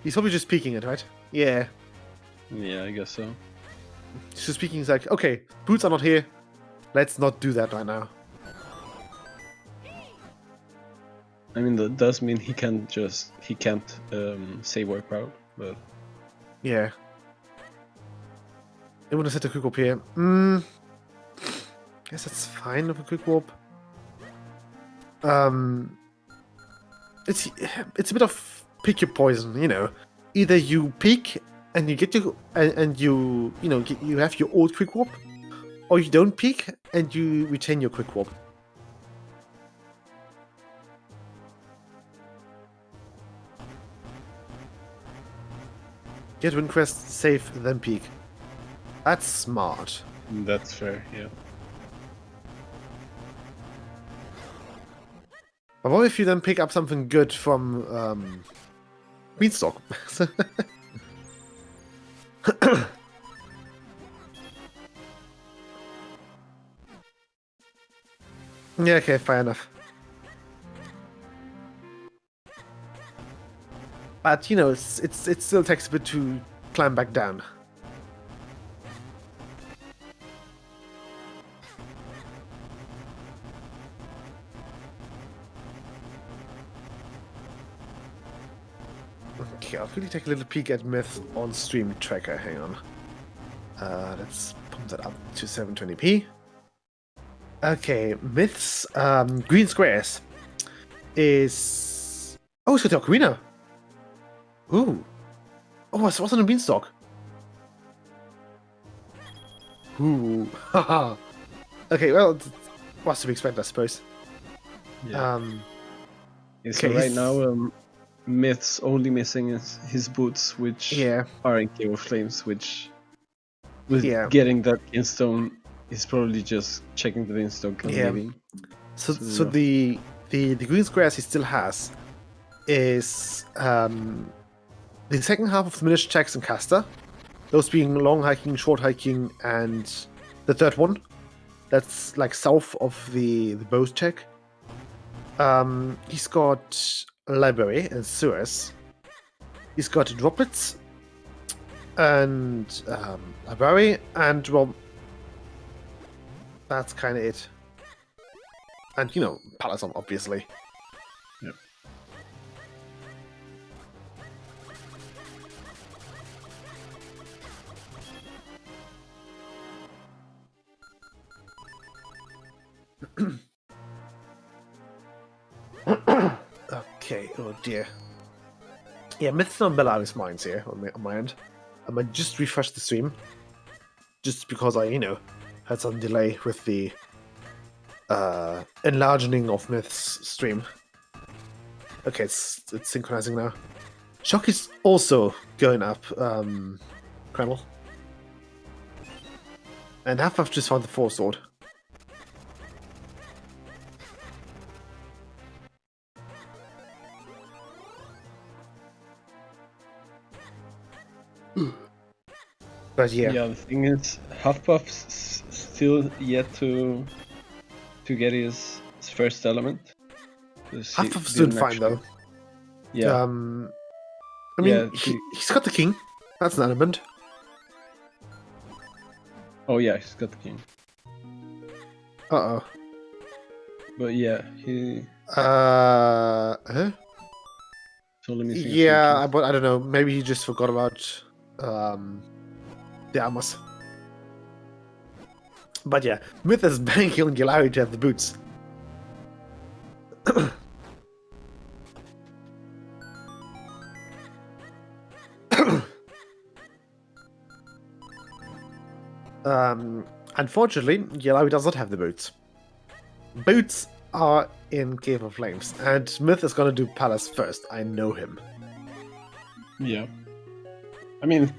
He's probably just peeking it, right? Yeah. Yeah, I guess so. He's just peeking, he's like, okay, boots are not here. Let's not do that right now. I mean, that does mean he can't say Warp Out, but Yeah. I want to set a quick warp here. Guess that's fine with a quick warp. It's a bit of pick your poison, you know. Either you peek and you get your and you have your old quick warp, or you don't peek and you retain your quick warp. Get Windcrest, safe, then peek. That's smart. that's fair, yeah. But what if you then pick up something good from Beanstalk? Yeah, okay, fair enough. But you know, it still takes a bit to climb back down. Okay, I'll quickly take a little peek at Myth on Stream Tracker. Hang on. Let's pump that up to 720p. Okay, Myth's green squares is... Oh, it's got the Ocarina. Ooh. Oh, it wasn't a beanstalk. Ooh. Haha. Okay, well, what's to be expected, I suppose. Yeah. So okay, right now, Myth's only missing is his boots, which are in Cave of Flames, which with getting that Instone, he's probably just checking the Instone and leaving. So the green squares he still has is the second half of the Minish checks and caster, those being long hiking, short hiking, and the third one, that's like south of the bows check. He's got library and sewers. He's got droplets and library, and well, that's kind of it. And you know, Palace, obviously. Yep. Okay, oh dear. Yeah, Myths and Belarus mines here on my end. I might just refresh the stream. Just because I, you know, had some delay with the enlarging of Myth's stream. Okay, it's synchronizing now. Shock is also going up, Kreml. And Half-Life just found the Foresword. But yeah. Yeah, the thing is, Huffpuff's still yet to get his first element. Half-Puff's doing fine though. Yeah. I mean, he's got the king. That's an element. Oh yeah, he's got the king. Uh-oh. But yeah, he... Huh? Totally missing Yeah, but I don't know. Maybe he just forgot about the armors. But yeah, Myth is banking on Gilari to have the boots. Unfortunately, Yalawi does not have the boots. Boots are in Cave of Flames, and Myth is gonna do Palace first. I know him. Yeah. I mean,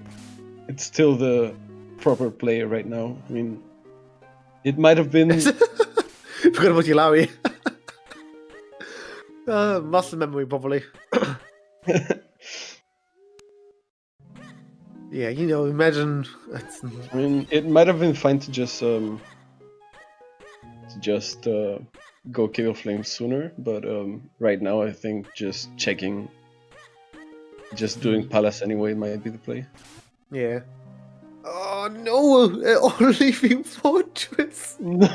it's still the proper play right now. I mean, it might have been. Forgot about Yalawi. Muscle memory, probably. Yeah, imagine. I mean, it might have been fine to just go Cave of Flames sooner, but right now I think just doing Palace anyway might be the play. Yeah. Oh no! All leaving Fortress. No.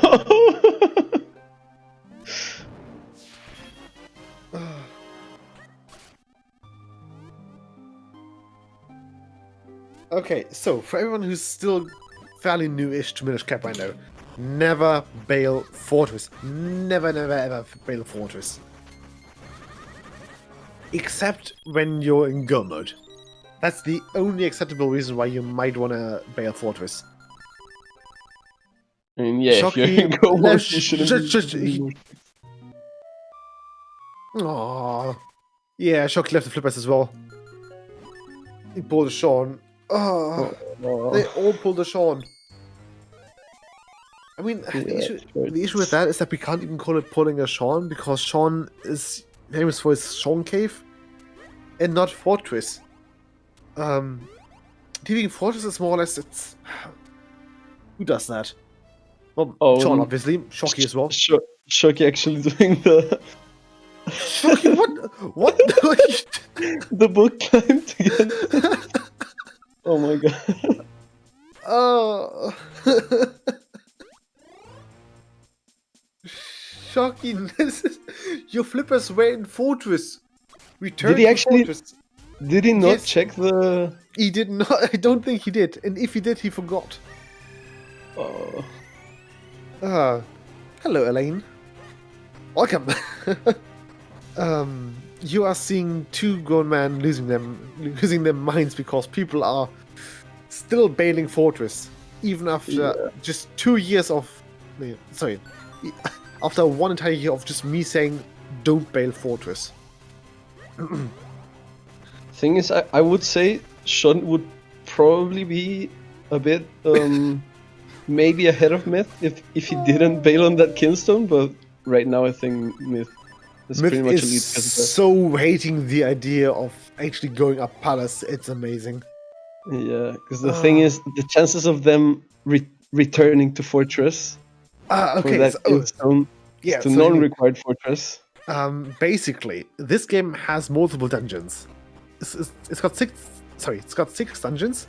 Okay, so for everyone who's still fairly newish to Minish Cap right now, never bail Fortress. Never, never, ever bail Fortress. Except when you're in go mode. That's the only acceptable reason why you might want to bail Fortress. I mean, yeah, if you're in go mode, you shouldn't. Aww. Yeah, Shocky left the flippers as well. He pulled a Sean. Oh, they all pulled a Sean. I mean, the issue with that is that we can't even call it pulling a Sean because Sean is famous for his Sean Cave and not Fortress. Leaving Fortress is more or less it's. Who does that? Well, Sean obviously, Shocky as well. Shocky actually doing the. Shocky, what? The book climb together. Oh my god. Oh. Shocking. Your flippers were in Fortress. Did he actually? Did he not check the? He did not. I don't think he did. And if he did, he forgot. Oh. Hello, Elaine. Welcome. You are seeing two grown men losing their minds because people are still bailing Fortress, even after just 2 years of, sorry, after one entire year of just me saying, "Don't bail Fortress." Thing is, I would say Sean would probably be a bit maybe ahead of Myth if he didn't bail on that Kinstone, but right now I think Myth. Myth is so hating the idea of actually going up Palace. It's amazing. Yeah, because the thing is, the chances of them returning to Fortress. Okay. To non-required Fortress. Basically, this game has multiple dungeons. It's got six dungeons,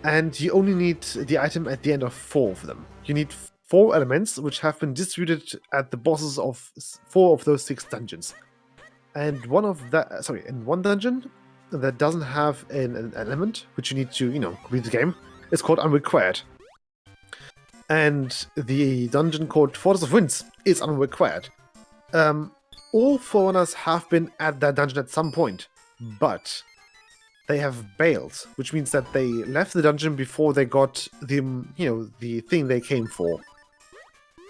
and you only need the item at the end of 4 of them. You need 4 elements which have been distributed at the bosses of 4 of those 6 dungeons. And in one dungeon that doesn't have an element which you need to, complete the game, it's called Unrequired. And the dungeon called Fortress of Winds is unrequired. All foreigners have been at that dungeon at some point, but they have bailed, which means that they left the dungeon before they got the thing they came for.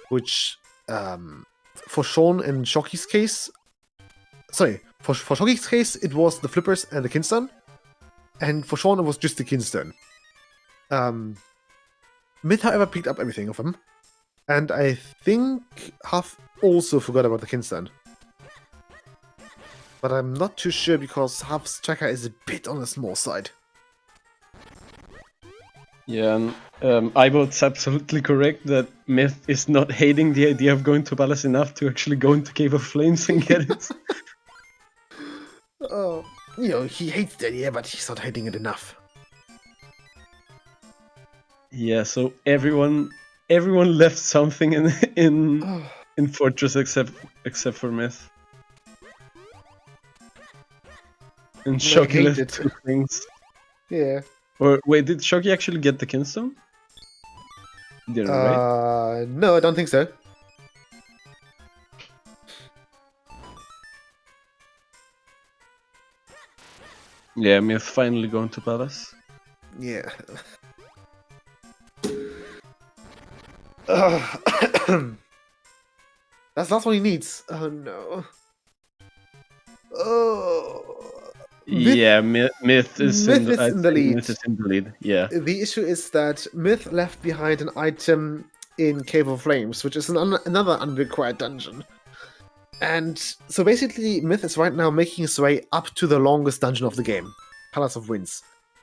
Which, for Sean and Shocky's case, for Shocky's case, it was the flippers and the Kinstone, and for Sean it was just the Kinstone. Myth, however, picked up everything of them, and I think Huff also forgot about the Kinstone. But I'm not too sure because Huff's tracker is a bit on the small side. Yeah, Ibot's absolutely correct that Myth is not hating the idea of going to Palace enough to actually go into Cave of Flames and get it. Oh, he hates the idea, but he's not hating it enough. Yeah, so everyone left something in Fortress except for Myth. And Shocky left 2 things. Yeah. Or wait, did Shocky actually get the Kinstone? Didn't, right? No, I don't think so. Yeah, Myth finally going to Palace. Yeah. That's the last one he needs. Oh no. Oh. Yeah, Myth is Myth in is in the I'd say lead. Myth is in the lead. Yeah. The issue is that Myth left behind an item in Cave of Flames, which is another unrequired dungeon. And so basically, Myth is right now making his way up to the longest dungeon of the game, Palace of Winds,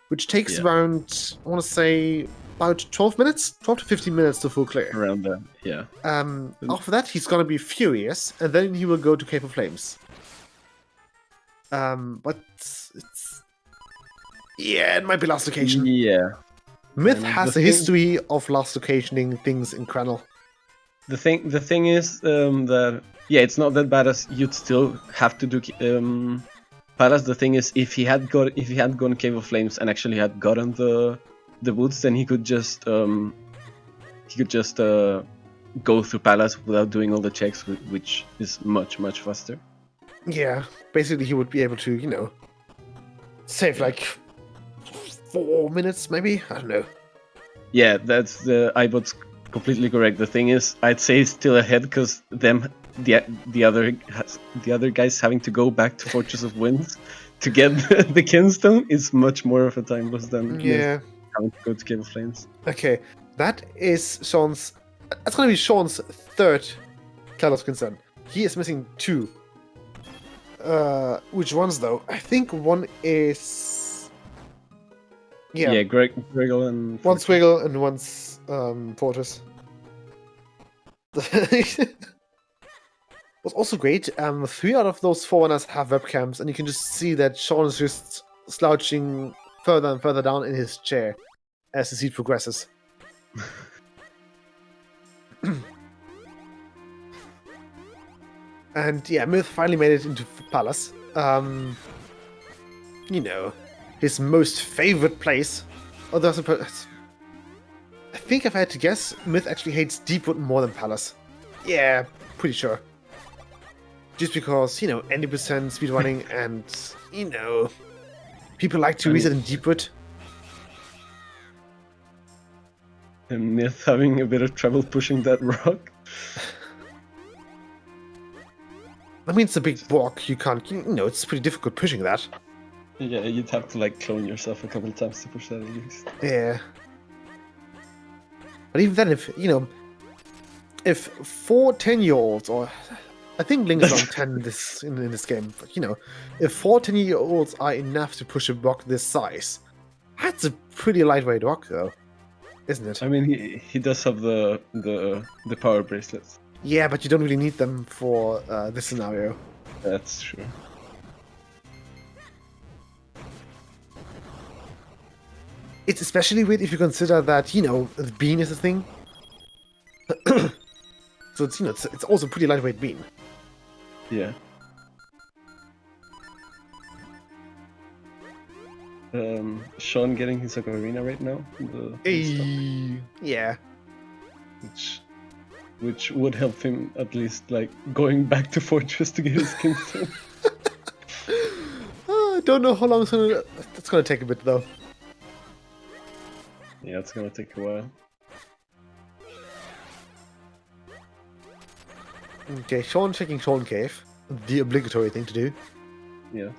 which takes Yeah. around, I want to say, about 12 minutes? 12 to 15 minutes to full clear. Around that. Yeah. After that, he's going to be furious, and then he will go to Cave of Flames. But it's... Yeah, it might be last location. Yeah. Myth And has the a thing- history of last locationing things in Cranel. The thing is that it's not that bad as you'd still have to do Palace. The thing is, if he had gone Cave of Flames and actually had gotten the boots, then he could just go through Palace without doing all the checks, which is much faster. Yeah, basically he would be able to, save like 4 minutes, maybe? I don't know. Yeah, that's the iBot's completely correct. The thing is, I'd say it's still ahead because the other guys having to go back to Fortress of Winds to get the Kinstone is much more of a time loss than Yeah. having to go to Cave of Flames. Okay, that's gonna be Sean's third Cloud of Concern. He is missing 2. Which ones though? I think one is... Yeah, Gregor and One's Swiggle and one's Fortress. What's also great, 3 out of those 4 runners have webcams, and you can just see that Sean is just slouching further and further down in his chair as the seed progresses. And yeah, Myth finally made it into Palace. His most favorite place. Although I think if I had to guess, Myth actually hates Deepwood more than Palace. Yeah, pretty sure. Just because, 80% speedrunning and, people like to reset in Deepwood. And Myth having a bit of trouble pushing that rock. I mean, it's a big block. You can't, it's pretty difficult pushing that. Yeah, you'd have to clone yourself a couple of times to push that at least. Yeah. But even then, if 4 10-year-olds, or I think Link is on 10 in this game, but if 4 10-year-olds are enough to push a block this size, that's a pretty lightweight rock, though, isn't it? I mean, he does have the power bracelets. Yeah, but you don't really need them for this scenario. That's true. It's especially weird if you consider that, the bean is a thing. So it's, it's also a pretty lightweight bean. Yeah. Sean getting his ocarina right now. Yeah. Which would help him at least going back to Fortress to get his Kinstone. I don't know how long that's gonna take a bit though. Yeah, it's gonna take a while. Okay, Sean checking Sean Cave. The obligatory thing to do. Yeah.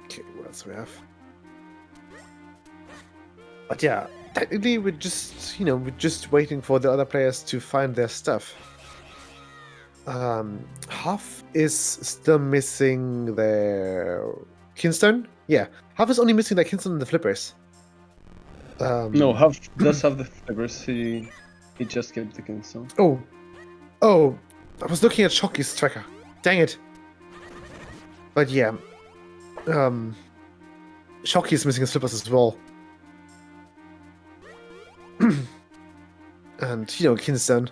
Okay, what else do we have? But yeah, technically we're just waiting for the other players to find their stuff. Huff is still missing their Kinstone? Yeah, Huff is only missing their Kinstone and the flippers. No, Huff does have the fibers. He just gave the Kinstone. Oh, I was looking at Shockey's tracker. Dang it. But yeah, Shockey is missing his flippers as well. And, Kinstone.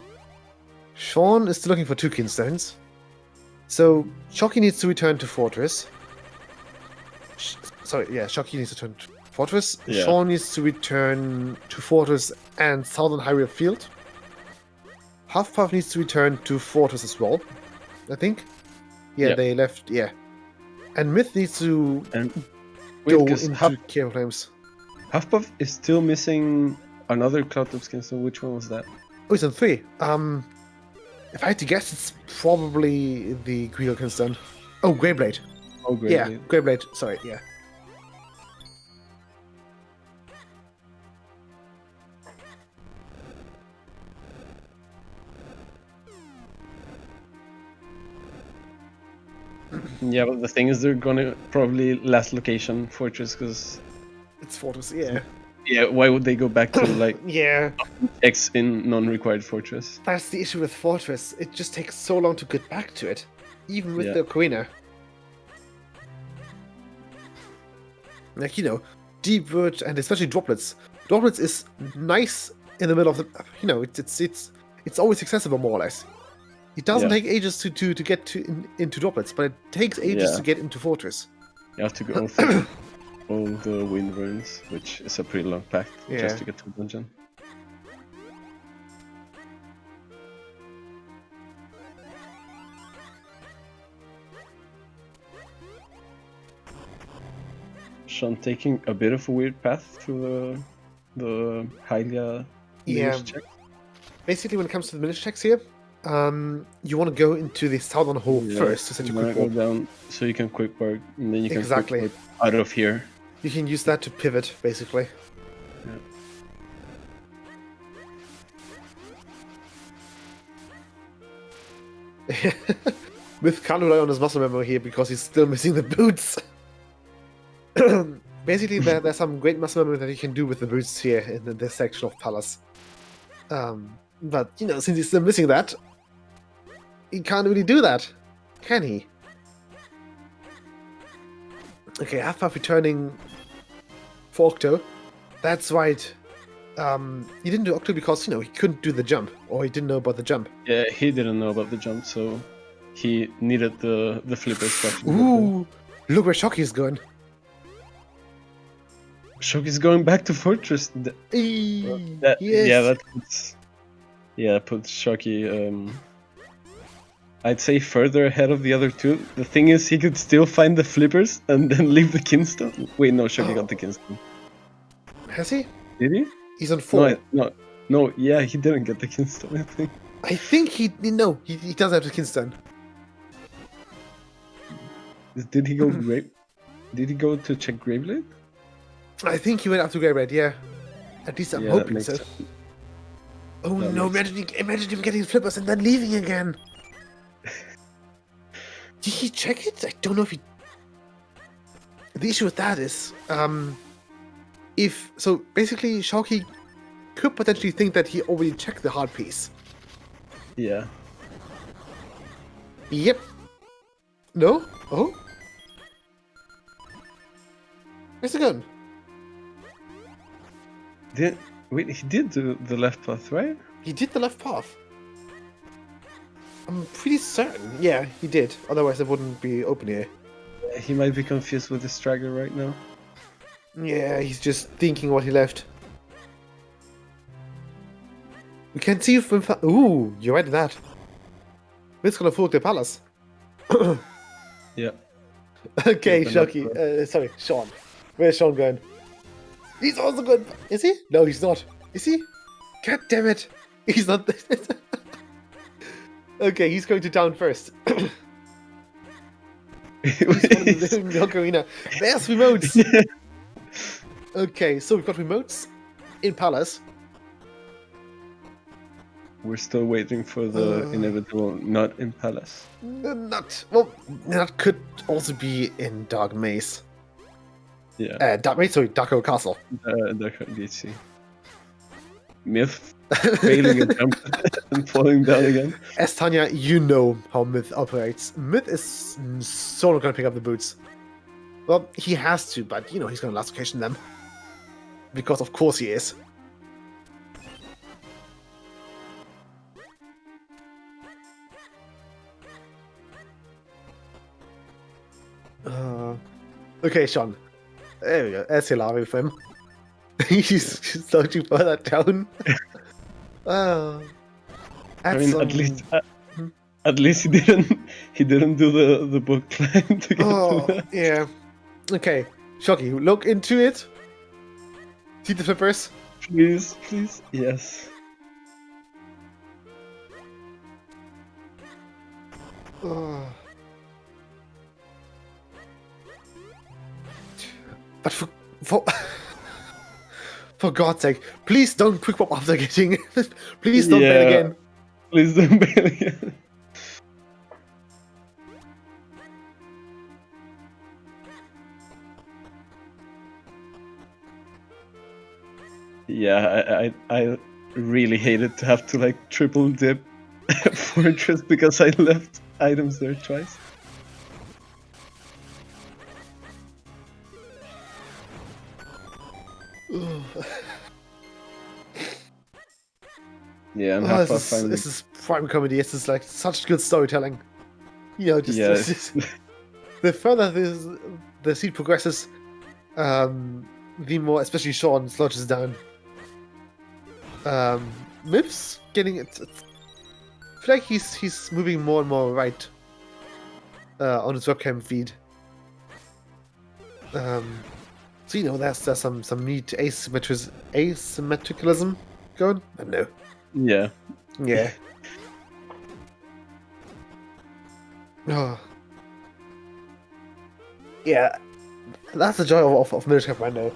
Sean is still looking for 2 Kinstones. So, Shockey needs to return to Fortress. Shockey needs to return to Fortress. Yeah. Sean needs to return to Fortress and Southern Highway Field. Huffpuff needs to return to Fortress as well, I think. Yeah, Yeah. they left, yeah. And Myth needs to Wait, go 'cause into Cave Flames. Huffpuff is still missing another Cloudtop skin, so which one was that? Oh, it's on 3. If I had to guess, it's probably the Green Kingston. Oh, Greyblade. Oh, great. Yeah, Greyblade. Sorry, yeah. Yeah, but the thing is, they're gonna probably last location Fortress, because It's Fortress, yeah. yeah, why would they go back to like Yeah, X in non-required Fortress? that's the issue with Fortress. It just takes so long to get back to it, even with Yeah. the Ocarina. Like, you know, Deep Root and especially Droplets. Droplets is nice in the middle of the, you know, it's always accessible more or less. It doesn't Yeah. take ages to get into Droplets, but it takes ages Yeah. to get into Fortress. You have to go through all the wind runes, which is a pretty long path Yeah. just to get to the dungeon. Sean taking a bit of a weird path through the Hylia Yeah. Minish check. Basically, when it comes to the Minish checks here, you want to go into the southern hole Yeah, first to set you your wanna quick go warp. down so you can quick work, and then you can Exactly. quick warp out of here. You can use that to pivot, basically. With can't rely on his muscle memory here because he's still missing the boots. Basically, there's some great muscle memory that you can do with the boots here in this section of Palace. But, you know, since he's still missing that, he can't really do that, can he? Okay, Huffpuff returning for Octo. That's right. He didn't do Octo because, you know, he couldn't do the jump, or he didn't know about the jump. Yeah, he didn't know about the jump, so he needed the flippers to actually get Ooh, look where Shockey's going. there. Shoki's going back to Fortress. Yes. Yeah, that puts Shoki, I'd say further ahead of the other two. The thing is, he could still find the flippers and then leave the Kinstone. Wait, no, Shoki got the Kinstone. Has he? Did he? He's on 4. No, yeah, he didn't get the Kinstone, I think. I think he does have the Kingston. Did he go Did he go to check Graveblade? I think he went up to Greyblade, yeah. At least I'm Yeah, that hoping makes so. sense. Oh That no, makes imagine him getting flippers and then leaving again. Did he check it? I don't know if he... The issue with that is, so basically Shoki could potentially think that he already checked the hard piece. Yeah. Yep. No? Oh? Where's it going? Wait, he did do the left path, right? He did the left path. I'm pretty certain. Yeah, he did. Otherwise it wouldn't be open here. He might be confused with the straggler right now. Yeah, he's just thinking what he left. We can see from... Ooh, you're right at that. It's gonna fool the palace. Yeah. Okay, Yeah, but Shoki. Sorry, Sean. Where's Sean going? He's also going... Is he? No, he's not. Is he? God damn it. He's not... Okay, he's going to town first. He's one of the ocarina. There's remotes! Okay, so we've got remotes in Palace. We're still waiting for the inevitable not in Palace. Not... Well, that could also be in Dark Maze. Yeah. Dark Maze, sorry, Dark Oak Castle. That could be see. Myth failing a jump and falling down again. As Tanya, you know how Myth operates. Myth is so not gonna pick up the boots. Well, he has to, but you know he's gonna last location them. Because of course he is. Okay, Sean. There we go. There's Hilary for him. He's searching for that down. Oh. I mean, at least he didn't do the book climb to get Oh, to that. yeah. Okay. Shocky, look into it. See the flippers? Please, please. Yes. Oh. But for for God's sake, please don't quick pop after getting. Please don't bail again. Please don't bail again. Yeah, I really hated to have to like triple dip Fortress because I left items there twice. Yeah, I'm half off. This is prime comedy. This is like such good storytelling. You know, just the further the scene progresses, the more, especially Sean, slouches down. Mip's getting it. I feel like he's moving more and more right on his webcam feed. So you know, there's some neat asymmetricalism going. I don't know. Yeah. Yeah. Oh. Yeah. That's the joy of Minish Cap Rando.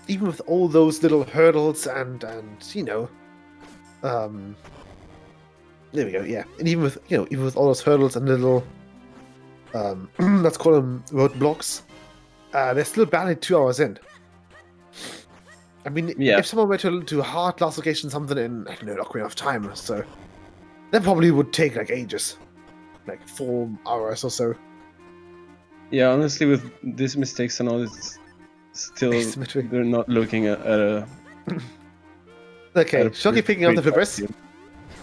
Even with all those little hurdles and you know, there we go. Yeah, and even with all those hurdles and little let's call them roadblocks, they're still barely 2 hours in. I mean, if someone were to hard class location something in, I don't know, not enough time, so that probably would take like ages, like 4 hours or so. Yeah, honestly, with these mistakes and all, it's still they're not looking at a. Okay, Shocky picking up the flippers.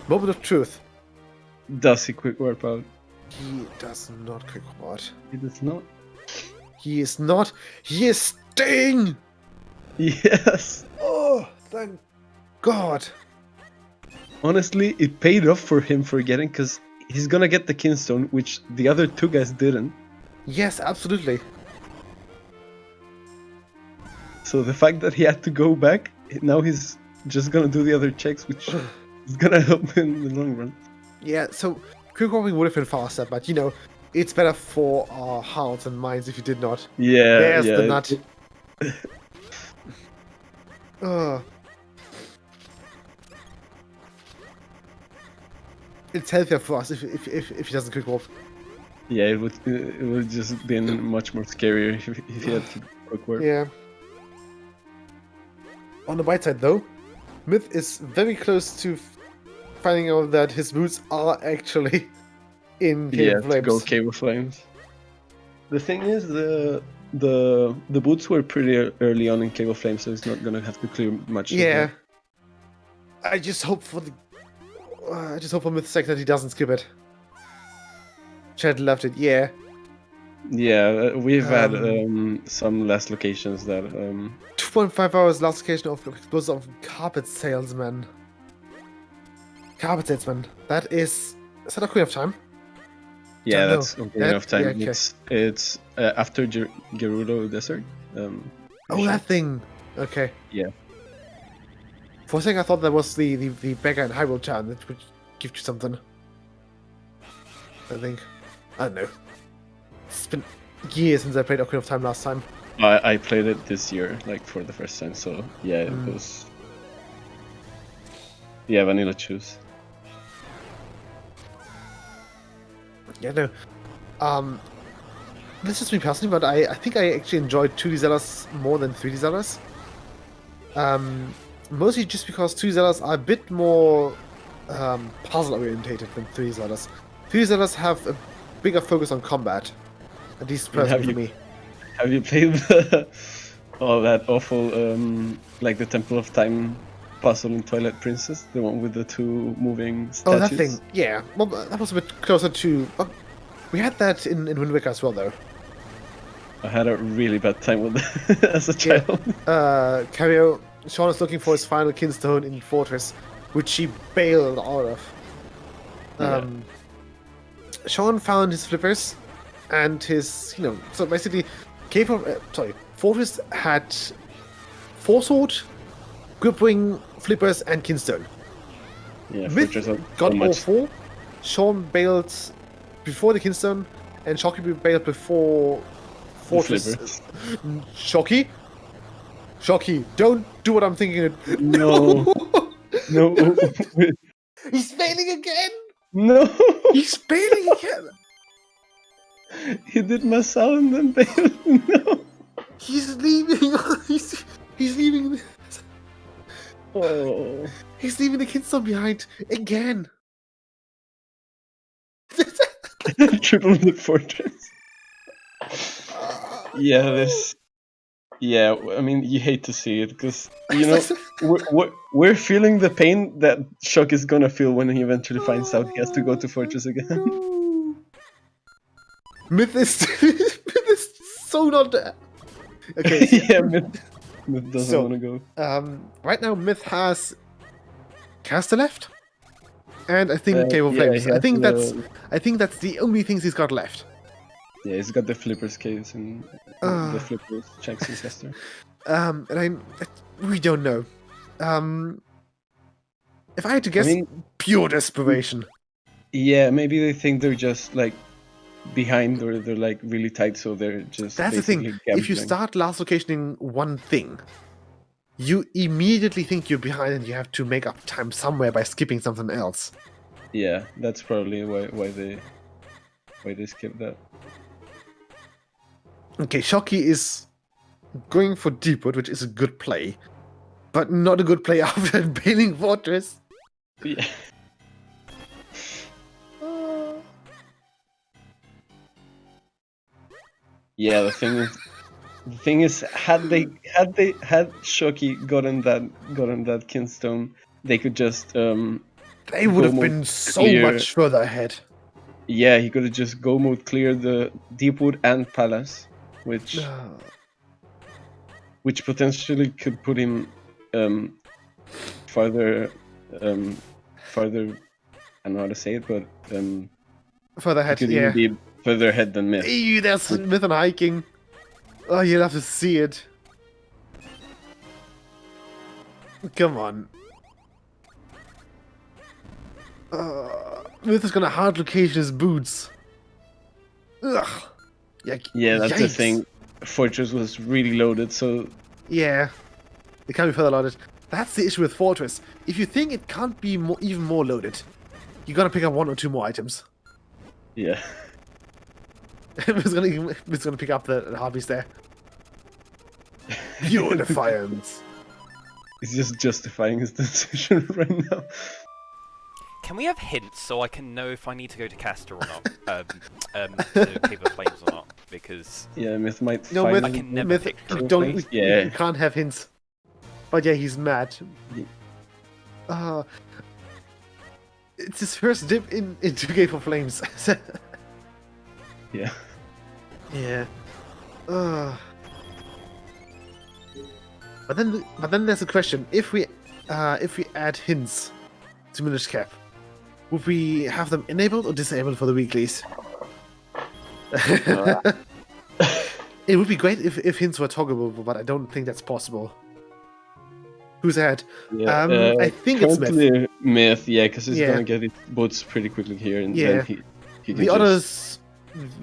Moment of truth. Does he quick warp out? He does not quick warp out. He does not. He is not. He is staying. Yes. Oh, thank God. Honestly, it paid off for him for getting, because he's gonna get the Kinstone, which the other two guys didn't. Yes, absolutely. So the fact that he had to go back, now he's just gonna do the other checks, which is gonna help him in the long run. Yeah, so quick warping would have been faster, but you know, it's better for our hearts and minds if you did not. Yeah, there's the nut. It's healthier for us if he doesn't quick warp. Yeah, it would just been much more scarier if he had to quick warp. Yeah. On the bright side, though, Myth is very close to finding out that his boots are actually in Cave of Flames. To go Cave of Flames. The thing is, the boots were pretty early on in Cave of Flames, so he's not gonna have to clear much. Yeah. I just hope for Myth's sake that he doesn't skip it. Chad left it. Yeah. Yeah, we've had some last locations that 2.5 hours last location of explosive carpet salesman. Carpet salesman. That is that a queen of time? Yeah, that's okay enough time. Yeah, okay. It's after Gerudo Desert. Oh, that thing. Okay. Yeah. For a second, I thought that was the beggar in Hyrule Town that would give you something. I think. I don't know. It's been years since I played Ocarina of Time last time. I played it this year, like for the first time. So yeah, it was. Yeah, vanilla choose. Yeah, no. This is me personally, but I think I actually enjoyed 2D Zeldas more than 3D Zeldas. Mostly just because 2D Zeldas are a bit more puzzle orientated than 3D Zeldas. 3D Zeldas have a bigger focus on combat, at least personally for me. Have you played all that awful, like the Temple of Time puzzle in Twilight Princess, the one with the two moving statues? Oh, that thing, yeah. Well, that was a bit closer to. We had that in Wind Waker as well, though. I had a really bad time with that as a child. Cario, Sean is looking for his final Kinstone in Fortress, which he bailed out of. Sean found his flippers and his, so basically Fortress had Forsword, Gripwing, Flippers, and Kinstone. Yeah, Myth Fortress are got so all much. 4. Sean bailed before the Kinstone, and Shocky bailed before Fortress. Flippers. Shocky, don't do what I'm thinking. No. No. He's failing again. No. He's failing again. He did my sound and bailed. No. He's leaving. He's leaving. Oh. He's leaving the Kinstone behind again. Triple the Fortress. Yeah, this. Yeah, I mean, you hate to see it because we're feeling the pain that Shock is gonna feel when he eventually finds out he has to go to Fortress again. No. Myth is so not there. Okay. So, Yeah, Myth doesn't want to go. right now Myth has Caster left, and I think Cave of yeah, Flames. he I think has that's the only things he's got left. Yeah, he's got the Flippers case and the Flippers checks and Caster. We don't know. If I had to guess, pure desperation. Yeah, maybe they think they're just like behind or they're like really tight, so they're just. That's the thing. Gambling. If you start last locationing one thing, you immediately think you're behind and you have to make up time somewhere by skipping something else. Yeah, that's probably why they skipped that. Okay, Shocky is going for Deepwood, which is a good play, but not a good play after bailing Fortress. Yeah. Yeah, the thing is, had Shocky gotten that Kinstone, they could just they would have been so much further ahead. Yeah, he could have just go mode clear the Deepwood and Palace, which potentially could put him farther. I don't know how to say it, but further ahead. Could Yeah, even be further ahead than Myth. Ew, there's Myth and hiking. Oh, you'll have to see it. Come on. Myth is gonna hard location his boots. Ugh. Yeah, that's the Yikes. thing. Fortress was really loaded, so Yeah, it can't be further loaded. That's the issue with Fortress. If you think it can't be even more loaded, you gotta pick up 1 or 2 more items. yeah. It's gonna pick up the hobbies there. Pure defiance. He's just justifying his decision right now. Can we have hints so I can know if I need to go to Caster or not? To Cave of Flames or not? Because Yeah, Myth might No, find I can never Myth, pick you Cave don't. Flames. Yeah. You can't have hints. But yeah, he's mad. It's his first dip into Cave of Flames. Yeah. Yeah. But then there's a question: if we add hints to Minish Cap, would we have them enabled or disabled for the weeklies? It would be great if hints were toggleable, but I don't think that's possible. Who's ahead? Yeah. I think it's Myth. currently Myth, yeah, because he's Yeah. gonna get his boots pretty quickly here, and Yeah. then he can The just...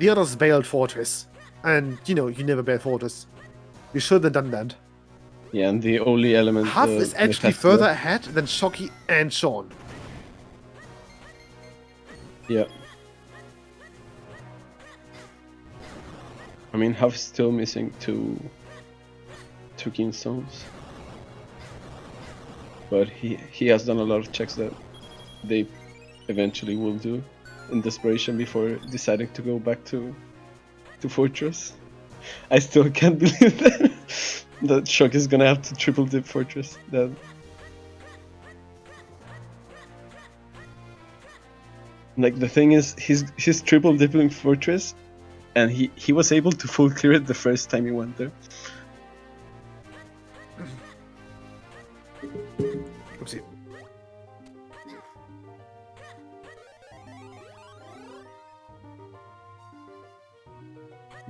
others bailed Fortress, and you never bail Fortress. You should have done that. Yeah, and the only element... Huff is Myth actually has to- further ahead than Shocky and Sean. Yeah. I mean, Huff's still missing two Keenstones. But he has done a lot of checks that they eventually will do in desperation before deciding to go back to Fortress. I still can't believe that Shock is gonna have to triple dip Fortress. Like, the thing is, he's triple dipping Fortress, and he was able to full clear it the first time he went there. Oopsie.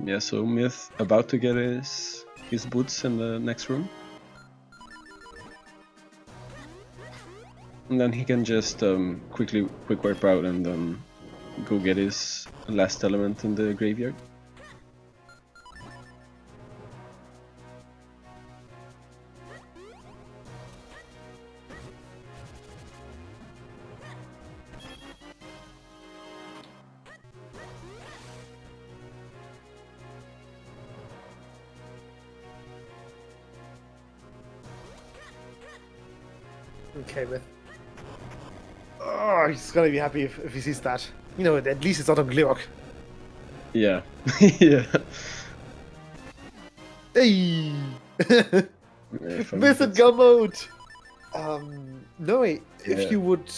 Yeah, so Myth about to get his boots in the next room. And then he can just quick wipe out and go get his last element in the graveyard. Okay, Myth. Oh, he's gonna be happy if he sees that. You know, at least it's not on Gleok. Yeah. Yeah. Hey! Yeah, fun. Myth and Go mode! Noe, Yeah. if you would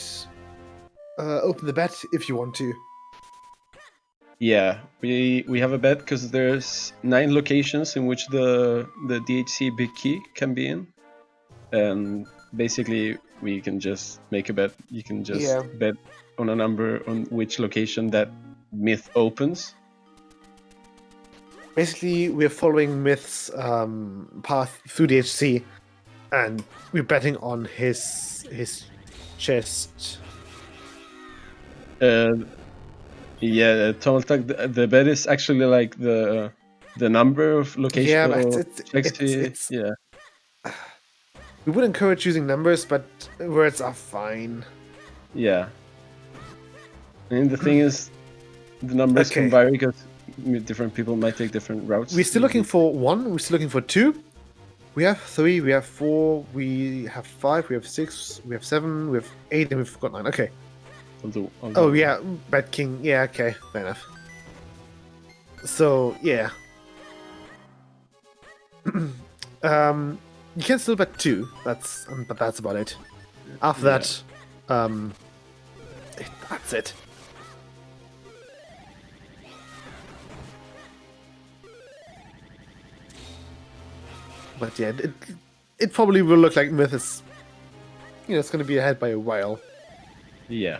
open the bet if you want to. Yeah, we have a bet because there's 9 locations in which the DHC big key can be in, and basically we can just make a bet. You can just Yeah. bet on a number on which location that Myth opens. Basically, we're following Myth's path through the HC, and we're betting on his chest. Yeah, Tomaltag, the bet is actually like the number of locations. Yeah, but it's yeah. we would encourage using numbers, but words are fine. Yeah. And the thing is, the numbers Okay. can vary because different people might take different routes. We're still looking for 1, we're still looking for 2. We have 3, we have 4, we have 5, we have 6, we have 7, we have 8, and we've got 9. Okay. Oh, yeah, Bet King. Yeah, okay, fair enough. So, yeah. You can still bet 2, but that's about it. After that, that's it. But yeah, it probably will look like Myth is, it's going to be ahead by a while. Yeah.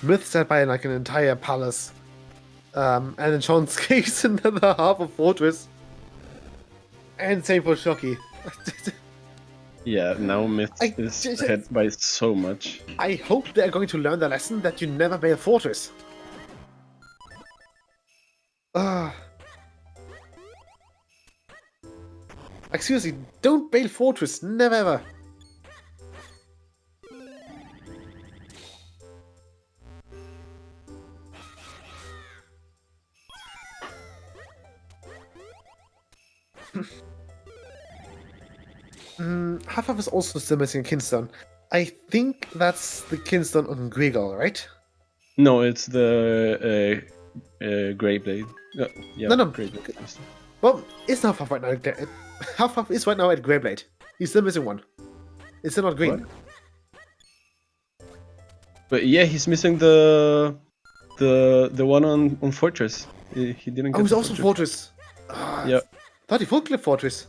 Myth's ahead by like an entire palace. And in Sean's case, another half of fortress. And same for Shocky. Yeah, now Myth is ahead by so much. I hope they're going to learn the lesson that you never bail fortress. Like seriously, don't bail fortress, never ever. Half-Half is also still missing a Kinstone. I think that's the Kinstone on Grigol, right? No, it's the Grey Blade. Yeah, No. Grey Blade. Well, it's not Half-Half right now. Half-Half is right now at Greyblade. He's still missing one. It's still not green. What? But yeah, he's missing the one on Fortress. He didn't get Oh, he's the also Fortress. Yeah. Thought he full clip Fortress.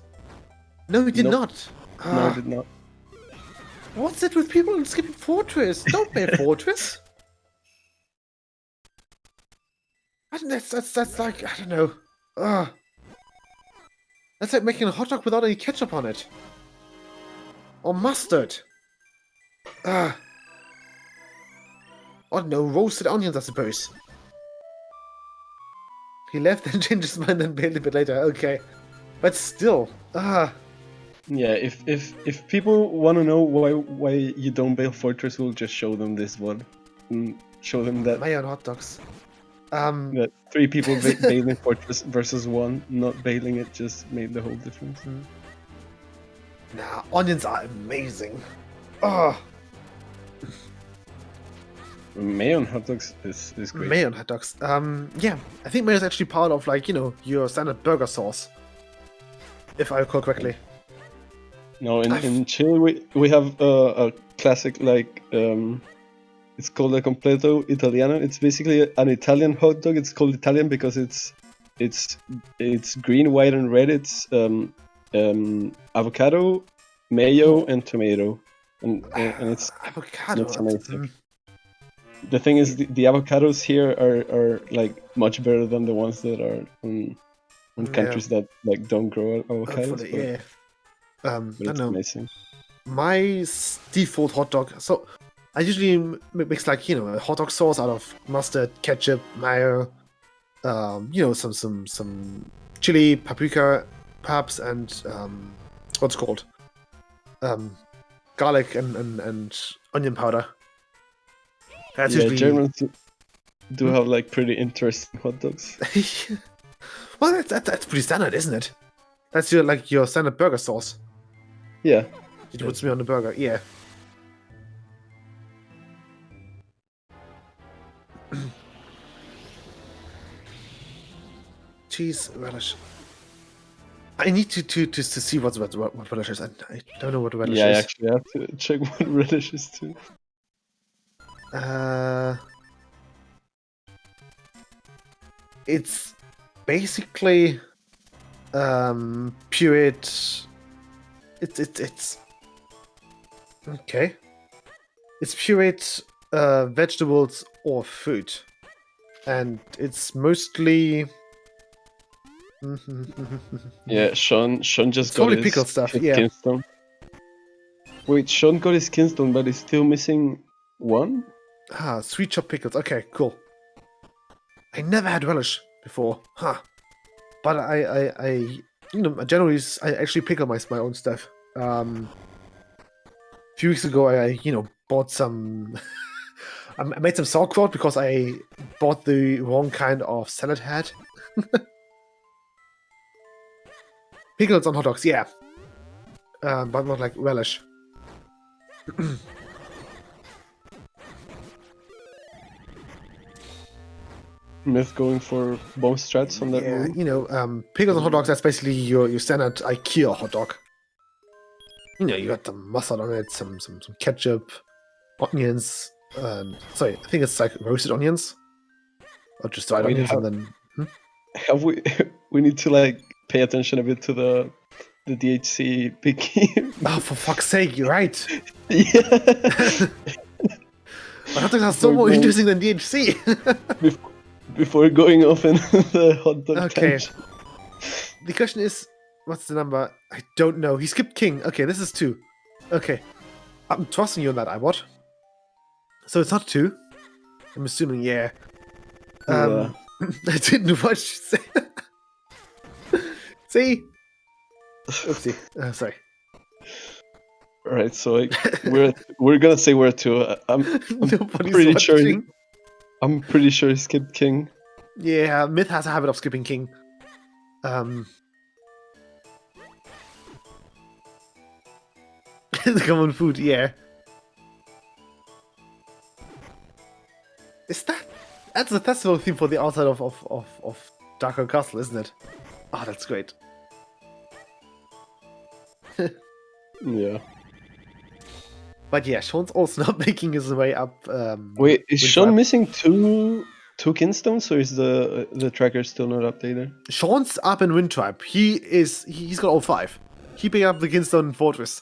No, he did Nope. not. No, he did not. What's it with people skipping Fortress? Don't play Fortress. I think that's like, I don't know. That's like making a hot dog without any ketchup on it. Or mustard. I don't know, roasted onions, I suppose. He left and changed his mind and bailed a bit later. Okay. But still. Yeah, if people want to know why you don't bail Fortress, we'll just show them this one. And show them that, Mayo and hot dogs. that 3 people bailing Fortress versus 1 not bailing it just made the whole difference. Nah, onions are amazing. Mayo on hot dogs is great. Mayo on hot dogs. Yeah, I think mayo is actually part of, like, your standard burger sauce. If I recall correctly. No, in Chile we have a classic, like, it's called a completo italiano. It's basically an Italian hot dog. It's called Italian because it's green, white, and red. It's avocado, mayo, and tomato, and it's Avocado. amazing. The thing is, the avocados here are like much better than the ones that are in countries that like don't grow avocados. Hopefully, yeah. I But don't it's know. amazing. My default hot dog. So I usually mix like a hot dog sauce out of mustard, ketchup, mayo, some chili, paprika, perhaps, and what's it called garlic and onion powder. That's Yeah, usually Germans do have like pretty interesting hot dogs. well, that's pretty standard, isn't it? That's your standard burger sauce. Yeah. It puts me on the burger, yeah. Cheese relish. I need to see what relish is. I don't know what relish Yeah, I is. actually have to check what relish is too. It's basically pureed. It's okay. It's pureed vegetables or fruit, and it's mostly. Yeah, Sean just got Probably his pickle stuff, his yeah. Kinstone. Wait, Sean got his Kinstone, but he's still missing one? Sweet chopped pickles. Okay, cool. I never had relish before, but I generally I actually pickle my own stuff. A few weeks ago, I bought some. I made some sauerkraut because I bought the wrong kind of salad head. Pickles on hot dogs, yeah, but not like relish. Myth going for bomb strats on that Yeah, move. pickles on hot dogs, that's basically your standard IKEA hot dog. You got the mustard on it, some ketchup, onions. Sorry, I think it's like roasted onions. Or just dried Wait, onions and then... Have we we need to like pay attention a bit to the DHC picky. Oh, for fuck's sake, you're right! Yeah. But hot dogs are so more interesting than DHC! Before going off in the hot dog Okay. tangent. The question is, what's the number? I don't know. He skipped king. Okay, this is 2. Okay. I'm trusting you on that, iBot. So it's not 2? I'm assuming, yeah. Yeah. I didn't watch. See? Oopsie. Sorry. Right, so like, we're gonna say we're at 2. I'm Nobody's pretty watching. sure. I'm pretty sure he skipped king. Yeah, Myth has a habit of skipping king. The common food, yeah. Is that's the festival theme for the outside of Darker Castle, isn't it? Oh, that's great. Yeah. But yeah, Sean's also not making his way up. Wait, is with Sean vibe. missing two Kinstones, or is the tracker still not updated? Sean's up in Wind Tribe. He's got all 5. He picked up the Kinstone Fortress.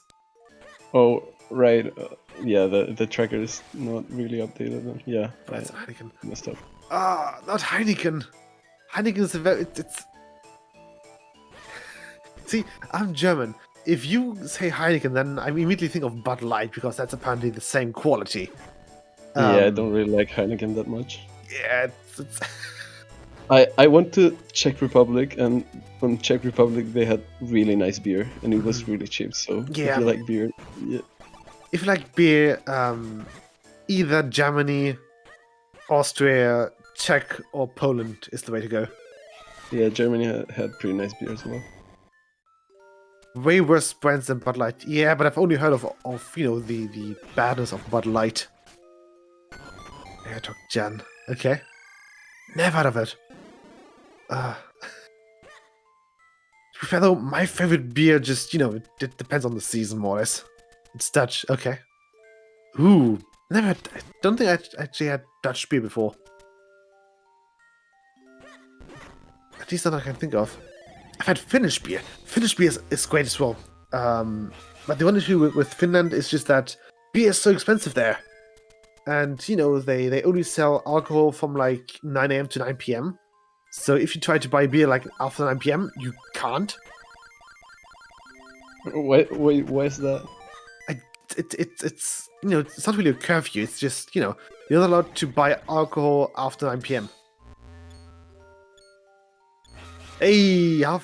Oh, right. Yeah, the tracker is not really updated then. Yeah, That's Heineken. messed up. Not Heineken. Heineken is a very... It's... See, I'm German. If you say Heineken, then I immediately think of Bud Light, because that's apparently the same quality. Yeah, I don't really like Heineken that much. Yeah, it's... I went to Czech Republic, and from Czech Republic they had really nice beer, and it was really cheap. So Yeah. if you like beer, yeah. If you like beer, either Germany, Austria, Czech, or Poland is the way to go. Yeah, Germany had pretty nice beer as well. Way worse brands than Bud Light. Yeah, but I've only heard of the badness of Bud Light. Yeah, talk Jan. Okay. Never heard of it. To be fair though, my favorite beer just, it depends on the season more or less. It's Dutch, okay. Ooh, I don't think I actually had Dutch beer before. At least that I can think of. I've had Finnish beer. Finnish beer is great as well. But the one issue with Finland is just that beer is so expensive there. and they only sell alcohol from like 9 a.m. to 9 p.m. So if you try to buy beer like after 9 p.m., you can't. Wait, why is that? It's it's not really a curfew. It's just you're not allowed to buy alcohol after 9 p.m. Hey, I'm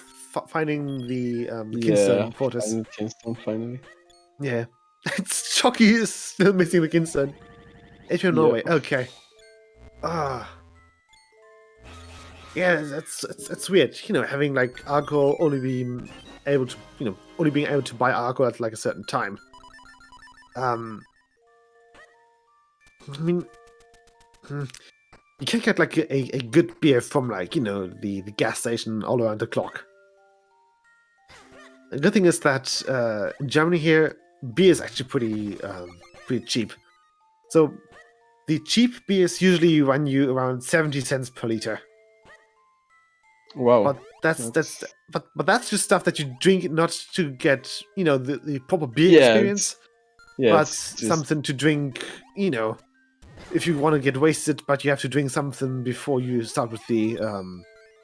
finding the Kinstone fortress. finding Kinstone finally. Yeah, it's Chucky is still missing the Kinstone. If you're Norway, okay. Yeah, that's weird. Having like alcohol only being able to buy alcohol at like a certain time. I mean, you can get like a good beer from like the gas station all around the clock. The good thing is that in Germany here, beer is actually pretty cheap. So the cheap beers usually run you around 70 cents per liter. Wow. But that's just stuff that you drink not to get the proper beer experience. But it's just... something to drink, if you want to get wasted, but you have to drink something before you start with the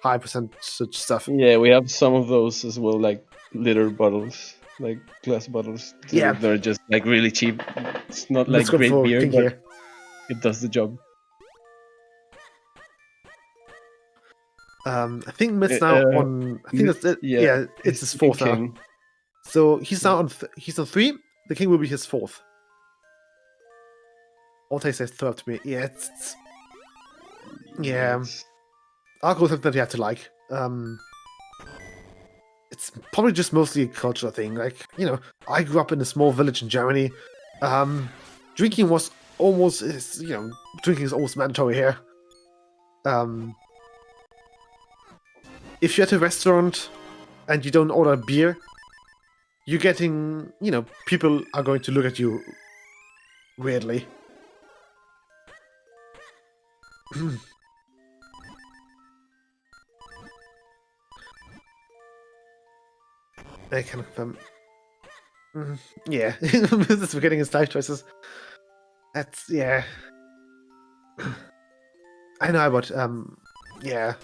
high percentage stuff. Yeah, we have some of those as well, like liter bottles, like glass bottles. Yeah, they're just like really cheap. It's not like Let's go great for beer, King but here. it does the job. I think Mitt's now on. I think that's it. Yeah, it's his fourth now. So he's now on. He's on 3. The king will be his 4th. Altai says third to me. Yeah, alcohol is something that you have to like. It's probably just mostly a cultural thing. Like I grew up in a small village in Germany. Drinking was almost drinking is almost mandatory here. If you're at a restaurant and you don't order beer, you're getting, people are going to look at you weirdly. I can confirm. Yeah, this is forgetting his life choices. That's, yeah. I know, but, yeah.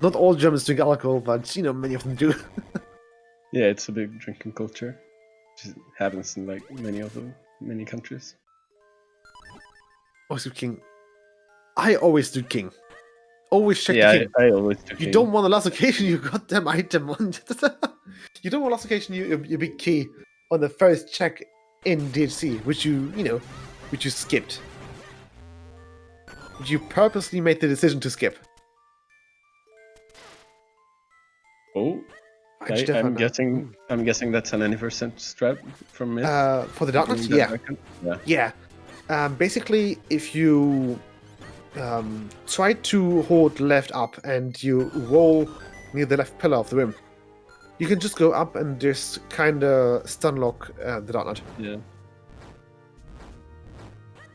Not all Germans drink alcohol, but, many of them do. Yeah, it's a big drinking culture. It happens in like many countries. Also, king. I always do king. Always check the king. I always do king. You don't want the last occasion you got them item on. You don't want last occasion you big key on the first check in DHC, which you skipped. You purposely made the decision to skip. Oh. I'm guessing that's an 90% strat from me. For the darkness, yeah. Basically, if you try to hold left up and you roll near the left pillar of the rim, you can just go up and just kind of stun lock the darknut. Yeah.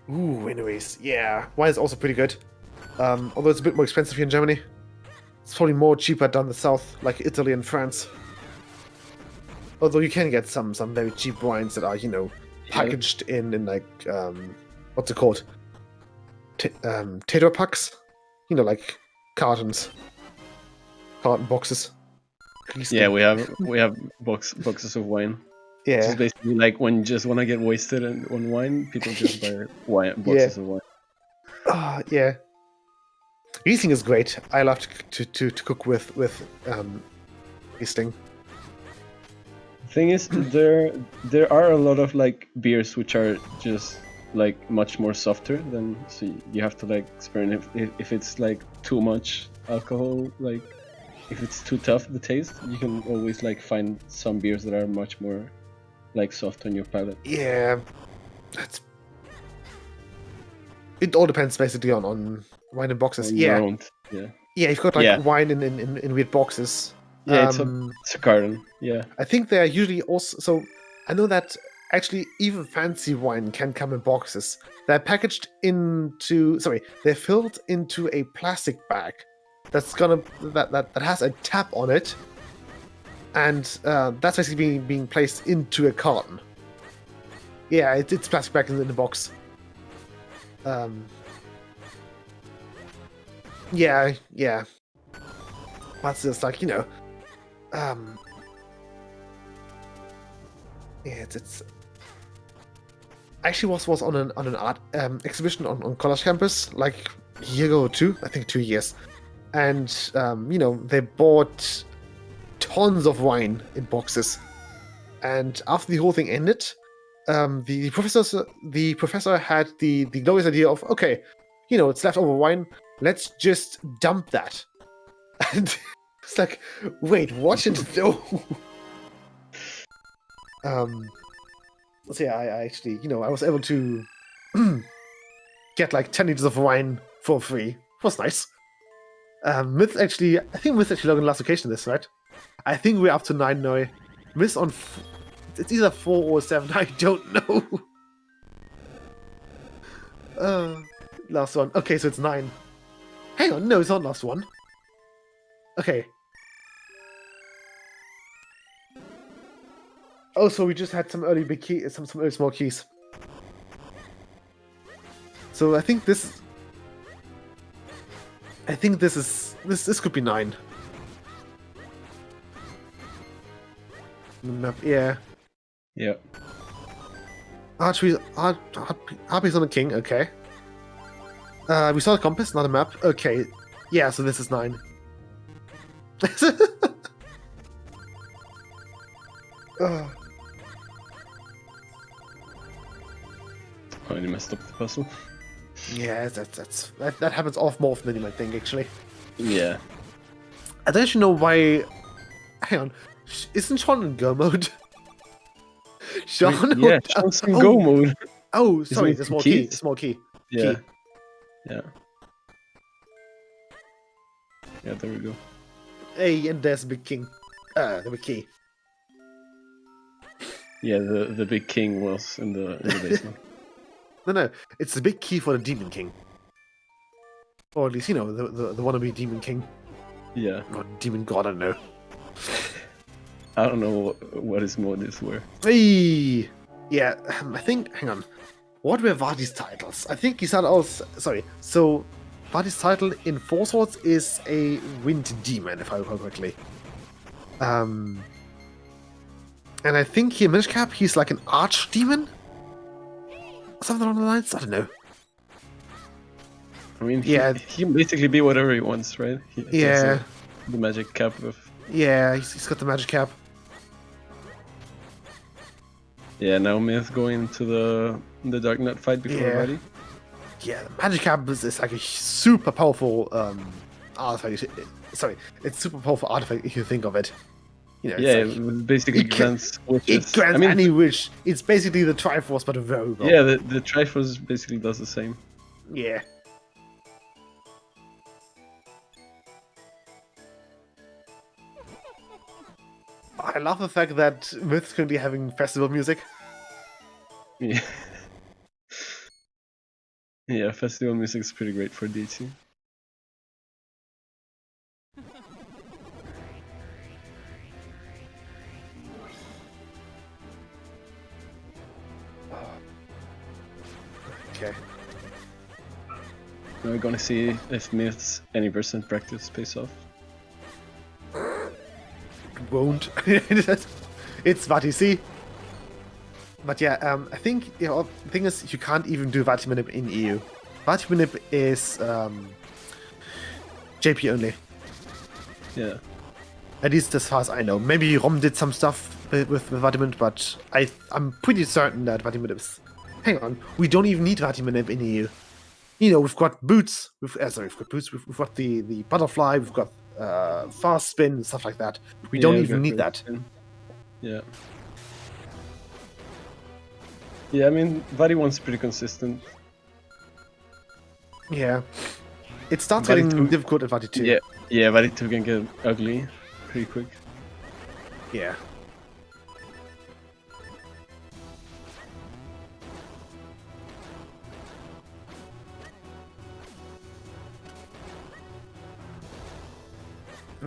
Ooh, anyways, yeah. Wine is also pretty good. Although it's a bit more expensive here in Germany. It's probably more cheaper down the south, like Italy and France. Although you can get some very cheap wines that are, packaged in like, what's it called? Tetra packs? Like carton boxes. Yeah, we have boxes of wine. Yeah. It's basically like when you just want to get wasted on wine, people just buy boxes of wine. Yeah. Riesling is great. I love to cook with Riesling. The thing is, there are a lot of like beers which are just like much more softer than, so you have to like experiment if it's like too much alcohol, like if it's too tough the taste, you can always like find some beers that are much more like soft on your palate. Yeah, it all depends basically on wine in boxes. Yeah, you've got like wine in weird boxes. Yeah, it's a carton. Yeah, I think they're usually also. So I know that actually even fancy wine can come in boxes. They're packaged into. Sorry, they're filled into a plastic bag that has a tap on it, and that's basically being placed into a carton. Yeah, it's plastic bag in the box. Yeah, yeah. But it's like, you know, yeah, it's I actually was on an art exhibition on college campus like a year ago or two, I think 2 years, and you know, they bought tons of wine in boxes, and after the whole thing ended, the professor had the glorious idea of, okay, you know, it's leftover wine, let's just dump that. And it's like, wait, what? No. So yeah, I actually, you know, I was able to get like 10 liters of wine for free. It was nice. I think Myth actually logged on last occasion this, right? I think we're up to 9 now. Myth on, it's either 4 or 7, I don't know. Last one. Okay, so it's 9. Hang on, no, it's not last one. Okay. Oh, so we just had some early big key, some early small keys. So I think this could be 9. Yeah. Yeah. Harpy's on the king. Okay. We saw the compass, not a map. Okay. Yeah. So this is 9. Oh, you messed up the puzzle. Yeah, that happens more often than you might think, actually. Yeah. I don't actually know why. Hang on, isn't Sean in go mode? Sean? Yeah, Sean's in go mode. Oh, sorry, Isn't the it small key? key. The small key. Yeah. Key. Yeah. Yeah, there we go. Hey, and there's the big king. The big key. Yeah, the big king was in the basement. No, it's the big key for the demon king. Or at least, you know, the wannabe demon king. Yeah. Or demon god, I don't know. I don't know what his motives were. Hey! Yeah, I think, hang on. What were Vadi's titles? I think he said also, sorry, so Vadi's title in Four Swords is a wind demon, if I recall correctly. And I think here in Minish Cap, he's like an archdemon? Something along the lines? I don't know. I mean, Yeah. he can basically be whatever he wants, right? He has, Yeah. the magic cap of... Yeah, he's got the magic cap. Yeah, now Myth going into the Dark Knight fight before Yeah. Vadi. Yeah, the magic cap is like a super powerful artifact. Sorry, it's super powerful artifact if you think of it. You know, it's Yeah, like, it basically it can- grants wishes. it grants I mean, any wish. It's basically the Triforce, but a variable. yeah, the Triforce basically does the same. Yeah. I love the fact that Myth's currently having festival music. Yeah. Yeah, festival music is pretty great for DT. Okay. Now we're gonna see if Myth's any percent practice pays off. Won't. It's VATC. But yeah, I think, you know, the thing is, you can't even do Vatimanip in EU. Vatimanip is JP only. Yeah. At least as far as I know. Maybe Rom did some stuff with Vatimanip, but I'm pretty certain that Vatimanip is... Hang on, we don't even need Vatimanip in EU. You know, we've got boots. We've got boots. We've got the butterfly. We've got fast spin, stuff like that. We don't even need that. Yeah. Yeah, I mean, Vadi 1's pretty consistent. Yeah. It starts Vadi getting 2 difficult at Vati 2. Yeah, Vadi 2 can get ugly pretty quick. Yeah.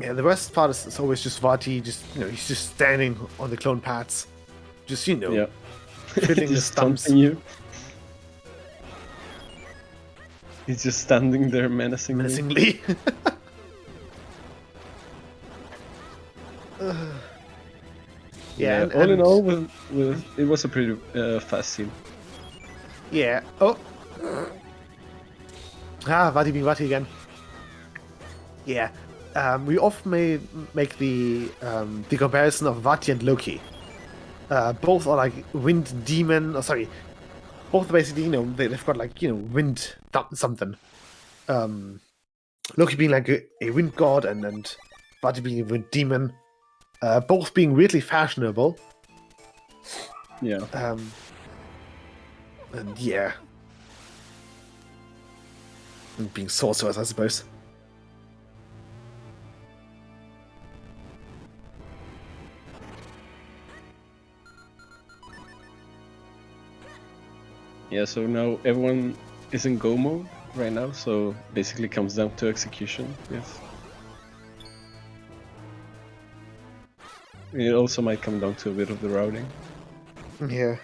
Yeah, the worst part is always just Vati, just, you know, he's just standing on the clone pads. Just, you know, Yeah. fiddling the Just stumps. taunting you. He's just standing there menacingly. menacingly. Yeah, all in all, it was a pretty fast scene. Yeah. Oh. Vati being Vati again. Yeah. We often make the comparison of Vati and Loki. Both are like wind demon. Oh, sorry. Both are basically, they've got like, wind something. Loki being like a wind god and Vati being a wind demon. Both being weirdly fashionable. Yeah. And yeah. And being sorcerers, I suppose. Yeah, so now everyone is in go mode right now, so basically comes down to execution, yes. It also might come down to a bit of the routing. Yeah.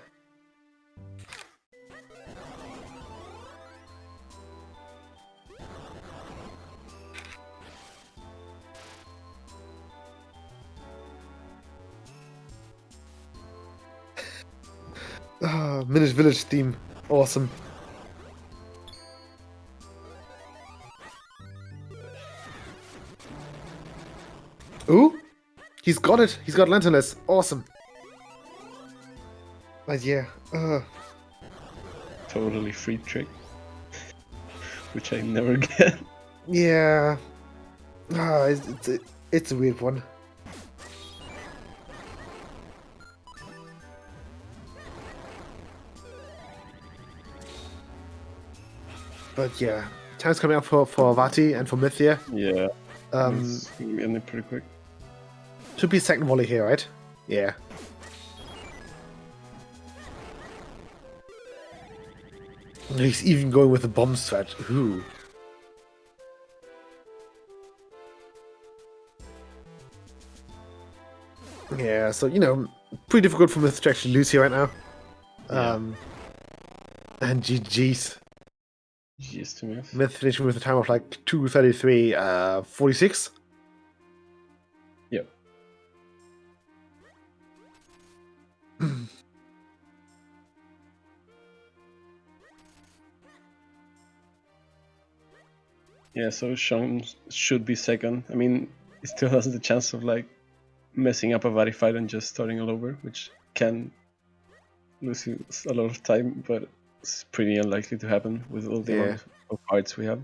Minish Village theme. Awesome. Ooh! He's got it! He's got Lanternless. Awesome. But yeah. Totally free trick. Which I never get. Yeah. It's a weird one. But yeah, time's coming up for Vati and for Mythia. Yeah. It's ending pretty quick. Should be second volley here, right? Yeah. He's even going with the bomb strat. Ooh. Yeah, so, pretty difficult for Myth to actually lose here right now. Yeah. And GG's. GG's to Myth. Myth finishing with a time of like 2:33:46. Yep. Yeah, so Sean should be second. I mean, he still has the chance of like messing up a Vati fight and just starting all over, which can lose you a lot of time, but it's pretty unlikely to happen with all the amount of cards we have.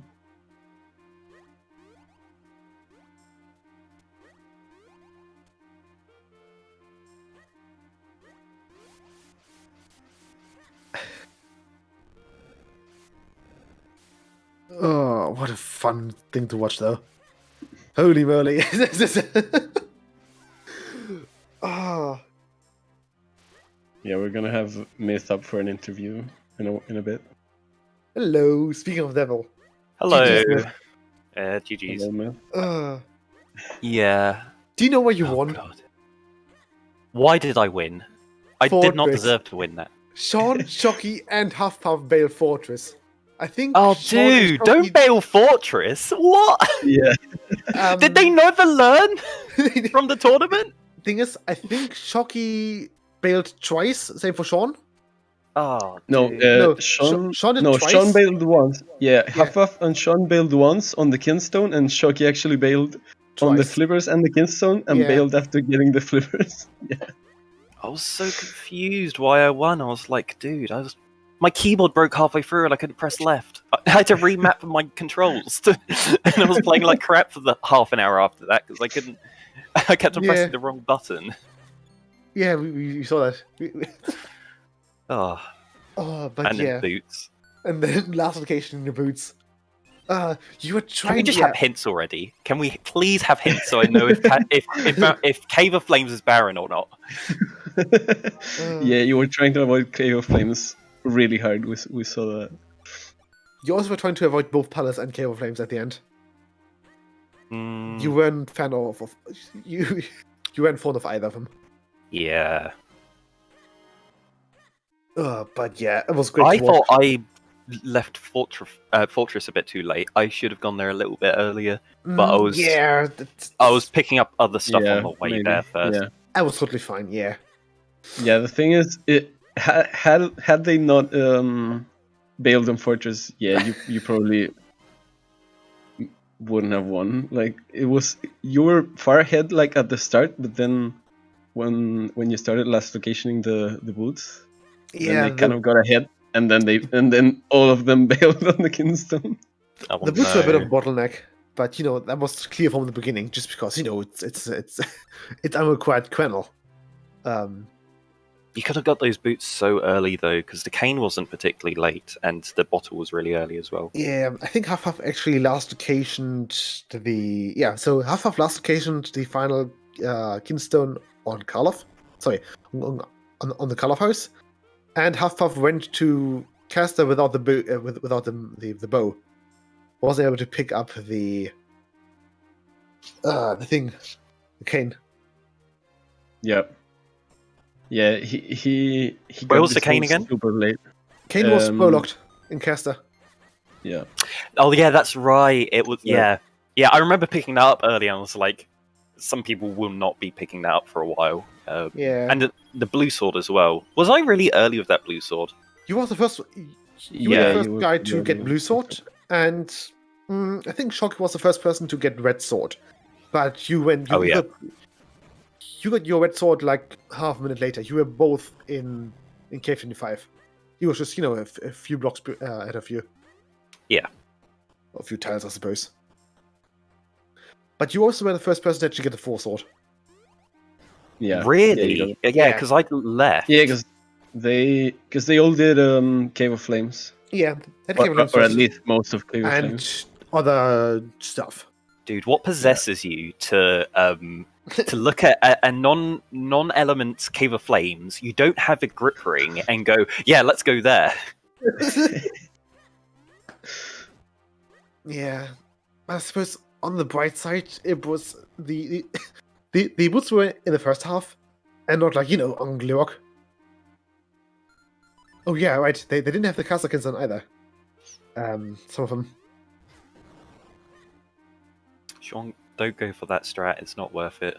Oh, what a fun thing to watch, though. Holy moly. Oh. Yeah, we're gonna have Myth up for an interview in a bit. Hello, speaking of devil. Hello. GG's, Myth. GG's. Hello, Myth. Yeah. Do you know what you Oh, won? God. Why did I win? I did not Fortress. deserve to win that. Sean, Shocky, and Huffpuff Bale Fortress. I think. Oh, Sean and dude, Shocky- don't bail Fortress. What? Yeah. Did they never learn from the tournament? Thing is, I think Shocky bailed twice. Same for Sean. Oh, No, dude. No, Sean. Sean did No, twice. Sean bailed once. Yeah, Huffpuff and Sean bailed once on the Kinstone, and Shocky actually bailed on the Twice. flippers and the Kinstone, and Yeah. bailed after getting the flippers. Yeah. I was so confused why I won. I was like, dude, my keyboard broke halfway through and I couldn't press left. I had to remap my controls, and I was playing like crap for the half an hour after that because I couldn't. I kept on pressing the wrong button. Yeah, we saw that. Oh, But and then boots. And then last location in the boots. You were trying. Can we just have hints already? Can we please have hints so I know if Cave of Flames is Baron or not? Yeah, you were trying to avoid Cave of Flames really hard. We saw that. You also were trying to avoid both Palace and Cave of Flames at the end. Mm, You weren't fan of you. You weren't fond of either of them. yeah. But yeah, it was great. I to watch. thought I left Fortress a bit too late. I should have gone there a little bit earlier, but I was I was picking up other stuff on the way maybe. there first. Yeah. I was totally fine. Yeah. Yeah, the thing is, had they not bailed on Fortress, yeah, you probably wouldn't have won. Like you were far ahead like at the start, but then when you started last locationing the boots, then they kind of got ahead, and then all of them bailed on the Kinstone. Oh, the boots were a bit of a no. bottleneck, but that was clear from the beginning, just because it's unrequired kernel. You could have got those boots so early though, because the cane wasn't particularly late, and the bottle was really early as well. Yeah, I think Half actually last locationed so Half last locationed the final Kinstone on Karloff. Sorry, on the Karloff house, and Half went to Caster without the without the bow. Wasn't able to pick up the thing, the cane. Yeah. Yeah, he Where got was the this cane one again? super late. Cane was bow locked in Caster. Yeah. Oh yeah, that's right. It was Yeah. yeah. I remember picking that up early, and I was like, some people will not be picking that up for a while. Yeah. And the blue sword as well. Was I really early with that blue sword? You were the first. You were the first guy to get blue sword, and I think Shock was the first person to get red sword. But you went. You got your red sword like half a minute later. You were both in Cave 25. He was just a few blocks ahead of you. Yeah. A few tiles, I suppose. But you also were the first person to actually get the full sword. Yeah. Really? Yeah, because I left. Yeah, because they all did Cave of Flames. Yeah, Or at least most of Cave of and Flames. other stuff. Dude, what possesses you to look at a non-element Cave of Flames? You don't have a grip ring and go, yeah, let's go there. Yeah, I suppose on the bright side, it was the boots were in the first half, and not like on Gleok. Oh yeah, right. They didn't have the Kasakins on either. Some of them. Sean, don't go for that strat. It's not worth it.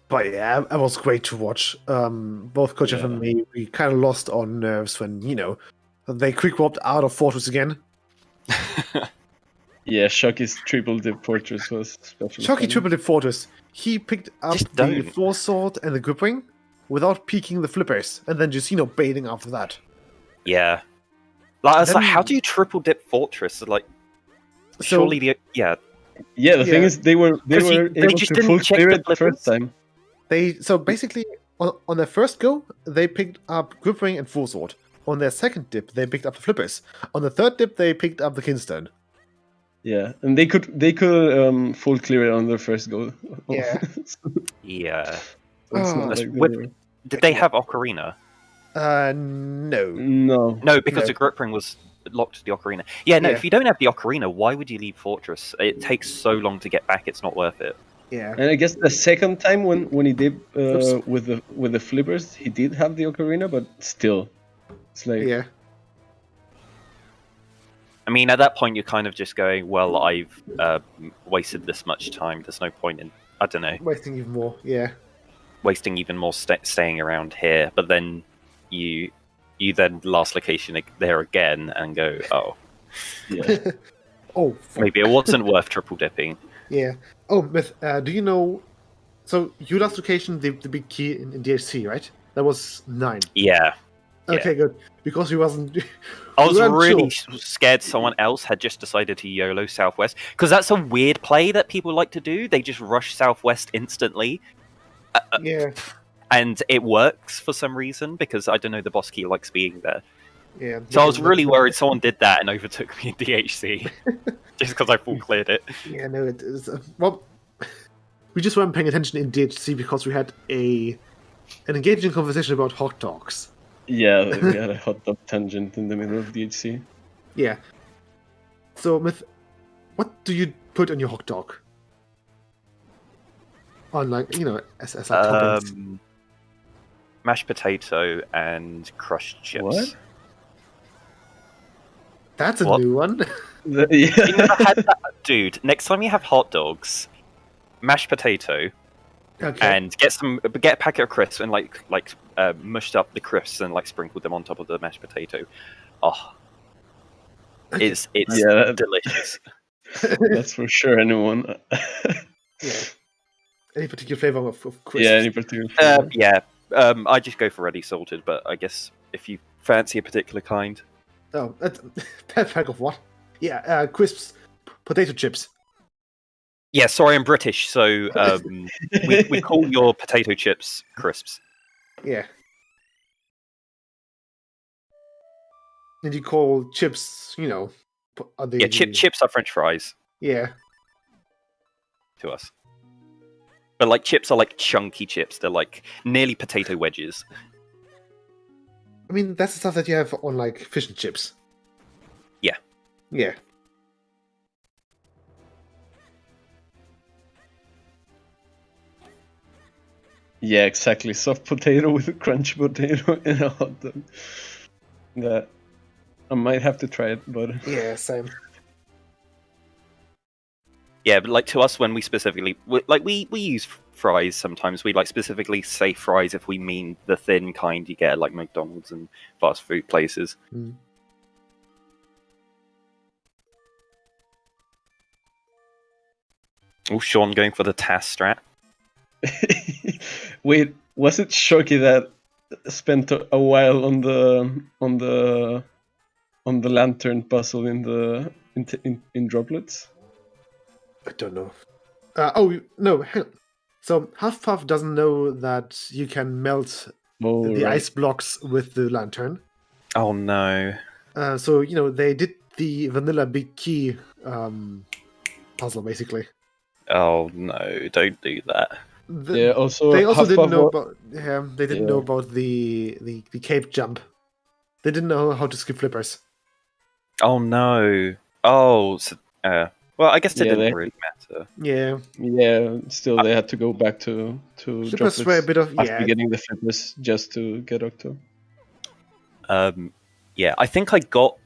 But yeah, it was great to watch. Both Kochev and me, we kind of lost our nerves when they quick warped out of Fortress again. Yeah, Shoky's triple dip Fortress was special. Shocky triple dip Fortress. He picked up the floor sword and the grip ring without peeking the flippers, and then just baiting after that. Yeah. Like, I was like, how do you triple dip Fortress? Like, surely the Yeah, the thing is, they were able just to didn't full check clear the it the first time. So basically, on their first go, they picked up grip ring and full sword. On their second dip, they picked up the flippers. On the third dip, they picked up the Kinstone. Yeah, and they could full clear it on their first go. Yeah. Yeah. Did they have Ocarina? No. No, because No. the grip ring was locked to the Ocarina. Yeah, no, Yeah. if you don't have the Ocarina, why would you leave Fortress? It takes so long to get back, it's not worth it. Yeah. And I guess the second time when he did with the flippers, he did have the Ocarina, but still, it's like Yeah. I mean, at that point, you're kind of just going, well, I've wasted this much time. There's no point in, I don't know, Wasting even more. Yeah. wasting even more staying around here. But then you then last location there again and go, oh, yeah. Oh. maybe it wasn't worth triple dipping. Yeah. Oh, Myth, do you know... So, you last location, the big key in DHC, right? That was 9. Yeah. Okay, good. Because we wasn't... I was weren't really sure. scared someone else had just decided to YOLO Southwest. Because that's a weird play that people like to do. They just rush Southwest instantly. Yeah. And it works for some reason, because, I don't know, the boss key likes being there. Yeah. So I was really worried someone did that and overtook me in DHC. Just because I full cleared it. Yeah, no, it is... well, we just weren't paying attention in DHC because we had an engaging conversation about hot dogs. Yeah, we had a hot dog tangent in the middle of DHC. Yeah. So, Myth, what do you put on your hot dog? On, like, as toppings? mashed potato, and crushed chips. What? That's a What? new one. Yeah. You never had that, dude. Next time you have hot dogs, mashed potato, Okay. and get a packet of crisps and mushed up the crisps and like sprinkled them on top of the mashed potato. Oh, it's Yeah. delicious. That's for sure. Anyone? Yeah. Any particular flavor of crisps? Yeah, any particular flavor? Yeah. I just go for ready salted, but I guess if you fancy a particular kind. Oh, pack of what? Yeah, crisps, potato chips. Yeah, sorry, I'm British, so we call your potato chips crisps. Yeah. And you call chips, are they? Yeah, chips are French fries Yeah. to us. But like chips are like chunky chips. They're like nearly potato wedges. I mean, that's the stuff that you have on like fish and chips. Yeah. Yeah. Yeah, exactly. Soft potato with a crunchy potato in a hot dog. That I might have to try it, but Yeah, same. Yeah, but like to us, when we specifically we use fries sometimes. We like specifically say fries if we mean the thin kind you get at like McDonald's and fast food places. Mm. Oh, Sean going for the TAS strat. wait, was it Shoki that spent a while on the lantern puzzle in droplets? I don't know. Oh no! So Huffpuff doesn't know that you can melt Oh, the right. ice blocks with the lantern. Oh no! So they did the vanilla big key puzzle basically. Oh no! Don't do that. Yeah. Also, They also didn't Huffpuff know wa- about. Yeah, they didn't know Yeah. about the cape jump. They didn't know how to skip flippers. Oh no! Oh, so, well, I guess it Yeah, didn't they- really matter. Yeah, Yeah. Still, they had to go back to flippers droplets were a bit of after getting the flippers just to get Octo. Yeah, I think I got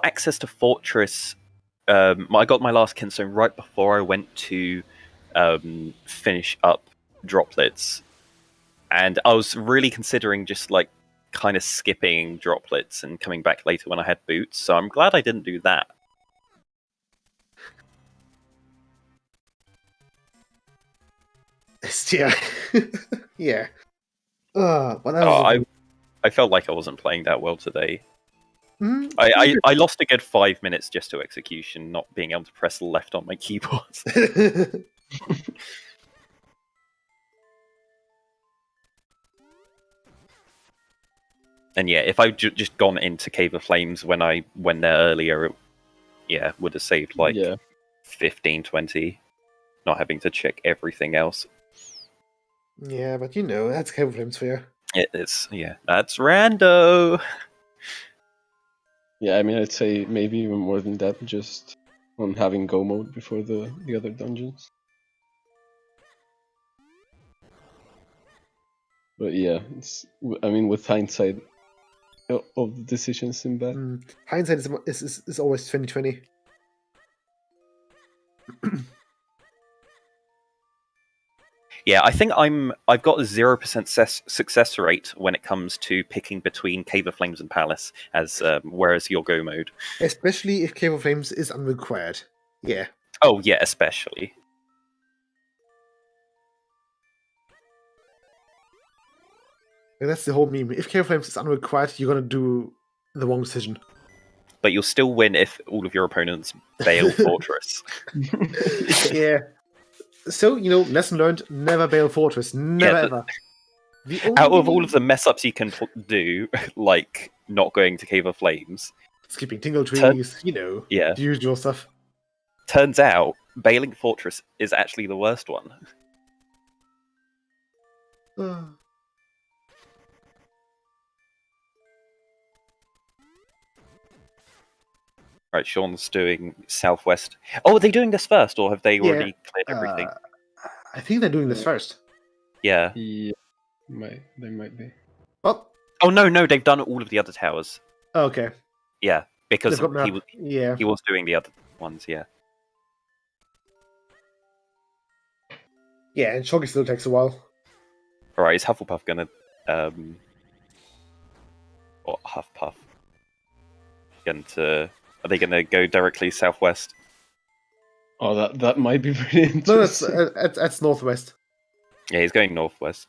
access to Fortress. I got my last Kinstone right before I went to finish up Droplets, and I was really considering just like kind of skipping Droplets and coming back later when I had boots. So I'm glad I didn't do that. Yeah, yeah. What Oh, else? I felt like I wasn't playing that well today. Hmm? I lost a good 5 minutes just to execution, not being able to press left on my keyboard. And yeah, if I just gone into Cave of Flames when I went there earlier, it would have saved like Yeah. 15, 20, not having to check everything else. Yeah, but that's Cave of Flames for you. It's that's rando. Yeah, I mean, I'd say maybe even more than that, just on having go mode before the other dungeons. But yeah, I mean, with hindsight of the decisions in that. Hindsight is always 2020. Yeah, I think I've got a 0% success rate when it comes to picking between Cave of Flames and Palace, as whereas your go mode. Especially if Cave of Flames is unrequired. Yeah. Oh yeah, especially. Like, that's the whole meme. If Cave of Flames is unrequired, you're gonna do the wrong decision. But you'll still win if all of your opponents bail Fortress. Yeah. So, lesson learned, never bail Fortress. Never Yeah, ever. Out of all of the mess ups you can do, like not going to Cave of Flames, skipping tingle trees, yeah, the usual stuff. turns out bailing Fortress is actually the worst one. Right, Sean's doing Southwest. Oh, are they doing this first, or have they already cleared everything? I think they're doing this first. Yeah. Yeah, they might be. Oh, Oh no, they've done all of the other towers. okay. Yeah, because They've got yeah. he was doing the other ones. Yeah. Yeah, and Shogi still takes a while. All right, is Hufflepuff gonna or Huffpuff going to? Are they gonna go directly southwest? Oh, that might be pretty No, interesting. that's northwest. Yeah, he's going northwest.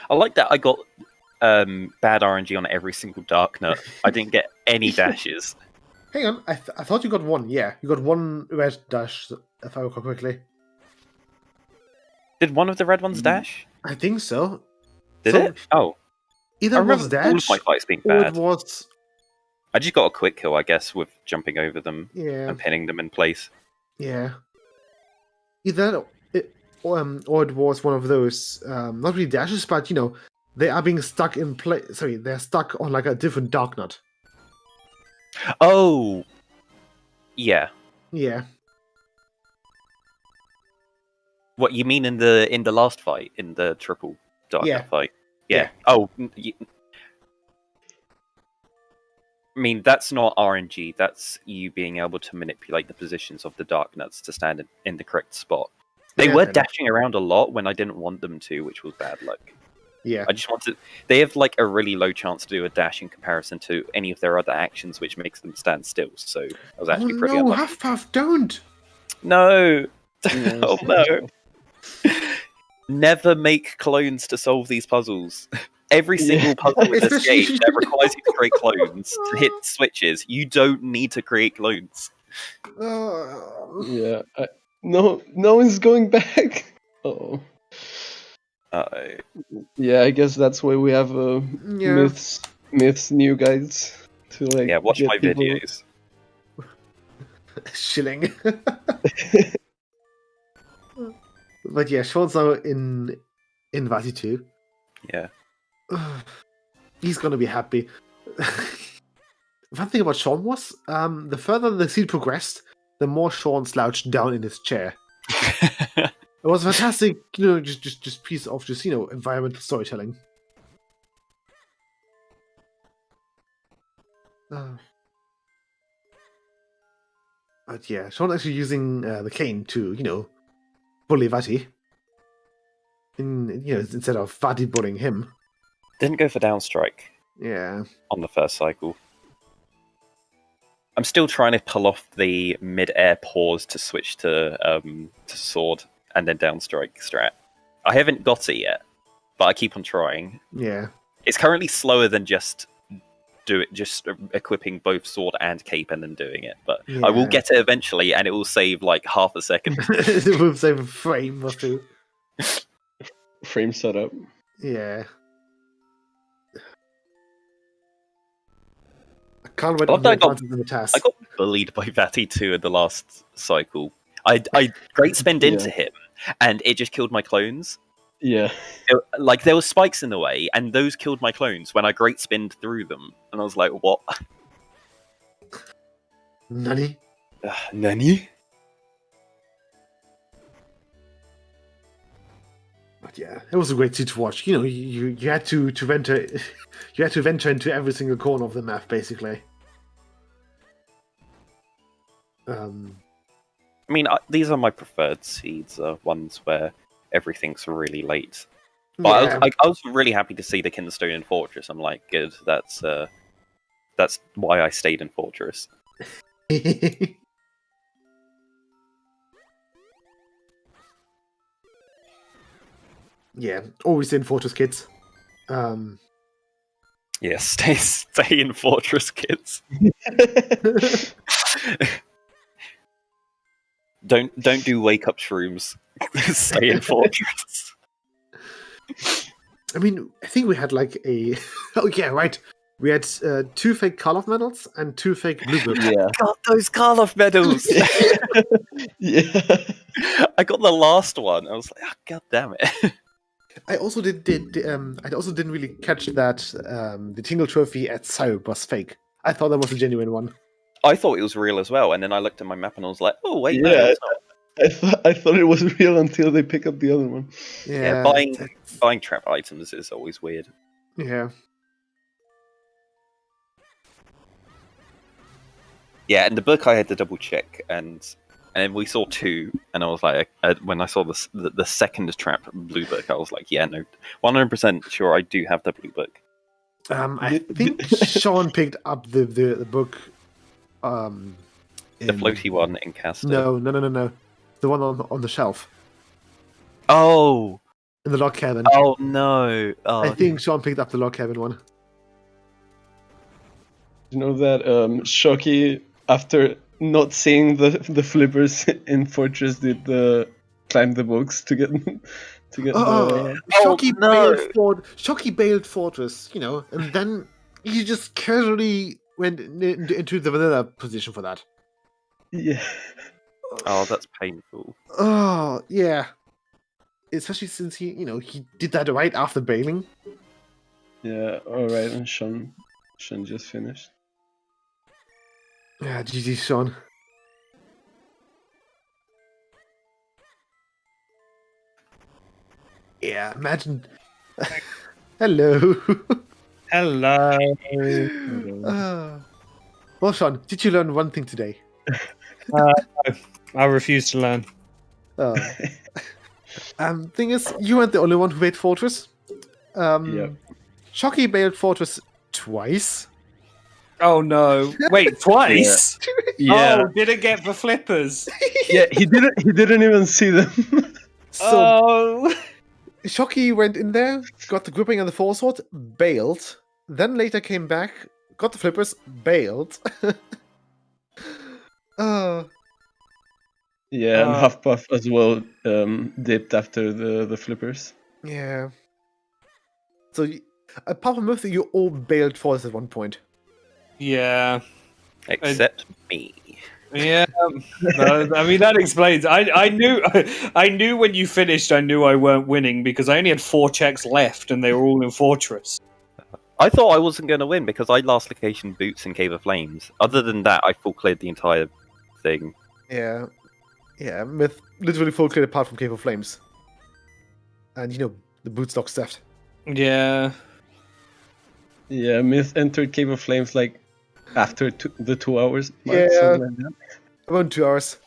I like that I got bad RNG on every single Dark Nut. I didn't get any dashes. Hang on, I thought you got one. Yeah, you got one red dash, if I recall correctly. Did one of the red ones dash? I think so. Did So, it? Oh, Either I it was remember all of dash, my fights being or it bad. was... I just got a quick kill, I guess, with jumping over them Yeah, and pinning them in place. yeah. Either it, or it was one of those, not really dashes, but, they are being stuck in place. Sorry, they're stuck on, like, a different Dark Nut. Oh, yeah. Yeah. What you mean in the last fight, in the triple Dark Yeah. Nut fight? Yeah. Oh, I mean, that's not RNG. That's you being able to manipulate the positions of the Dark Nuts to stand in the correct spot. They Yeah, were I know. dashing around a lot when I didn't want them to, which was bad luck. Yeah. I just wanted. They have like a really low chance to do a dash in comparison to any of their other actions, which makes them stand still. So I was actually pretty no, unlucky. Huffpuff, don't! No, Yeah, oh no! Never make clones to solve these puzzles. Every single puzzle in this Especially- game that requires you to create clones to hit switches, you don't need to create clones. Yeah. No one's going back. Oh. Yeah, I guess that's why we have Yeah. myths new guides to like. Yeah, watch get my people- videos. Shilling. But yeah, Sean's now in Vati 2. Yeah. He's gonna be happy. One thing about Sean was, the further the scene progressed, the more Sean slouched down in his chair. It was a fantastic, just piece of environmental storytelling. But yeah, Sean actually using the cane to, bully Vati. Instead of Vati bullying him. Didn't go for downstrike Yeah. on the first cycle. I'm still trying to pull off the mid-air pause to switch to sword and then downstrike strat. I haven't got it yet, but I keep on trying. Yeah. It's currently slower than just equipping both sword and cape and then doing it, but I will Yeah. get it eventually, and it will save like half a second. It will save a frame or two. frame setup. Yeah. I can't wait I on love the that I got- advances in the task. I got bullied by Vati 2 in the last cycle. I great spend into him, and it just killed my clones. Yeah. Like there were spikes in the way, and those killed my clones when I great spinned through them, and I was like, "What? Nani? Nani?" But yeah, it was a great scene to watch. You had to venture, you had to venture into every single corner of the map, basically. I mean, these are my preferred seeds, ones where everything's really late. But Yeah. I was really happy to see the Kinstone in Fortress. I'm like, good. That's why I stayed in Fortress. Yeah, always in Fortress, kids. Yeah, stay in Fortress, kids. Don't do wake up shrooms. Stay in Fortress. I mean, I think we had like a. Oh yeah, right. We had 2 fake Karloff medals and 2 fake Bluebird. Yeah. Got those Karloff medals. Yeah. I got the last one. I was like, oh, god damn it. I also didn't really catch that the Tingle Trophy at Syrup was fake. I thought that was a genuine one. I thought it was real as well, and then I looked at my map and I was like, oh wait, no, Yeah. it's not. I thought it was real until they pick up the other one. Yeah, buying trap items is always weird. Yeah. Yeah, in the book I had to double check, and we saw 2, and I was like, when I saw the second trap blue book, I was like, yeah, no, 100% sure I do have the blue book. I think Sean picked up the book. The floaty one in Castor. No. The one on the shelf Oh. in the log cabin. Oh no. Oh, I think Sean picked up the log cabin one. You know that Shoki, after not seeing the flippers in Fortress, did climb the books to get the. Shoki bailed Fortress, and then he just casually went into the vanilla position for that. Yeah. Oh, that's painful. Oh yeah, especially since he did that right after bailing. Yeah. All right, and Sean just finished. Yeah, GG Sean. Yeah, imagine. Hello. Hello. Well, Sean, did you learn one thing today? I refuse to learn. Oh. Thing is, you weren't the only one who bailed Fortress. Yeah. Shocky bailed Fortress twice. Oh no! Wait, twice? Yeah. Oh, did it get the flippers? Yeah. He didn't even see them. So Oh. Shocky went in there, got the gripping and the foresword, bailed, then later came back, got the flippers, bailed. Yeah, and Huffpuff as well dipped after the flippers. Yeah. So, apart from Murphy, you all bailed Fortress at one point. Yeah. Except me. Yeah. No, I mean that explains. I knew when you finished. I knew I weren't winning because I only had 4 checks left, and they were all in Fortress. I thought I wasn't going to win because I last location boots in Cave of Flames. Other than that, I full cleared the entire thing. Yeah. Yeah, Myth literally full clear apart from Cave of Flames. And, the boot stock theft. Yeah. Yeah, Myth entered Cave of Flames like after the 2 hours mark. Yeah. Something like that. Around 2 hours.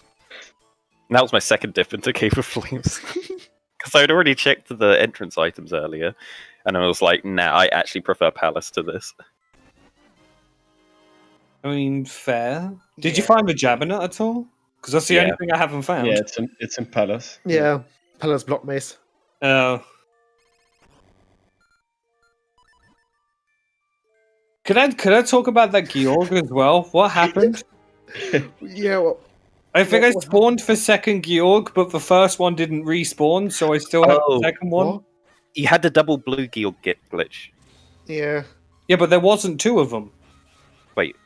And that was my second dip into Cave of Flames. Because I'd already checked the entrance items earlier. And I was like, nah, I actually prefer Palace to this. I mean, fair. Did you find the Jabbernet at all? Because that's the only thing I haven't found. Yeah, it's in Palace. Yeah. Palace Block Mace. Oh. Could I talk about that Georg as well? What happened? Yeah, well, I think I spawned for second Georg, but the first one didn't respawn, so I still have the second one. what? You had the double blue Georg get glitch. Yeah. Yeah, but there wasn't 2 of them. Wait.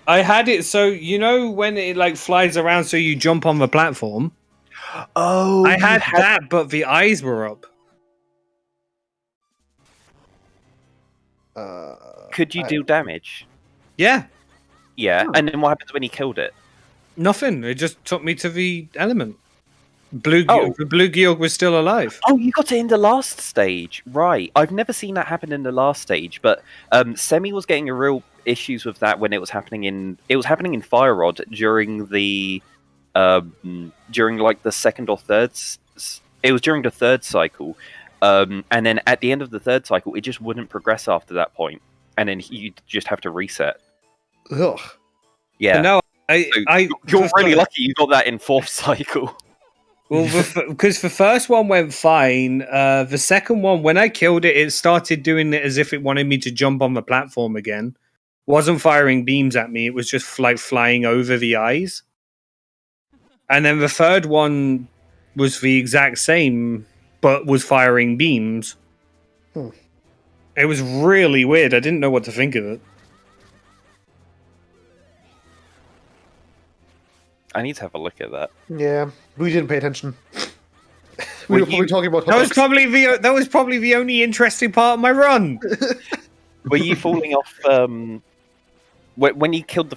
I had it so when it flies around, so you jump on the platform. Oh, I had that, but the eyes were up. Could you do damage? Yeah, Yeah, and then what happens when he killed it? nothing. It just took me to the element. Oh. The blue Georg was still alive. Oh, you got it in the last stage, right? I've never seen that happen in the last stage, but Semi was getting a real issues with that when it was happening in Fire Rod during the second or third. It was during the third cycle, and then at the end of the third cycle, it just wouldn't progress after that point, and then you just have to reset. Ugh. Yeah, No, you're really lucky you got that in fourth cycle. Well, because the first one went fine. The second one, when I killed it, it started doing it as if it wanted me to jump on the platform again. Wasn't firing beams at me. It was just flying over the eyes. And then the third one was the exact same, but was firing beams. It was really weird. I didn't know what to think of it. I need to have a look at that. Yeah, we didn't pay attention. We were probably talking about That was hot probably the only interesting part of my run. Were you falling off When you killed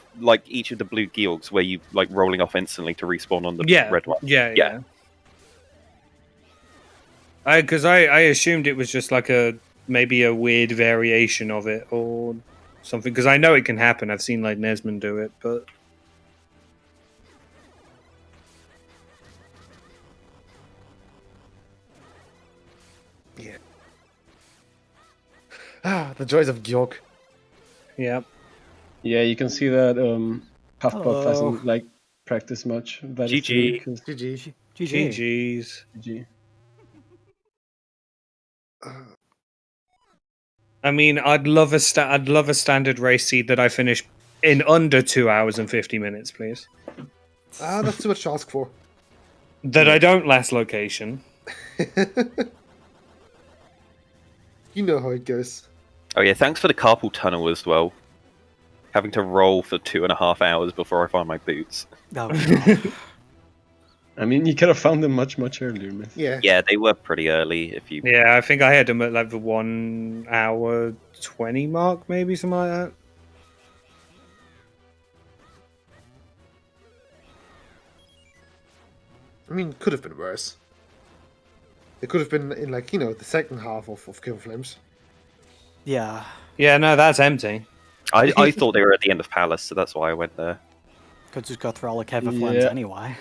each of the blue Georgs, were you like rolling off instantly to respawn on the red one? Yeah. Because I assumed it was just like maybe a weird variation of it or something. Because I know it can happen. I've seen like Nesmond do it, but Yeah. The joys of Georg. yeah. Yeah, you can see that Huffpuff Hello. hasn't like practiced much. GG. GG. GG's. GG. I mean, I'd love a standard race seed that I finish in under 2 hours and 50 minutes, please. That's too much to ask for. That I don't last location. You know how it goes. Oh yeah, thanks for the carpal tunnel as well. Having to roll for 2.5 hours before I find my boots. Oh, God. I mean, you could have found them much earlier, man. Yeah. Yeah, they were pretty early. If you Yeah, I think I had them at like the 1 hour 20 mark, maybe something like that. I mean, could have been worse. It could have been in the second half of Kill Flames. Yeah. Yeah, no, that's empty. I thought they were at the end of Palace, so that's why I went there. Could just go through all the Kevin Yeah. Flames anyway.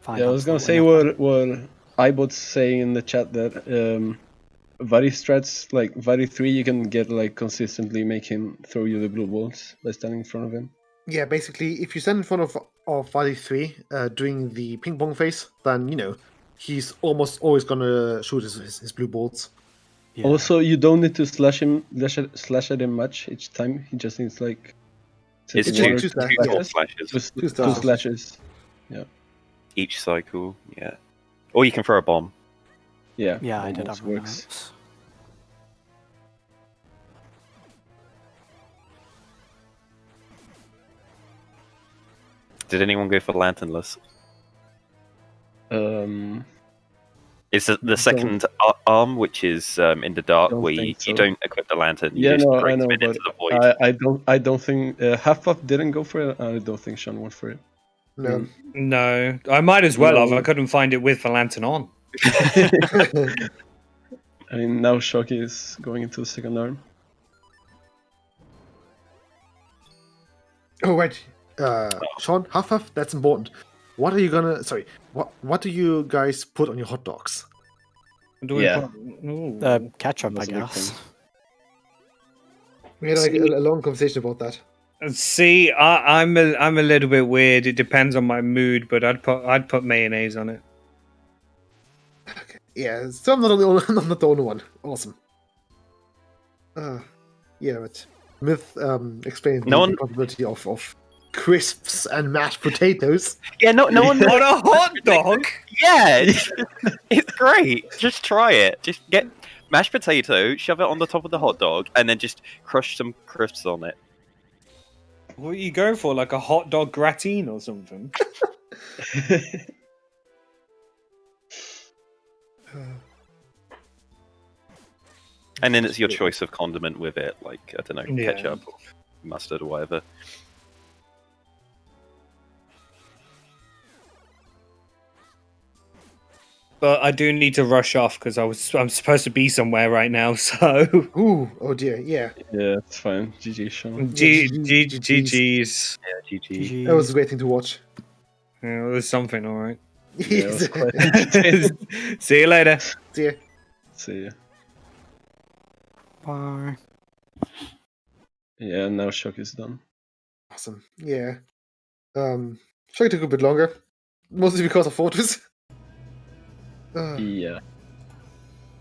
Find Yeah, I was gonna say absolutely what iBot's saying in the chat that Vari strats like Vari 3 you can get like consistently make him throw you the blue balls by standing in front of him. Yeah, basically, if you stand in front of Valley 3 doing the ping pong face, then, he's almost always gonna shoot his blue bolts. Yeah. Also, you don't need to slash at him much each time. He just needs like It's It's one two or slashes. two Yeah. flashes two slashes. slashes. each cycle. Yeah, or you can throw a bomb. Yeah. Yeah, I did almost have works. Did anyone go for lanternless? It's the second arm, which is in the dark, Don't where you think so. don't equip the lantern. You Yeah, just no, I throw know, spin but into the void. I don't think Half-Puff didn't go for it. I don't think Sean went for it. No. No, I might as well have. No. I couldn't find it with the lantern on. I mean, now Shocky is going into the second arm. Oh, wait. Sean, Huff, that's important. What are you gonna... Sorry. What do you guys put on your hot dogs? Do we Yeah. put- Ooh. Ketchup, I That's a big guess. thing. We had a long conversation about that. See, I'm a little bit weird. It depends on my mood, but I'd put mayonnaise on it. Yeah, so I'm not the only one. Awesome. Yeah, but Myth explained No the one- possibility of crisps and mashed potatoes. Yeah, no one. On a hot dog? Yeah, it's great. Just try it. Just get mashed potato, shove it on the top of the hot dog, and then just crush some crisps on it. What are you going for? Like a hot dog gratin or something? And then it's your choice of condiment with it, like, I don't know, Yeah. ketchup or mustard or whatever. But I do need to rush off because I'm supposed to be somewhere right now. So Ooh, oh dear, yeah. Yeah, it's fine. GG, Sean. GG's. Yeah, GG. That was a great thing to watch. Yeah, it was something, all right. Yeah, it was quite- See you later. See ya. See ya. Bye. Yeah, now Shock is done. Awesome. Yeah. Sure, took a bit longer. Mostly because of Fortress. Yeah.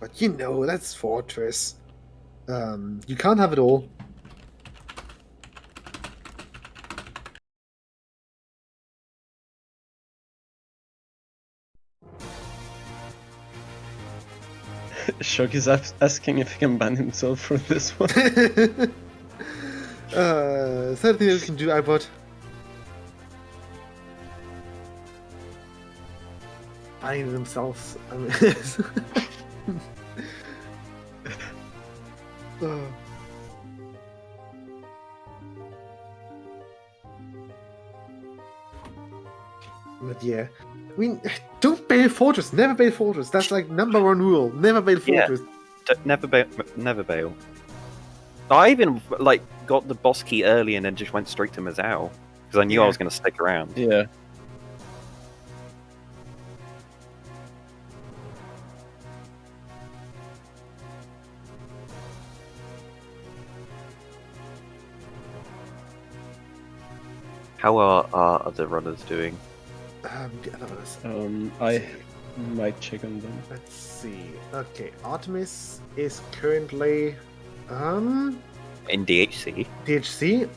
But that's Fortress. You can't have it all. Shock is asking if he can ban himself from this one. Is there anything that we can do, iBot? Finding themselves. I mean, But yeah, I mean, don't bail Fortress. Never bail Fortress. That's like number one rule. Never bail Yeah. Fortress. Never bail. Never bail. I even like got the boss key early and then just went straight to Mazao because I knew I was going to stick around. Yeah. How are our other runners doing? The other one is. I might check on them. Let's see. Okay, Artemis is currently In DHC? DHC,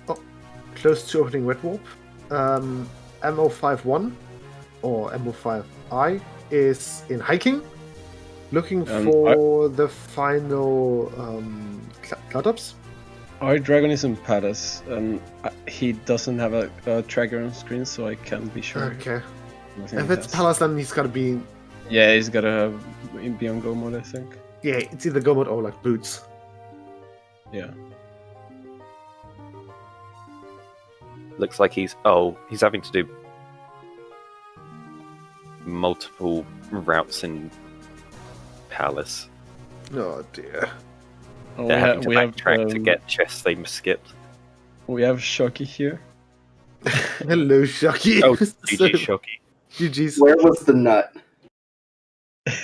close to opening Red Warp. MO51 or MO5I is in hiking, looking for the final cloud ups. Our dragon is in Palace, and he doesn't have a tracker on screen, so I can't be sure. Okay. I think If he it's has. Palace, then he's gotta be. Yeah, he's gotta be on go mode, I think. Yeah, it's either go mode or like boots. Yeah. Looks like he's having to do multiple routes in Palace. Oh dear. Oh, They're having to we have backtrack to get chests they skipped. we have Shocky here. Hello, Shocky. Oh, GG Shocky. GG's. Where was the nut?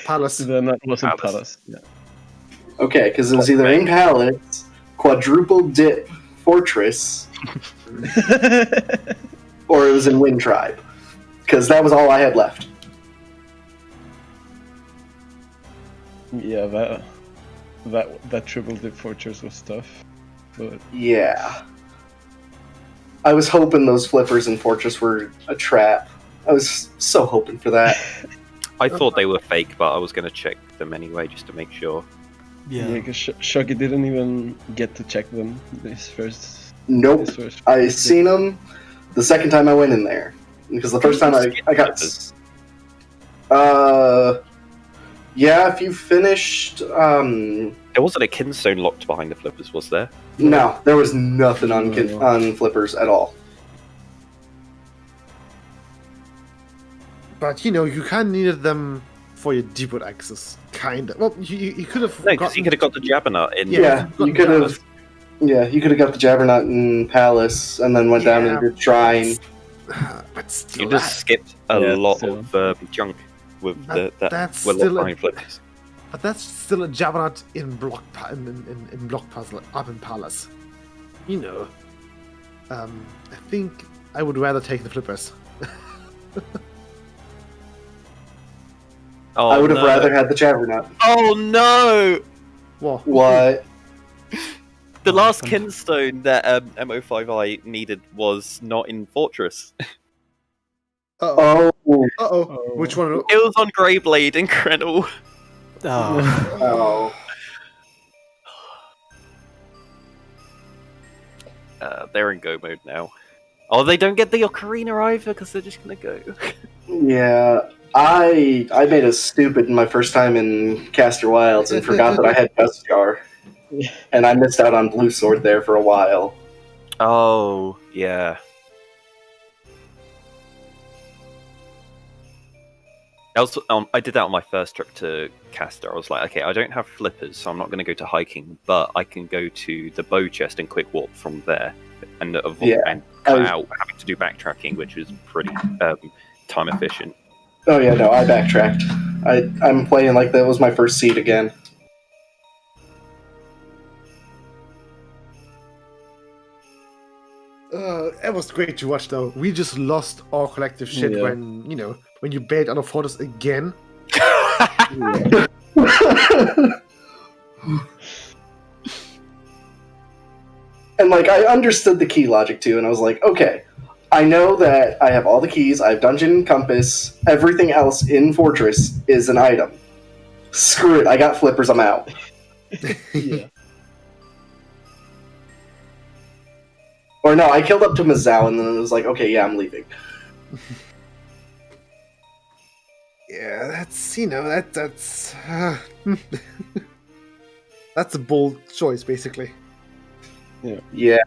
Palace. Then that was in Palace. Palace. Yeah. Okay, because it was either in Palace, quadruple dip Fortress, or it was in Wind Tribe. Because that was all I had left. Yeah, that triple dip fortress was tough, but Yeah. I was hoping those flippers in Fortress were a trap. I was so hoping for that. I thought they were fake, but I was going to check them anyway just to make sure. yeah, because Shocky didn't even get to check them this first. Nope. This first I seen them the second time I went in there. Because the first time I got... Yeah, if you finished... There wasn't a kinstone locked behind the flippers, was there? No, there was nothing on No. on flippers at all. But you know, you kind of needed them for your depot access. Kind of. Well, you could have. No, because you could have got the Jabbernet in. Yeah, you could have. Yeah, you could have got the Jabbernet in Palace and then went down Yeah. into Shrine. But still, You just skipped a Yeah, lot still. of junk with That- that that's were locked still a- behind flippers. but that's still a Jabbernet in in block puzzle up in Palace. You know. I think I would rather take the flippers. Oh, I would have no. rather had the Jabbernet. Oh no! Well, What? The last kinstone that MO5I needed was not in Fortress. Uh-oh. Oh, Uh-oh. Which one? It was on Greyblade and Krenel. oh. They're in go mode now. Oh, they don't get the Ocarina either because they're just gonna go. Yeah, I made a stupid my first time in Caster Wilds and forgot that I had Duskar. And I missed out on Blue Sword there for a while. Oh, yeah. I did that on my first trip to Castor. I was like, okay, I don't have flippers, so I'm not going to go to hiking, but I can go to the bow chest and quick warp from there and avoid Yeah. and cut out having to do backtracking, which is pretty time efficient. Oh yeah, no, I backtracked. I'm playing like that was my first seed again. It was great to watch, though. We just lost our collective shit Yeah. when you bailed out of Fortress again. And like I understood the key logic too, and I was like, okay, I know that I have all the keys, I have Dungeon Compass, everything else in Fortress is an item. Screw it, I got flippers, I'm out. Yeah. Or no, I killed up to Mazao and then it was like, okay, yeah, I'm leaving. Yeah, that's that's a bold choice, basically. Yeah,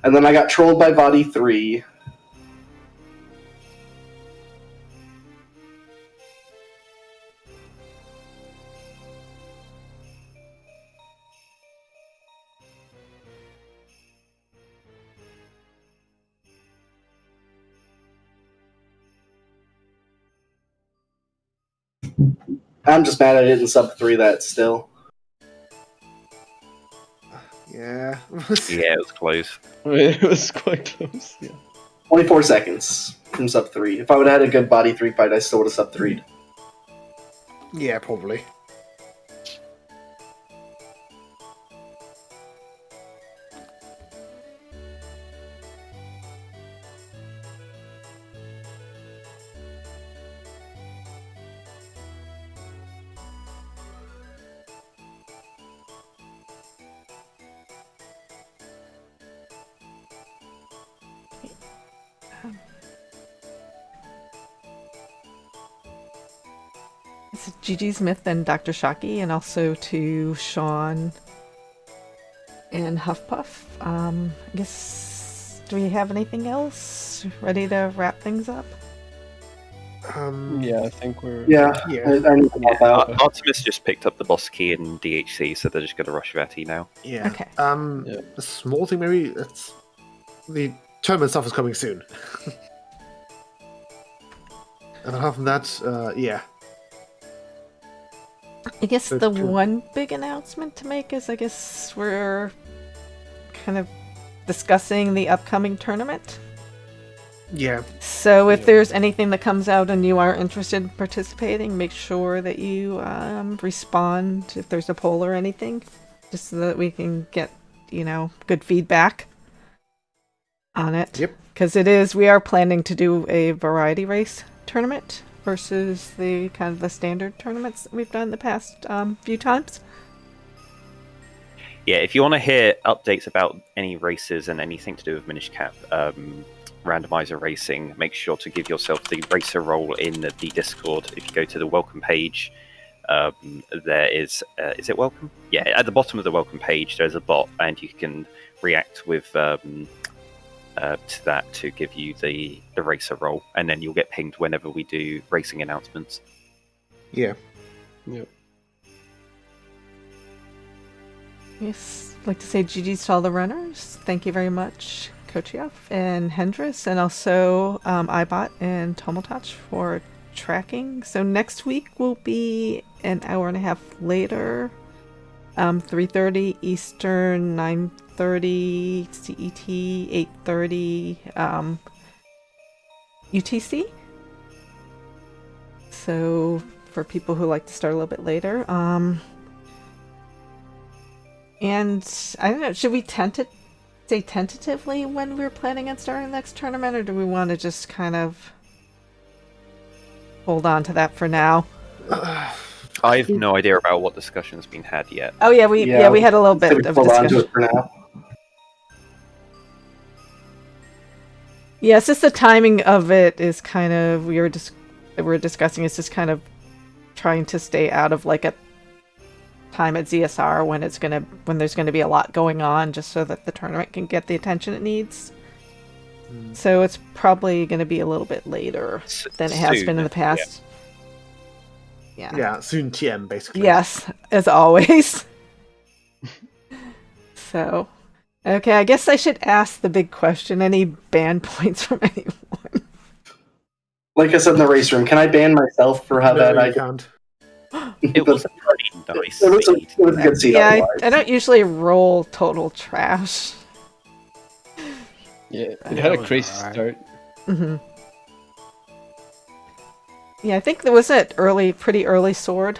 and then I got trolled by Vadi 3. I'm just mad I didn't sub 3 that still. Yeah. Yeah, it was close. It was quite close. Yeah. 24 seconds from sub 3. If I would have had a good body 3 fight, I still would have sub 3'd. Yeah, probably. It's Gigi Smith and Dr. Shockey, and also to Sean and Huffpuff. I guess, do we have anything else? Ready to wrap things up? Yeah, I think we're. Yeah, Yeah. I need to help out. Artemis just picked up the boss key in DHC, so they're just going to rush Vati now. Yeah. Okay. Yeah. A small thing maybe. It's the tournament stuff is coming soon. And apart from that, yeah. I guess But, the one big announcement to make is I guess we're kind of discussing the upcoming tournament. Yeah. So if Yeah. there's anything that comes out and you are interested in participating, make sure that you respond if there's a poll or anything, just so that we can get, good feedback on it. Yep. Because we are planning to do a variety race tournament versus the kind of the standard tournaments that we've done the past few times. Yeah, if you want to hear updates about any races and anything to do with Minish Cap, Randomizer Racing, make sure to give yourself the racer role in the Discord. If you go to the welcome page, there is it welcome? Yeah, at the bottom of the welcome page, there's a bot, and you can react with to that to give you the racer role, and then you'll get pinged whenever we do racing announcements. Yeah. Yep. Yes, I'd like to say GG's to all the runners. Thank you very much, Kochiev and Hendris, and also iBot and Tomotoch for tracking. So next week will be an hour and a half later, 3:30 Eastern, 9:30 CET, 8:30 UTC. So for people who like to start a little bit later, and I don't know, should we say tentatively when we're planning on starting the next tournament, or do we want to just kind of hold on to that for now? I have no idea about what discussion's been had yet. Oh yeah, we had a little bit of Hold on to discussion. it for now. Yeah, it's just the timing of it is kind of we're discussing. It's just kind of trying to stay out of like a time at ZSR when there's gonna be a lot going on, just so that the tournament can get the attention it needs. So it's probably gonna be a little bit later than it has been in the past. Yeah. Yeah, soon TM basically. Yes, as always. So, okay, I guess I should ask the big question. Any ban points from anyone? Like I said in the race room, can I ban myself for how No, bad I you can't. It was a pretty nice It was a seed. good seat Yeah, otherwise. I don't usually roll total trash. Yeah, it Yeah, had it a was crazy alright. start. Hmm. Yeah, I think there was an pretty early sword.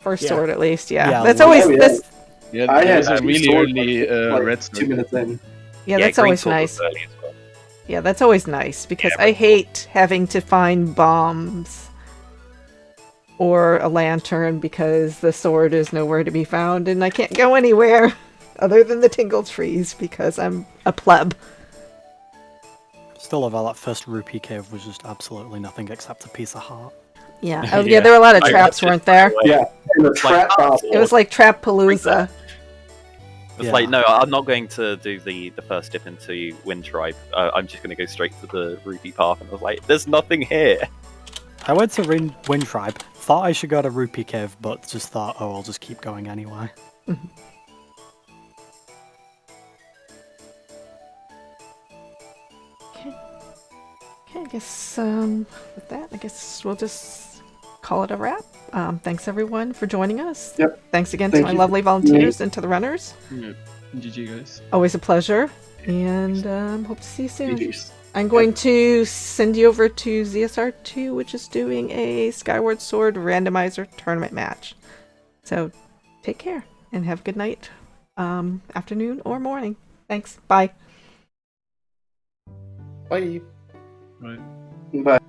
First Yeah. sword, at least. Yeah, Yeah, that's well, always oh, yeah. that's Yeah, I there had was a two really swords, early like red 2 sword. minutes in. yeah, that's Green always Sword nice. was early as well. Yeah, that's always nice because Yeah, I hate having to find bombs or a lantern because the sword is nowhere to be found and I can't go anywhere other than the tingle trees because I'm a pleb. Still love how that first rupee cave was just absolutely nothing except a piece of heart. Yeah. Oh, yeah. Yeah. There were a lot of I traps, read it weren't there? Yeah, and the Like, trap boss. It was like Trap-palooza. It's Yeah. like, no, I'm not going to do the first dip into Wind Tribe. I'm just going to go straight to the Rupee Path. And I was like, there's nothing here. I went to Wind Tribe, thought I should go to Rupee Cave, but just thought, oh, I'll just keep going anyway. Okay, I guess with that, I guess we'll just call it a wrap. Thanks everyone for joining us. Yep. Thanks again Thank to my you. lovely volunteers and to the runners. Yeah. GG, guys. Always a pleasure, and hope to see you soon. GGs. I'm going to send you over to ZSR2, which is doing a Skyward Sword Randomizer tournament match. So take care and have a good night, afternoon, or morning. Thanks. Bye. Bye. Right. Bye.